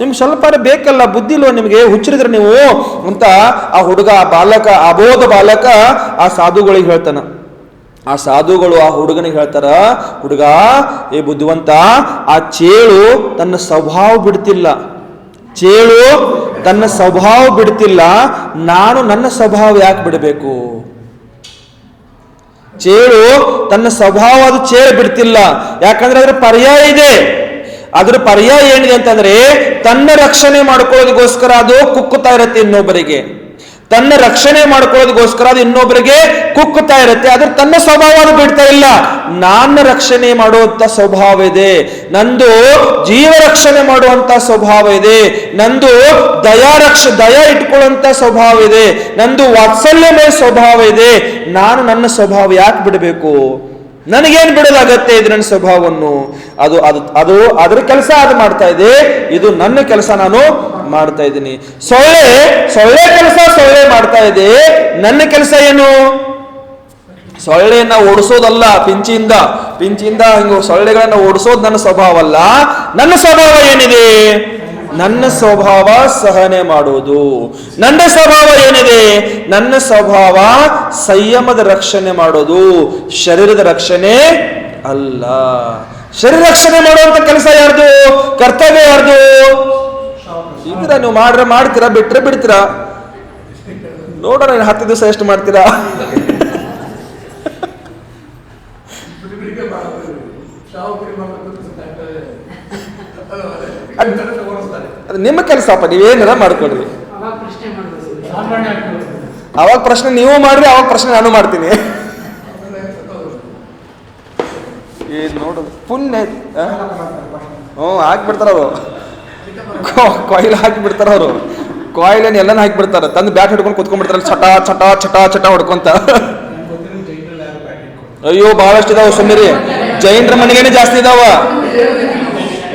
ನಿಮ್ಗೆ ಸ್ವಲ್ಪ ಬೇಕಲ್ಲ, ಬುದ್ಧಿ ಇಲ್ವಾ ನಿಮಗೆ? ಹುಚ್ಚರಿದ್ರ ನೀವು ಅಂತ ಆ ಹುಡುಗ, ಆ ಬಾಲಕ, ಅಬೋಧ ಬಾಲಕ ಆ ಸಾಧುಗಳಿಗೆ ಹೇಳ್ತಾನ. ಆ ಸಾಧುಗಳು ಆ ಹುಡುಗನಿಗೆ ಹೇಳ್ತಾರ, ಹುಡುಗ ಏ ಬುದ್ಧಿವಂತ, ಆ ಚೇಳು ತನ್ನ ಸ್ವಭಾವ ಬಿಡ್ತಿಲ್ಲ, ನಾನು ನನ್ನ ಸ್ವಭಾವ ಯಾಕೆ ಬಿಡಬೇಕು? ಚೇಳು ತನ್ನ ಸ್ವಭಾವ, ಅದು ಚೇಳು ಬಿಡ್ತಿಲ್ಲ, ಯಾಕಂದ್ರೆ ಅದ್ರ ಪರ್ಯಾಯ ಇದೆ. ಅದ್ರ ಪರ್ಯಾಯ ಏನಿದೆ ಅಂತಂದ್ರೆ ತನ್ನ ರಕ್ಷಣೆ ಮಾಡ್ಕೊಳ್ಳೋದಕ್ಕೋಸ್ಕರ ಅದು ಕುಕ್ಕುತ್ತಾ ಇರತ್ತೆ ಇನ್ನೊಬ್ಬರಿಗೆ. ತನ್ನ ರಕ್ಷಣೆ ಮಾಡ್ಕೊಳ್ಳೋದಕ್ಕೋಸ್ಕರ ಅದು ಇನ್ನೊಬ್ಬರಿಗೆ ಕುಕ್ಕುತ್ತಾ ಇರುತ್ತೆ. ಆದ್ರೆ ತನ್ನ ಸ್ವಭಾವ ಅದು ಬಿಡ್ತಾ ಇಲ್ಲ. ನನ್ನ ರಕ್ಷಣೆ ಮಾಡುವಂತ ಸ್ವಭಾವ ಇದೆ, ನಂದು ಜೀವ ರಕ್ಷಣೆ ಮಾಡುವಂತ ಸ್ವಭಾವ ಇದೆ, ನಂದು ದಯ ಇಟ್ಕೊಳ್ಳುವಂತ ಸ್ವಭಾವ ಇದೆ, ನಂದು ವಾತ್ಸಲ್ಯಮಯ ಸ್ವಭಾವ ಇದೆ. ನಾನು ನನ್ನ ಸ್ವಭಾವ ಯಾಕೆ ಬಿಡಬೇಕು? ನನಗೇನು ಬಿಡೋದಾಗತ್ತೆ ಇದು ನನ್ನ ಸ್ವಭಾವವನ್ನು? ಅದು ಅದು ಅದು ಅದ್ರ ಕೆಲಸ ಅದು ಮಾಡ್ತಾ ಇದೆ, ಇದು ನನ್ನ ಕೆಲಸ ನಾನು ಮಾಡ್ತಾ ಇದ್ದೀನಿ. ಸೊಳ್ಳೆ ಕೆಲಸ ಸೊಳ್ಳೆ ಮಾಡ್ತಾ ಇದೆ, ನನ್ನ ಕೆಲಸ ಏನು? ಸೊಳ್ಳೆಯನ್ನ ಓಡಿಸೋದಲ್ಲ, ಪಿಂಚಿಯಿಂದ ಹಿಂಗ ಸೊಳ್ಳೆಗಳನ್ನ ಓಡಿಸೋದು ನನ್ನ ಸ್ವಭಾವ ಅಲ್ಲ. ನನ್ನ ಸ್ವಭಾವ ಏನಿದೆ? ನನ್ನ ಸ್ವಭಾವ ಸಹನೆ ಮಾಡುವುದು. ನನ್ನ ಸ್ವಭಾವ ಏನಿದೆ? ನನ್ನ ಸ್ವಭಾವ ಸಂಯಮದ ರಕ್ಷಣೆ ಮಾಡೋದು, ಶರೀರದ ರಕ್ಷಣೆ ಅಲ್ಲ. ಶರೀರ ರಕ್ಷಣೆ ಮಾಡುವಂತ ಕೆಲಸ ಯಾರ್ದು? ಕರ್ತವ್ಯ ಯಾರ್ದು? ಈಗ ನೀವು ಮಾಡ್ತೀರಾ, ಬಿಡ್ತೀರಾ? ನೋಡೋಣ 10 ದಿವಸ ಎಷ್ಟು ಮಾಡ್ತೀರಾ? ಅದು ನಿಮ್ಮ ಕೆಲಸಪ್ಪ, ನೀವೇನಾರ ಮಾಡ್ಕೊಡ್ರಿ. ಅವಾಗ ಪ್ರಶ್ನೆ ನೀವು ಮಾಡ್ರಿ, ಅವಾಗ ಪ್ರಶ್ನೆ ನಾನು ಮಾಡ್ತೀನಿ. ನೋಡೋದು ಪುಣ್ಯ. ಹಾಕ್ಬಿಡ್ತಾರ ಅವರು, ಕೊಯ್ಲು ಹಾಕಿಬಿಡ್ತಾರ ಅವರು. ಕಾಯಿಲೆನ್ ಎಲ್ಲಾನು ಹಾಕಿಬಿಡ್ತಾರ, ತಂದು ಬ್ಯಾಟ್ ಹಿಡ್ಕೊಂಡು ಕುತ್ಕೊಂಡ್ಬಿಡ್ತಾರ, ಚಟ ಚಟ ಚಟ ಚಟ ಹೊಡ್ಕೊಂತ. ಅಯ್ಯೋ ಬಹಳಷ್ಟು ಇದಾವ ಸುಮ್ಮನೆ. ಜೈನರ ಮನೆಗೇನೆ ಜಾಸ್ತಿ ಇದಾವ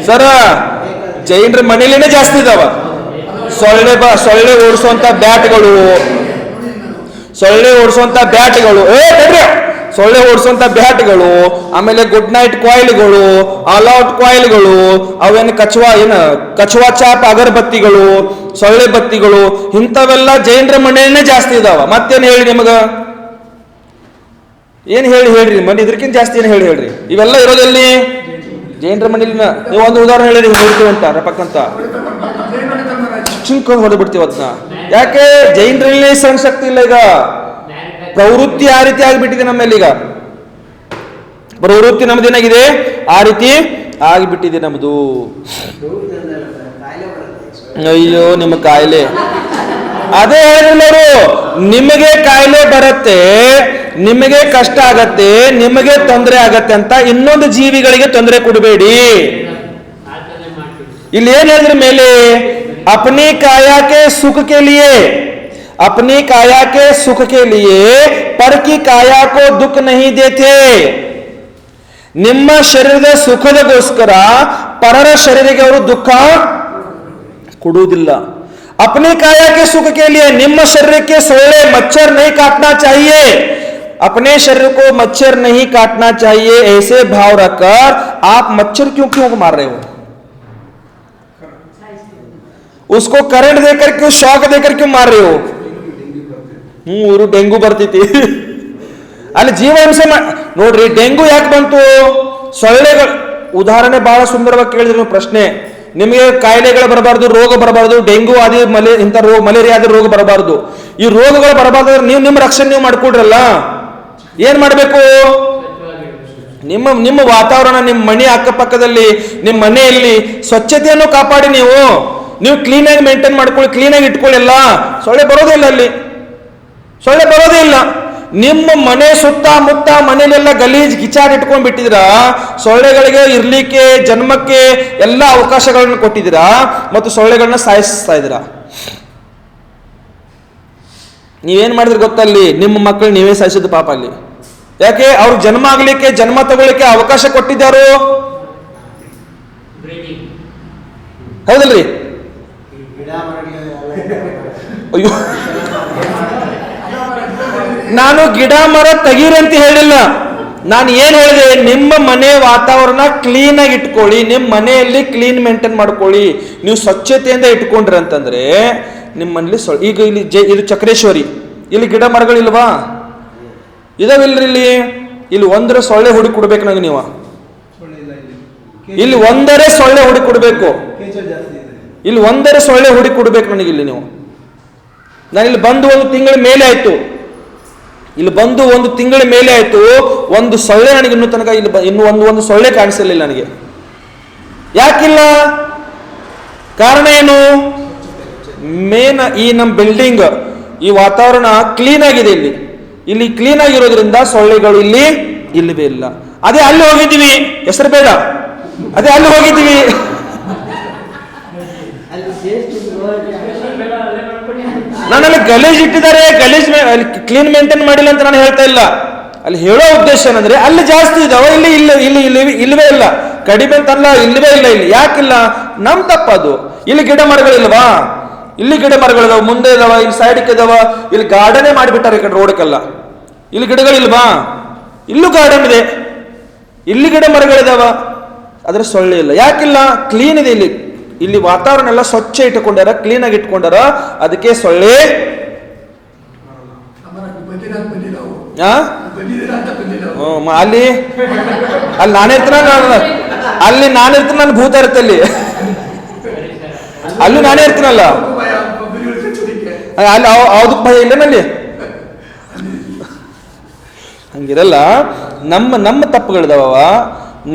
ಸರ, ಜೈನರ ಮನೇಲೇನೆ ಜಾಸ್ತಿ ಇದಾವ. ಸೊಳ್ಳೆ ಓಡಿಸುವಂತ ಬ್ಯಾಟ್ಗಳು, ಸೊಳ್ಳೆ ಓಡಿಸುವಂತ ಬ್ಯಾಟ್ಗಳು, ಆಮೇಲೆ ಗುಡ್ ನೈಟ್ ಕಾಯಿಲ್ಗಳು, ಆಲ್ ಔಟ್ ಕಾಯಿಲ್ಗಳು, ಅವೇನು ಕಚುವಾ ಚಾಪ್ ಅಗರಬತ್ತಿಗಳು, ಸೊಳ್ಳೆ ಬತ್ತಿಗಳು, ಇಂಥವೆಲ್ಲ ಜೈನರ ಮನೆಯೇ ಜಾಸ್ತಿ ಇದಾವ. ಮತ್ತೇನು ಹೇಳಿ ನಿಮಗ, ಏನ್ ಹೇಳ್ರಿ ಮನೆ ಇದಕ್ಕಿಂತ ಜಾಸ್ತಿ ಏನು ಹೇಳ್ರಿ. ಇವೆಲ್ಲ ಇರೋದಲ್ಲಿ ಜೈನರ ಮನೇಲಿನ. ನೀವು ಒಂದು ಉದಾಹರಣೆ ಹೇಳಿರಿ, ನೋಡ್ತೀವಿ ಅಂತ ರಪಕ್ಕಂತ ಚಿಂಕೊಂಡು ಹೊಡೆದ್ಬಿಡ್ತೀವಿ ಅದನ್ನ. ಯಾಕೆ? ಜೈನರಲ್ಲಿ ಸಣ್ಣ ಶಕ್ತಿ ಇಲ್ಲ. ಈಗ ಪ್ರವೃತ್ತಿ ಆ ರೀತಿ ಆಗಿಬಿಟ್ಟಿದೆ ನಮ್ಮಲ್ಲಿ. ಈಗ ಪ್ರವೃತ್ತಿ ನಮ್ದೇನಾಗಿದೆ, ಆ ರೀತಿ ಆಗಿಬಿಟ್ಟಿದೆ ನಮ್ದು. ಅಯ್ಯೋ ನಿಮ್ಮ ಕಾಯಿಲೆ, ಅದೇ ಹೇಳಿದ್ರು, ನಿಮಗೆ ಕಾಯಿಲೆ ಬರುತ್ತೆ, ನಿಮಗೆ ಕಷ್ಟ ಆಗತ್ತೆ, ನಿಮಗೆ ತೊಂದರೆ ಆಗತ್ತೆ ಅಂತ ಇನ್ನೊಂದು ಜೀವಿಗಳಿಗೆ ತೊಂದರೆ ಕೊಡಬೇಡಿ. ಇಲ್ಲಿ ಏನ್ ಹೇಳಿದ್ರ ಮೇಲೆ, अपनी काया के सुख के लिए, अपनी काया के सुख के लिए पर की काया को दुख नहीं देते. ನಿಮ್ಮ ಶರೀರದ ಸುಖದಗೋಸ್ಕರ ಪರರ ಶರೀರಕ್ಕೆ ಅವರು ದುಃಖ ಕೊಡುವುದಿಲ್ಲ. अपनी काया के सुख के लिए, ನಿಮ್ಮ ಶರೀರಕ್ಕೆ ಸೊಳ್ಳೆ मच्छर नहीं काटना चाहिए, अपने शरीर को मच्छर नहीं काटना चाहिए. ऐसे भाव रखकर आप मच्छर क्यों मार रहे हो? उसको करंट देकर क्यों, शॉक देकर क्यों मार रहे हो? ಊರು ಡೆಂಗು ಬರ್ತಿತಿ ಅಲ್ಲಿ ಜೀವಹಿಂಸೆ ನೋಡ್ರಿ. ಡೆಂಗು ಯಾಕೆ ಬಂತು? ಸೊಳ್ಳೆಗಳು. ಉದಾಹರಣೆ ಬಹಳ ಸುಂದರವಾಗಿ ಕೇಳಿದ್ರು ಪ್ರಶ್ನೆ. ನಿಮಗೆ ಕಾಯಿಲೆಗಳು ಬರಬಾರ್ದು, ರೋಗ ಬರಬಾರ್ದು, ಡೆಂಗು ಆದಿ ಇಂಥ ಮಲೇರಿಯಾ ಆದ ರೋಗ ಬರಬಾರ್ದು. ಈ ರೋಗಗಳು ಬರಬಾರ್ದು, ನೀವು ನಿಮ್ಮ ರಕ್ಷಣೆ ನೀವು ಮಾಡ್ಕೊಡ್ರಲ್ಲ. ಏನ್ ಮಾಡ್ಬೇಕು? ನಿಮ್ಮ ವಾತಾವರಣ, ನಿಮ್ಮ ಮನೆ ಅಕ್ಕಪಕ್ಕದಲ್ಲಿ, ನಿಮ್ಮ ಮನೆಯಲ್ಲಿ ಸ್ವಚ್ಛತೆಯನ್ನು ಕಾಪಾಡಿ. ನೀವು ಕ್ಲೀನಾಗಿ ಮೇಂಟೈನ್ ಮಾಡ್ಕೊಳ್ಳಿ, ಕ್ಲೀನಾಗಿ ಇಟ್ಕೊಳ್ಳಿಲ್ಲ, ಸೊಳ್ಳೆ ಬರೋದೇ ಇಲ್ಲ. ಅಲ್ಲಿ ಸೊಳ್ಳೆ ಬರೋದೇ ಇಲ್ಲ. ನಿಮ್ಮ ಮನೆ ಸುತ್ತಮುತ್ತ ಮನೆಯಲ್ಲೆಲ್ಲ ಗಲೀಜ್ ಗಿಚಾಡ್ ಇಟ್ಕೊಂಡ್ ಬಿಟ್ಟಿದ್ರ, ಸೊಳ್ಳೆಗಳಿಗೆ ಇರ್ಲಿಕ್ಕೆ ಜನ್ಮಕ್ಕೆ ಎಲ್ಲ ಅವಕಾಶಗಳನ್ನು ಕೊಟ್ಟಿದ್ದೀರಾ ಮತ್ತು ಸೊಳ್ಳೆಗಳನ್ನ ಸಾಯಿಸ್ತಾ ಇದ್ದೀರಾ. ನೀವೇನ್ ಮಾಡಿದ್ರಿ ಗೊತ್ತಲ್ಲಿ? ನಿಮ್ಮ ಮಕ್ಕಳು ನೀವೇ ಸಾಯಿಸಿದ್ದು ಪಾಪ ಅಲ್ಲಿ. ಯಾಕೆ? ಅವ್ರು ಜನ್ಮ ಆಗ್ಲಿಕ್ಕೆ, ಜನ್ಮ ತಗೊಳ್ಳಿಕ್ಕೆ ಅವಕಾಶ ಕೊಟ್ಟಿದ್ದಾರೋ? ಹೌದಲ್ರಿ? ಅಯ್ಯೋ, ನಾನು ಗಿಡ ಮರ ತೆಗೀರಿ ಅಂತ ಹೇಳಿಲ್ಲ. ನಾನು ಏನ್ ಹೇಳಿದೆ? ನಿಮ್ಮ ಮನೆ ವಾತಾವರಣ ಕ್ಲೀನ್ ಆಗಿ ಇಟ್ಕೊಳ್ಳಿ, ನಿಮ್ಮ ಮನೆಯಲ್ಲಿ ಕ್ಲೀನ್ ಮೇಂಟೈನ್ ಮಾಡ್ಕೊಳ್ಳಿ. ನೀವು ಸ್ವಚ್ಛತೆಯಿಂದ ಇಟ್ಕೊಂಡ್ರಿ ಅಂತಂದ್ರೆ ನಿಮ್ಮ ಮನೇಲಿ ಈಗ ಇದು ಚಕ್ರೇಶ್ವರಿ, ಇಲ್ಲಿ ಗಿಡ ಮರಗಳಿಲ್ವಾ? ಇದಾವಿಲ್ರಿ. ಇಲ್ಲಿ ಒಂದರ ಸೊಳ್ಳೆ ಹುಡುಕಿ ಕೊಡ್ಬೇಕು ನನಗೆ. ನೀವು ಇಲ್ಲಿ ಒಂದರೆ ಸೊಳ್ಳೆ ಹುಡುಕಿ ಕೊಡ್ಬೇಕು, ಇಲ್ಲಿ ಒಂದರೆ ಸೊಳ್ಳೆ ಹುಡುಕಿ ಕೊಡ್ಬೇಕು ನನಗೆ. ಇಲ್ಲಿ ನಾನು ಇಲ್ಲಿ ಬಂದು ಒಂದು ತಿಂಗಳ ಮೇಲೆ ಆಯ್ತು, ಒಂದು ಸೊಳ್ಳೆ ನನಗೆ ಇನ್ನೂ ತನಕ ಇನ್ನು ಒಂದು ಸೊಳ್ಳೆ ಕಾಣಿಸಲಿಲ್ಲ ನನಗೆ. ಯಾಕಿಲ್ಲ? ಕಾರಣ ಏನು? ಮೇನ್ ಈ ನಮ್ಮ ಬಿಲ್ಡಿಂಗ್, ಈ ವಾತಾವರಣ ಕ್ಲೀನ್ ಆಗಿದೆ. ಇಲ್ಲಿ ಕ್ಲೀನ್ ಆಗಿರೋದ್ರಿಂದ ಸೊಳ್ಳೆಗಳು ಇಲ್ಲಿ ಇಲ್ಲವೇ ಇಲ್ಲ. ಅದೇ ಅಲ್ಲಿ ಹೋಗಿದ್ದೀವಿ, ಹೆಸರು ಬೇಡ, ಅದೇ ಅಲ್ಲಿ ಹೋಗಿದ್ದೀವಿ. ನಾನಲ್ಲಿ ಗಲೀಜ್ ಇಟ್ಟಿದ್ದಾರೆ, ಕ್ಲೀನ್ ಮೇಂಟೈನ್ ಮಾಡಿಲ್ಲ ಅಂತ ನಾನು ಹೇಳ್ತಾ ಇಲ್ಲ. ಅಲ್ಲಿ ಹೇಳೋ ಉದ್ದೇಶ ಏನಂದ್ರೆ ಅಲ್ಲಿ ಜಾಸ್ತಿ ಇದಾವ, ಇಲ್ಲವೇ ಇಲ್ಲ. ಕಡಿಮೆ ಅಂತಲ್ಲ, ಇಲ್ಲವೇ ಇಲ್ಲ. ಇಲ್ಲಿ ಯಾಕಿಲ್ಲ? ನಮ್ ತಪ್ಪದು. ಇಲ್ಲಿ ಗಿಡ ಮರಗಳಿಲ್ವಾ? ಇಲ್ಲಿ ಗಿಡ ಮರಗಳಿದಾವ, ಮುಂದೆ ಇದಾವ, ಇಲ್ಲಿ ಸೈಡ್ಗೆ ಇದಾವ. ಇಲ್ಲಿ ಗಾರ್ಡನೇ ಮಾಡಿಬಿಟ್ಟಾರೆ ಈ ಕಡೆ ರೋಡ್ಗೆಲ್ಲ. ಇಲ್ಲಿ ಗಿಡಗಳಿಲ್ವಾ? ಇಲ್ಲೂ ಗಾರ್ಡನ್ ಇದೆ, ಇಲ್ಲಿ ಗಿಡ ಮರಗಳಿದಾವ, ಆದ್ರೆ ಸೊಳ್ಳೆ ಇಲ್ಲ. ಯಾಕಿಲ್ಲ? ಕ್ಲೀನ್ ಇದೆ. ಇಲ್ಲಿ ವಾತಾವರಣ ಎಲ್ಲ ಸ್ವಚ್ಛ ಇಟ್ಟುಕೊಂಡಾರ, ಕ್ಲೀನ್ ಆಗಿ ಇಟ್ಕೊಂಡಾರ, ಅದಕ್ಕೆ ಸೊಳ್ಳೆ ಅಲ್ಲಿ ನಾನಿರ್ತೀನಿ, ನಾನು ಭೂತ ಇರುತ್ತೆ ಅಲ್ಲಿ ನಾನೇ ಇರ್ತೀನಲ್ಲ, ಅಲ್ಲಿ ಯಾವ್ದಕ್ ಭಯ ಇಲ್ಲ ನಲ್ಲಿ. ಹಂಗಿರಲ್ಲ. ನಮ್ಮ ತಪ್ಪುಗಳಿದಾವ.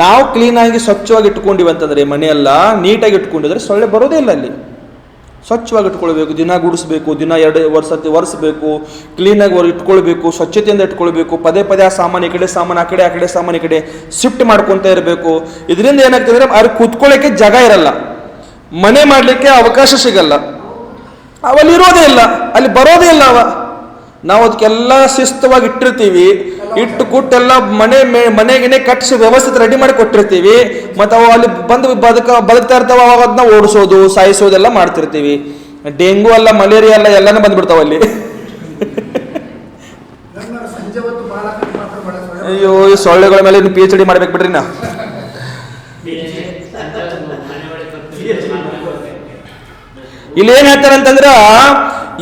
ನಾವು ಕ್ಲೀನ್ ಆಗಿ ಸ್ವಚ್ಛವಾಗಿ ಇಟ್ಕೊಂಡಿವಿ ಅಂತಂದ್ರೆ, ಮನೆಯೆಲ್ಲ ನೀಟಾಗಿ ಇಟ್ಕೊಂಡಿದ್ರೆ ಸೊಳ್ಳೆ ಬರೋದೇ ಇಲ್ಲ. ಅಲ್ಲಿ ಸ್ವಚ್ಛವಾಗಿ ಇಟ್ಕೊಳ್ಬೇಕು, ದಿನ ಗುಡಿಸ್ಬೇಕು, ದಿನ 2 ವರ್ಷ ಒರೆಸ್ಬೇಕು, ಕ್ಲೀನಾಗಿ ಇಟ್ಕೊಳ್ಬೇಕು, ಸ್ವಚ್ಛತೆಯಿಂದ ಇಟ್ಕೊಳ್ಬೇಕು. ಪದೇ ಆ ಸಾಮಾನು ಈ ಕಡೆ ಸಾಮಾನು ಆ ಕಡೆ ಸಾಮಾನು ಈ ಕಡೆ ಶಿಫ್ಟ್ ಮಾಡ್ಕೊತ ಇರಬೇಕು. ಇದರಿಂದ ಏನಾಗ್ತದೆ ಅಂದ್ರೆ ಅವ್ರಿಗೆ ಕೂತ್ಕೊಳ್ಳೋಕೆ ಜಾಗ ಇರಲ್ಲ, ಮನೆ ಮಾಡಲಿಕ್ಕೆ ಅವಕಾಶ ಸಿಗಲ್ಲ. ಅವಲ್ಲಿ ಇರೋದೇ ಇಲ್ಲ, ಅಲ್ಲಿ ಬರೋದೇ ಇಲ್ಲ ಅವ. ನಾವು ಅದಕ್ಕೆಲ್ಲ ಶಿಸ್ತವಾಗಿ ಇಟ್ಟಿರ್ತೀವಿ, ಇಟ್ಟು ಕುಟ್ಟೆಲ್ಲ ಮನೆಗೆ ಕಟ್ಟಿಸಿ ವ್ಯವಸ್ಥಿತ ರೆಡಿ ಮಾಡಿ ಕೊಟ್ಟಿರ್ತೀವಿ. ಮತ್ತು ಅವು ಅಲ್ಲಿ ಬಂದು ಬದುಕ್ತಾ ಇರ್ತಾವ. ಅವಾಗ ಅದನ್ನ ಓಡಿಸೋದು ಸಾಯಿಸೋದೆಲ್ಲ ಮಾಡ್ತಿರ್ತೀವಿ. ಡೆಂಗು ಅಲ್ಲ, ಮಲೇರಿಯಾ ಅಲ್ಲ, ಎಲ್ಲಾನು ಬಂದ್ಬಿಡ್ತಾವ ಅಲ್ಲಿ. ಅಯ್ಯೋ, ಈ ಸೊಳ್ಳೆಗಳ ಮೇಲೆ PhD ಮಾಡ್ಬೇಕು ಬಿಡ್ರಿ ನಾ. ಇಲ್ಲಿ ಏನ್ ಹೇಳ್ತಾರಂತಂದ್ರ,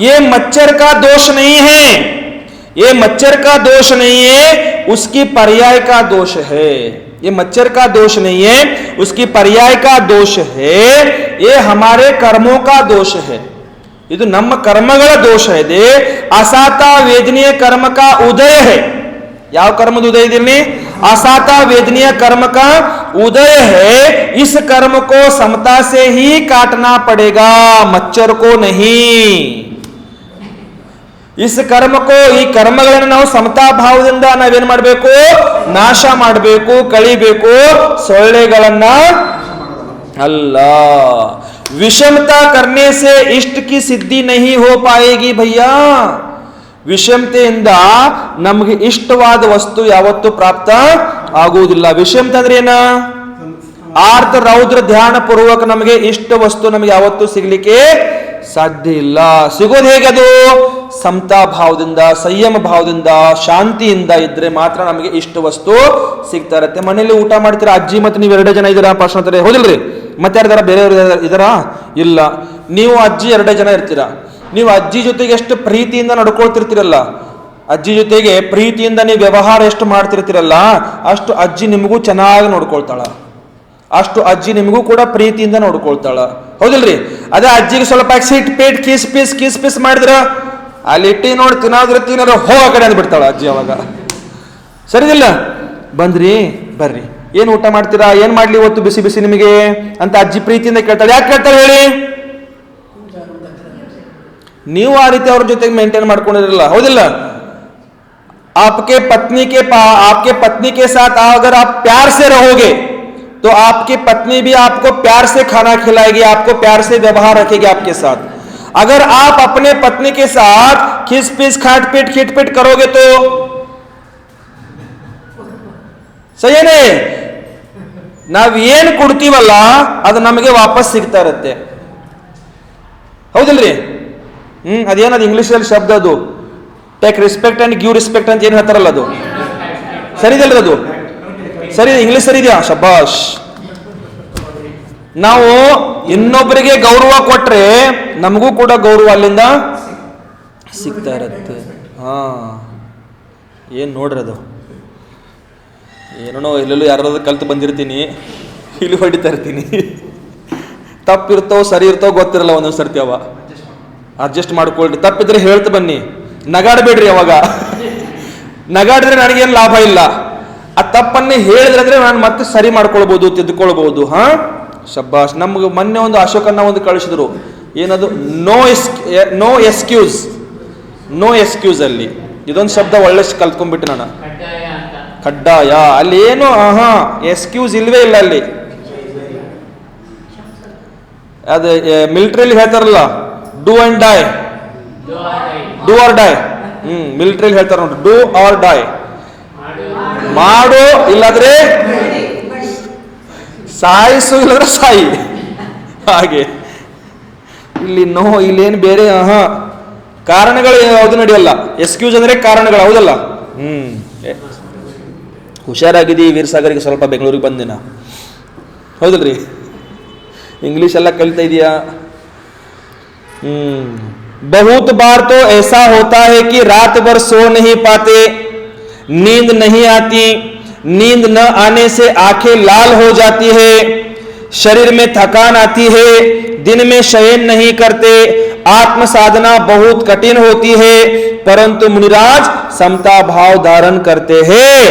ये मच्छर का दोष नहीं है, ये मच्छर का दोष नहीं है, उसकी पर्याय का दोष है. ये मच्छर का दोष नहीं है, उसकी पर्याय का दोष है. ये हमारे कर्मों का दोष है. ಇದು ನಮ್ಮ ಕರ್ಮಗಳ ದೋಷ ಇದೆ. ಅಸಾತ ವೇದನೀಯ ಕರ್ಮ का उदय है. ಯಾವ ಕರ್ಮದ ಉದಯ ಇದೆ? असात वेदनीय कर्म का उदय है. इस कर्म को समता से ही काटना पड़ेगा, मच्छर को नहीं. इस कर्म को, ಈ ಕರ್ಮಗಳನ್ನು ನಾವು ಸಮತಾ ಭಾವದಿಂದ ನಾವೇನ್ ಮಾಡಬೇಕು? ನಾಶ ಮಾಡಬೇಕು, ಕಳಿಬೇಕು. ಸೊಳ್ಳೆಗಳನ್ನ ಅಲ್ಲ. विषमता करने से इष्ट की सिद्धि नहीं हो पाएगी भैया. ವಿಷಮತೆಯಿಂದ ನಮಗೆ ಇಷ್ಟವಾದ ವಸ್ತು ಯಾವತ್ತೂ ಪ್ರಾಪ್ತ ಆಗುವುದಿಲ್ಲ. ವಿಷಮತೆ ಅಂದ್ರೆ ಏನ? ಆರ್ತ ರೌದ್ರ ಧ್ಯಾನ ಪೂರ್ವಕ ನಮಗೆ ಇಷ್ಟ ವಸ್ತು ನಮಗೆ ಯಾವತ್ತೂ ಸಿಗ್ಲಿಕ್ಕೆ ಸಾಧ್ಯ ಇಲ್ಲ. ಸಿಗೋದು ಹೇಗೆ? ಅದು ಸಮತಾ ಭಾವದಿಂದ, ಸಂಯಮ ಭಾವದಿಂದ, ಶಾಂತಿಯಿಂದ ಇದ್ರೆ ಮಾತ್ರ ನಮಗೆ ಇಷ್ಟ ವಸ್ತು ಸಿಗ್ತಾ ಇರತ್ತೆ. ಮನೆಯಲ್ಲಿ ಊಟ ಮಾಡ್ತೀರಾ, ಅಜ್ಜಿ ಮತ್ತೆ ನೀವು 2 ಜನ ಇದ್ದೀರಾ ಪಾರ್ಶ್ವತಾರೆ, ಹೌದಿಲ್ರಿ? ಮತ್ತೆ ಯಾರ್ದಾರ ಬೇರೆಯವರು ಇದಾರಾ? ಇಲ್ಲ. ನೀವು ಅಜ್ಜಿ 2 ಜನ ಇರ್ತೀರಾ. ನೀವು ಅಜ್ಜಿ ಜೊತೆಗೆ ಎಷ್ಟು ಪ್ರೀತಿಯಿಂದ ನಡ್ಕೊಳ್ತಿರ್ತೀರಲ್ಲ, ಅಜ್ಜಿ ಜೊತೆಗೆ ಪ್ರೀತಿಯಿಂದ ನೀವು ವ್ಯವಹಾರ ಎಷ್ಟು ಮಾಡ್ತಿರ್ತೀರಲ್ಲ, ಅಷ್ಟು ಅಜ್ಜಿ ನಿಮಗೂ ಚೆನ್ನಾಗಿ ನೋಡ್ಕೊಳ್ತಾಳ, ಅಷ್ಟು ಅಜ್ಜಿ ನಿಮಗೂ ಕೂಡ ಪ್ರೀತಿಯಿಂದ ನೋಡ್ಕೊಳ್ತಾಳ, ಹೌದಿಲ್ರಿ? ಅದೇ ಅಜ್ಜಿಗೆ ಸ್ವಲ್ಪ ಸಿಟ್ ಪೇಟ್ ಕಿಸ್ ಪೀಸ್ ಮಾಡಿದ್ರ ಅಲ್ಲಿ ಇಟ್ಟಿ ನೋಡಿ ತಿನ್ನಾದ್ರ ಹೋಗ ಕಡೆ ಅಂದ್ಬಿಡ್ತಾಳ ಅಜ್ಜಿ. ಅವಾಗ ಸರಿದಿಲ್ಲ? ಬಂದ್ರಿ ಬರ್ರಿ, ಏನ್ ಊಟ ಮಾಡ್ತೀರಾ, ಏನ್ ಮಾಡ್ಲಿ ಇವತ್ತು ಬಿಸಿ ಬಿಸಿ ನಿಮಗೆ ಅಂತ ಅಜ್ಜಿ ಪ್ರೀತಿಯಿಂದ ಕೇಳ್ತಾಳೆ. ಯಾಕೆ ಕೇಳ್ತಾಳೆ ಹೇಳಿ? ನೀವು ಆ ರೀತಿ ಅವ್ರ ಜೊತೆಗೆ ಮೇಂಟೈನ್ ಮಾಡ್ಕೊಂಡಿರಲ್ಲ, ಹೌದಿಲ್ಲ? आपके पत्नी के साथ अगर आप प्यार से रहोगे तो आपकी पत्नी भी आपको प्यार से खाना खिलाएगी, आपको प्यार से व्यवहार रखेगी आपके साथ. अगर आप अपने पत्नी के साथ खिस पिस खाट पीट खिट पिट करोगे तो ಸರಿ ಏನೇ? ನಾವ್ ಏನ್ ಕೊಡ್ತೀವಲ್ಲ ಅದು ನಮಗೆ ವಾಪಸ್ ಸಿಗ್ತಾ ಇರುತ್ತೆ, ಹೌದಿಲ್ರಿ? ಅದೇನದು ಇಂಗ್ಲಿಷಲ್ಲಿ ಶಬ್ದ, ಅದು take respect and give respect ಅಂತ ಏನ್ ಹೇಳ್ತಾರಲ್ಲ, ಅದು ಸರಿದಲ್ರಿ? ಅದು ಸರಿ, ಇಂಗ್ಲಿಷ್ ಸರಿ ಇದೆಯಾ? ಶಬಾಷ್. ನಾವು ಇನ್ನೊಬ್ಬರಿಗೆ ಗೌರವ ಕೊಟ್ರೆ ನಮಗೂ ಕೂಡ ಗೌರವ ಅಲ್ಲಿಂದ ಸಿಗ್ತಾ ಇರುತ್ತೆ. ಹಾ, ಏನ್ ನೋಡ್ರಿ ಅದು, ಏನೋ ಎಲ್ಲೆಲ್ಲೂ ಯಾರಾದ್ರೂ ಕಲ್ತು ಬಂದಿರ್ತೀನಿ, ಇಲ್ಲಿ ಹೊಡಿತಾ ಇರ್ತೀನಿ. ತಪ್ಪಿರ್ತೋ ಸರಿ ಇರ್ತೋ ಗೊತ್ತಿರಲ್ಲ ಒಂದೊಂದು ಸರ್ತಿ. ಅವ ಅಡ್ಜಸ್ಟ್ ಮಾಡ್ಕೊಳ್ರಿ, ತಪ್ಪಿದ್ರೆ ಹೇಳ್ತಾ ಬನ್ನಿ, ನಗಾಡಬೇಡ್ರಿ. ಅವಾಗ ನಗಾಡಿದ್ರೆ ನನಗೇನು ಲಾಭ ಇಲ್ಲ. ಆ ತಪ್ಪನ್ನೇ ಹೇಳಿದ್ರೆ ನಾನು ಮತ್ತೆ ಸರಿ ಮಾಡ್ಕೊಳ್ಬಹುದು, ತಿದ್ದುಕೊಳ್ಬಹುದು. ಹಾ, ಶಬ್ಬಾಷ್. ನಮ್ಗೆ ಮೊನ್ನೆ ಒಂದು ಅಶೋಕನ್ನ ಒಂದು ಕಳಿಸಿದ್ರು, ಏನದು? ನೋ ಎಕ್ಸ್ಕ್ಯೂಸ್ ಅಲ್ಲಿ ಇದೊಂದು ಶಬ್ದ ಒಳ್ಳೆ ಕಲ್ತ್ಕೊಂಡ್ಬಿಟ್ಟು ನಾನು. ಕಡ್ಡಾಯ ಅಲ್ಲಿ ಏನು? ಎಕ್ಸ್ಕ್ಯೂಸ್ ಇಲ್ವೇ ಇಲ್ಲ ಅಲ್ಲಿ. ಅದು ಮಿಲಿಟರಿಯಲ್ಲಿ ಹೇಳ್ತಾರಲ್ಲ, do and die, do or die. ಮಿಲಿಟರಿಯಲ್ಲಿ ಹೇಳ್ತಾರ ನೋಡ್ರಿ, ಡೂ ಆರ್ ಡೈ, ಮಾಡು ಇಲ್ಲಾದ್ರೆ ಸಾಯಿಸು ಇಲ್ಲಾದ್ರೆ ಸಾಯಿ. ಹಾಗೆ ಇಲ್ಲಿ ಇಲ್ಲೇನು ಬೇರೆ ಕಾರಣಗಳು ಯಾವುದು ನಡೆಯಲ್ಲ. ಎಕ್ಸ್ಕ್ಯೂಸ್ ಅಂದ್ರೆ ಕಾರಣಗಳು, ಹೌದಲ್ಲ? ಹುಷಾರಾಗಿದ್ದೀವಿ ವೀರಸಾಗರಿಗೆ, ಸ್ವಲ್ಪ ಬೆಂಗಳೂರಿಗೆ ಬಂದಿನ, ಹೌದಲ್ರಿ? ಇಂಗ್ಲಿಷ್ ಎಲ್ಲ ಕಲಿತಾ ಇದೆಯಾ? बहुत बार तो ऐसा होता है कि रात भर सो नहीं पाते, नींद नहीं आती, नींद न आने से आंखें लाल हो जाती है, शरीर में थकान आती है, दिन में शयन नहीं करते, आत्म साधना बहुत कठिन होती है, परंतु मुनिराज समता भाव धारण करते हैं.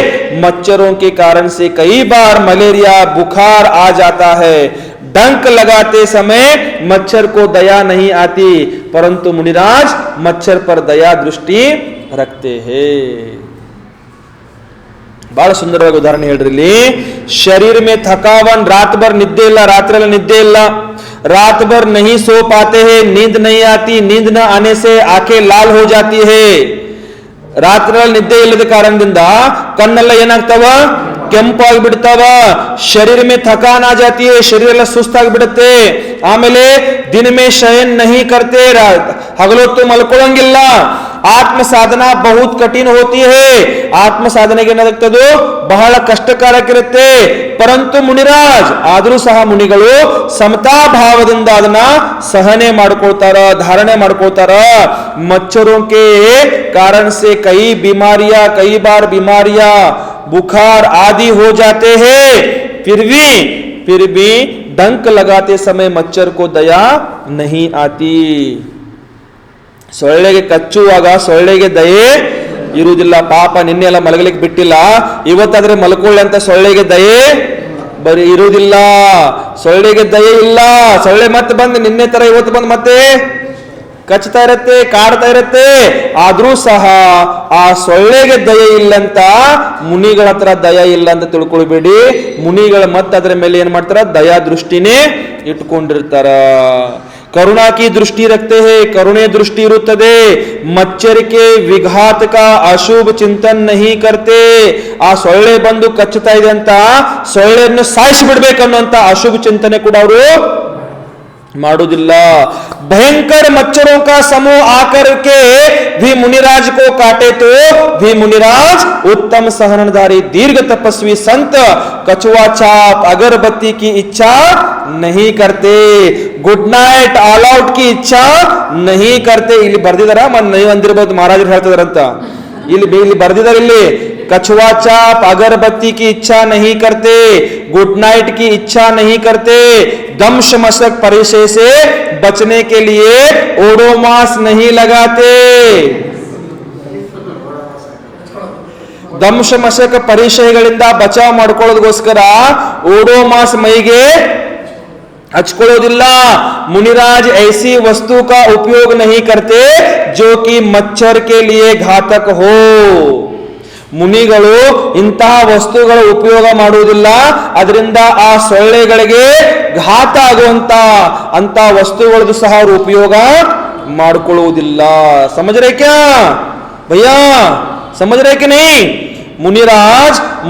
मच्छरों के कारण से कई बार मलेरिया बुखार आ जाता है. डंक लगाते समय मच्छर को दया नहीं आती, परंतु मुनिराज मच्छर पर दया दृष्टि रखते हैं. ಬಹಳ ಸುಂದರವಾಗಿ ಉದಾಹರಣೆ ಹೇಳ್ರಿ ಇಲ್ಲಿ. ಶರೀರ ಮೇ ಥಕಾವನ್, ರಾತ್ ಭರ್ ನಿದ್ದೆ ಇಲ್ಲ, ರಾತ್ರಿಯಲ್ಲಿ ನಿದ್ದೆ ಇಲ್ಲ, रात भर नहीं सो पाते हैं, नींद नहीं आती, नींद न आने से आंखें लाल हो जाती है. ರಾತ್ರಿಯಲ್ಲಿ ನಿದ್ದೆ ಇಲ್ಲದ ಕಾರಣದಿಂದ ಕಣ್ಣೆಲ್ಲ ಏನಾಗ್ತಾವ, ಕೆಂಪಾಗಿ ಬಿಡ್ತಾವ. ಶರೀರ ಮೇ ಥಕಾನ್ ಆ ಜಾತಿ ಹೈ, ಶರೀರ ಎಲ್ಲ ಸುಸ್ತಾಗಿ ಬಿಡುತ್ತೆ. ಆಮೇಲೆ ದಿನ ಮೇ ಶಯನ್ ನಹಿ ಕರ್ತೆ, ಹಗಲೊತ್ತು ಮಲ್ಕೊಳ್ಳಂಗಿಲ್ಲ. ಆತ್ಮ ಸಾಧನಾ ಬಹುತ್ ಕಠಿಣ ಹೋತಿ ಹೇ, ಆತ್ಮ ಸಾಧನೆಗೆ ಏನಾಗ್ತದೋ ಬಹಳ ಕಷ್ಟಕಾರಕ್ಕಿರುತ್ತೆ. ಪರಂತು ಮುನಿರಾಜ್, ಆದರೂ ಸಹ ಮುನಿಗಳು ಸಮತಾ ಭಾವದಿಂದ ಅದನ್ನ ಸಹನೆ ಮಾಡ್ಕೊಳ್ತಾರ, ಧಾರಣೆ ಮಾಡ್ಕೊಳ್ತಾರ. ಮಚ್ಚರೋं के कारण से कई बीमारियां, कई बार बीमारियां बुखार आदि हो जाते हैं. फिर भी डंक लगाते समय मच्छर को दया नहीं आती. ಸೊಳ್ಳೆಗೆ ಕಚ್ಚುವಾಗ ಸೊಳ್ಳೆಗೆ ದಯೆ ಇರುವುದಿಲ್ಲ. ಪಾಪ ನಿನ್ನೆ ಎಲ್ಲ ಮಲಗಲಿಕ್ಕೆ ಬಿಟ್ಟಿಲ್ಲ, ಇವತ್ತಾದ್ರೆ ಮಲ್ಕೊಳ್ಳಿ ಅಂತ ಸೊಳ್ಳೆಗೆ ದಯೆ ಬರೀ ಇರುವುದಿಲ್ಲ. ಸೊಳ್ಳೆಗೆ ದಯೆ ಇಲ್ಲ. ಸೊಳ್ಳೆ ಮತ್ತೆ ಬಂದು ನಿನ್ನೆ ತರ ಇವತ್ತು ಬಂದು ಮತ್ತೆ ಕಚ್ತಾ ಇರತ್ತೆ, ಕಾಡ್ತಾ ಇರತ್ತೆ. ಆದ್ರೂ ಸಹ ಆ ಸೊಳ್ಳೆಗೆ ದಯೆ ಇಲ್ಲಂತ ಮುನಿಗಳ ಹತ್ರ ದಯ ಇಲ್ಲ ಅಂತ ತಿಳ್ಕೊಳ್ಬೇಡಿ. ಮುನಿಗಳ ಮತ್ತೆ ಅದರ ಮೇಲೆ ಏನ್ ಮಾಡ್ತಾರ, ದಯಾ ದೃಷ್ಟಿನೇ ಇಟ್ಕೊಂಡಿರ್ತಾರ. करुणा की दृष्टि रखते हैं, करुणे दृष्टि इरुತ್ತದೆ. मच्छर के विघात का अशुभ चिंतन नहीं करते. ಆ ಸೊಳ್ಳೆ ಬಂದು ಕಚ್ಚುತ್ತಾ ಇದೆ ಅಂತ ಸೊಳ್ಳೆಯನ್ನು ಸಾಯಿಸಿ ಬಿಡ್ಬೇಕನ್ನುವಂತ ಅಶುಭ ಚಿಂತನೆ ಕೂಡ ಅವರು ಮಾಡುವುದಿಲ್ಲ. भयंकर मच्छरों का समूह आकर के भी मुनिराज को काटे तो भी मुनिराज उत्तम सहनधारी दीर्घ तपस्वी संत कछुआ छाप अगरबत्ती की इच्छा नहीं करते, गुड नाइट ऑल आउट की इच्छा नहीं करते. ಇಲ್ಲಿ ಬರ್ದಿದಾರ, ನೀವು ಅಂದಿರಬಹುದು ಮಹಾರಾಜರು ಹೇಳ್ತಿದಾರಂತ. ಇಲ್ಲಿ ಬರ್ದಿದಾರ, ಇಲ್ಲಿ कछुआ चाप अगरबत्ती की इच्छा नहीं करते, गुड नाइट की इच्छा नहीं करते. दंश मशक परिचय से बचने के लिए ओडोमास नहीं लगाते. ದಂಶ ಮಶಕ ಪರಿಚಯಗಳಿಂದ ಬಚಾವ್ ಮಾಡ್ಕೊಳ್ಳೋದಕ್ಕೋಸ್ಕರ ಓಡೋಮಾಸ್ ಮೈಗೆ ಹಚ್ಕೊಳ್ಳೋದಿಲ್ಲ. मुनिराज ऐसी वस्तु का उपयोग नहीं करते जो कि मच्छर के लिए घातक हो. ಮುನಿಗಳು ಇಂತಹ ವಸ್ತುಗಳ ಉಪಯೋಗ ಮಾಡುವುದಿಲ್ಲ, ಅದರಿಂದ ಆ ಸೊಳ್ಳೆಗಳಿಗೆ ಘಾತ ಆಗುವಂತ ಅಂತ ವಸ್ತುಗಳದ್ದು ಸಹ ಅವರು ಉಪಯೋಗ ಮಾಡಿಕೊಳ್ಳುವುದಿಲ್ಲ. ಸಮझ रहे क्या भैया, समझ रहे कि नहीं?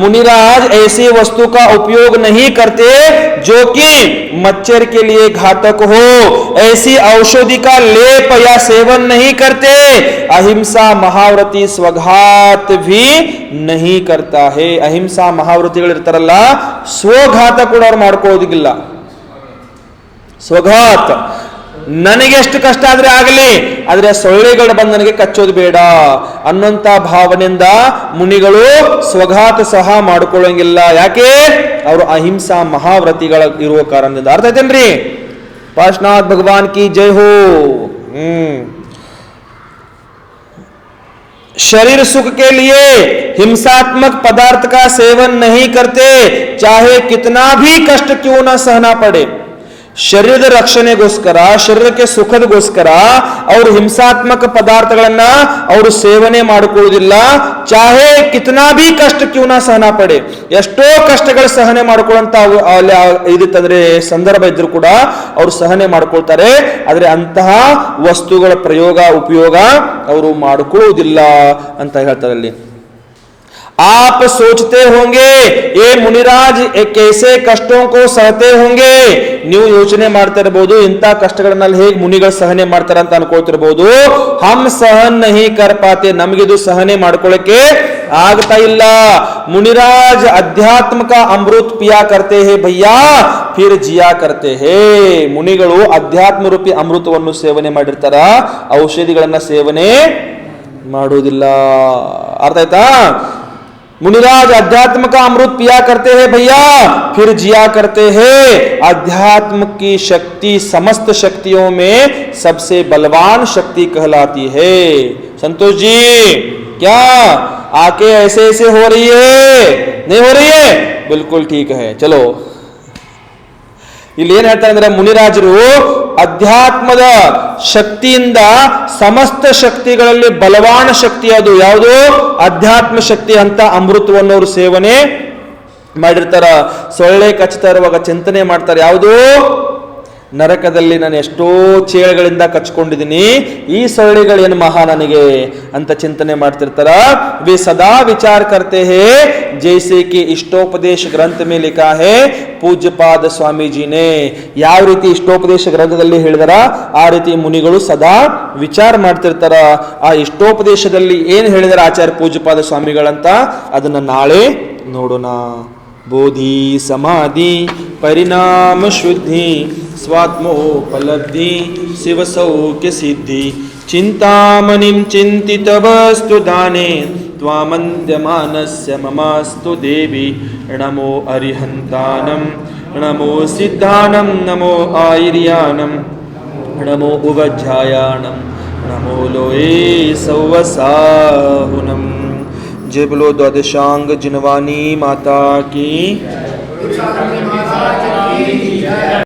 मुनिराज ऐसी वस्तु का उपयोग नहीं करते जो कि मच्छर के लिए घातक हो. ऐसी औषधि का लेप या सेवन नहीं करते. अहिंसा महाव्रती स्वघात भी नहीं करता है. अहिंसा महाव्रतिಗಳು ಇರ್ತಾರಲ್ಲ, ಸ್ವಘಾತ ಕೂಡ ಅವರು ಮಾಡ್ಕೊಳ್ಳೋದಿಲ್ಲ. ಸ್ವಘಾತ, ನನಗೆ ಎಷ್ಟು ಕಷ್ಟ ಆದ್ರೆ ಆಗಲಿ, ಆದ್ರೆ ಸೊಳ್ಳೆಗಳು ಬಂದು ನನಗೆ ಕಚ್ಚೋದು ಬೇಡ ಅನ್ನುವಂತ ಭಾವನೆಯಿಂದ ಮುನಿಗಳು ಸ್ವಘಾತ ಸಹ ಮಾಡ್ಕೊಳ್ಳಂಗಿಲ್ಲ. ಯಾಕೆ? ಅವರು ಅಹಿಂಸಾ ಮಹಾವ್ರತಿಗಳ ಇರುವ ಕಾರಣದಿಂದ. ಅರ್ಥ ಆಯ್ತೇನ್ರಿ? ಪಾರ್ಶ್ವನಾಥ್ ಭಗವಾನ್ ಕಿ ಜೈ ಹೋ. शरीर सुख के लिए हिंसात्मक पदार्थ का सेवन नहीं करते, चाहे कितना भी कष्ट क्यों न सहना पड़े. ಶರೀರದ ರಕ್ಷಣೆಗೋಸ್ಕರ, ಶರೀರಕ್ಕೆ ಸುಖದಗೋಸ್ಕರ ಅವರು ಹಿಂಸಾತ್ಮಕ ಪದಾರ್ಥಗಳನ್ನ ಅವರು ಸೇವನೆ ಮಾಡಿಕೊಳ್ಳುವುದಿಲ್ಲ. ಚಾಹೆ ಕಿತನಾ ಭೀ ಕಷ್ಟ ಕ್ಯೂ ನಾ ಸಹನ ಪಡೆ, ಎಷ್ಟೋ ಕಷ್ಟಗಳು ಸಹನೆ ಮಾಡ್ಕೊಳ್ಳುವಂತ ಇದಿತ್ತಂದ್ರೆ ಸಂದರ್ಭ ಇದ್ರು ಕೂಡ ಅವರು ಸಹನೆ ಮಾಡ್ಕೊಳ್ತಾರೆ. ಆದ್ರೆ ಅಂತಹ ವಸ್ತುಗಳ ಪ್ರಯೋಗ ಉಪಯೋಗ ಅವರು ಮಾಡಿಕೊಳ್ಳುವುದಿಲ್ಲ ಅಂತ ಹೇಳ್ತಾರೆ ಅಲ್ಲಿ. आप सोचते होंगे ये मुनिराज कैसे कष्टों को सहते होंगे. ನೀವು ಯೋಚನೆ ಮಾಡ್ತಾ ಇರಬಹುದು, ಇಂಥ ಕಷ್ಟಗಳನ್ನೆಲ್ಲ ಹೇಗೆ ಮುನಿಗಳು ಸಹನೆ ಮಾಡ್ತಾರೆ ಅಂತ ಅನ್ಕೊಳ್ತಿರಬಹುದು. ಹಮ್ ಸಹನ್ ನಹಿ ಕರ್ ಪಾತೆ, ನಮಗಿದು ಸಹನೆ ಮಾಡ್ಕೊಳ್ಳಕ್ಕೆ ಆಗ್ತಾ ಇಲ್ಲ. ಮುನಿರಾಜ್ ಅಧ್ಯಾತ್ಮ ಕಾ ಅಮೃತ ಪಿಯಾ ಕರ್ತೆ ಹೇ ಭಯ್ಯಾ, ಫಿರ್ ಜಿಯಾ ಕರ್ತೆ ಹೇ. ಮುನಿಗಳು ಅಧ್ಯಾತ್ಮ ರೂಪಿ ಅಮೃತವನ್ನು ಸೇವನೆ ಮಾಡಿರ್ತಾರ, ಔಷಧಿಗಳನ್ನ ಸೇವನೆ ಮಾಡುವುದಿಲ್ಲ. ಅರ್ಥ ಆಯ್ತಾ? मुनिराज अध्यात्म का अमृत पिया करते हैं भैया, फिर जिया करते हैं. अध्यात्म की शक्ति समस्त शक्तियों में सबसे बलवान शक्ति कहलाती है. संतोष जी, क्या आके ऐसे ऐसे हो रही है? नहीं हो रही है? बिल्कुल ठीक है. चलो, ಇಲ್ಲಿ ಏನ್ ಹೇಳ್ತಾರೆ ಅಂದ್ರೆ, ಮುನಿರಾಜರು ಅಧ್ಯಾತ್ಮದ ಶಕ್ತಿಯಿಂದ ಸಮಸ್ತ ಶಕ್ತಿಗಳಲ್ಲಿ ಬಲವಾನ ಶಕ್ತಿ ಅದು ಯಾವುದು? ಅಧ್ಯಾತ್ಮ ಶಕ್ತಿ ಅಂತ ಅಮೃತವನ್ನು ಅವರು ಸೇವನೆ ಮಾಡಿರ್ತಾರ. ಸೊಳ್ಳೆ ಕಚ್ಚುತ್ತಾ ಇರುವಾಗ ಚಿಂತನೆ ಮಾಡ್ತಾರೆ, ಯಾವುದು? ನರಕದಲ್ಲಿ ನಾನು ಎಷ್ಟೋ ಚೇಳುಗಳಿಂದ ಕಚ್ಕೊಂಡಿದ್ದೀನಿ, ಈ ಸೊಳ್ಳೆಗಳೇನು ಮಹಾ ನನಗೆ ಅಂತ ಚಿಂತನೆ ಮಾಡ್ತಿರ್ತಾರ. वे सदा विचार करते हैं जैसे कि इष्टोपदेश ग्रंथ में लिखा है पूज्यपाद स्वामी जी ने. ಯಾವ ರೀತಿ ಇಷ್ಟೋಪದೇಶ ಗ್ರಂಥದಲ್ಲಿ ಹೇಳಿದಾರ ಆ ರೀತಿ ಮುನಿಗಳು ಸದಾ ವಿಚಾರ ಮಾಡ್ತಿರ್ತಾರ. ಆ ಇಷ್ಟೋಪದೇಶದಲ್ಲಿ ಏನ್ ಹೇಳಿದಾರ ಆಚಾರ್ಯ ಪೂಜ್ಯಪಾದ ಸ್ವಾಮಿಗಳಂತ ಅದನ್ನ ನಾಳೆ ನೋಡೋಣ. बोधि समाधि परिणाम शुद्धि स्वात्मोपलब्धि शिव सौख्य सिद्धि चिंतामणिं चिंतित वस्तु दाने त्वामन्त्यमानस्य ममास्तु देवी. नमो अरिहन्तानं नमो सिद्धानं नमो आयर्यानं नमो उवज्झायानं नमो लोये सौवसाहुनं. जय बोलो द्वादशांग जिनवानी माता की.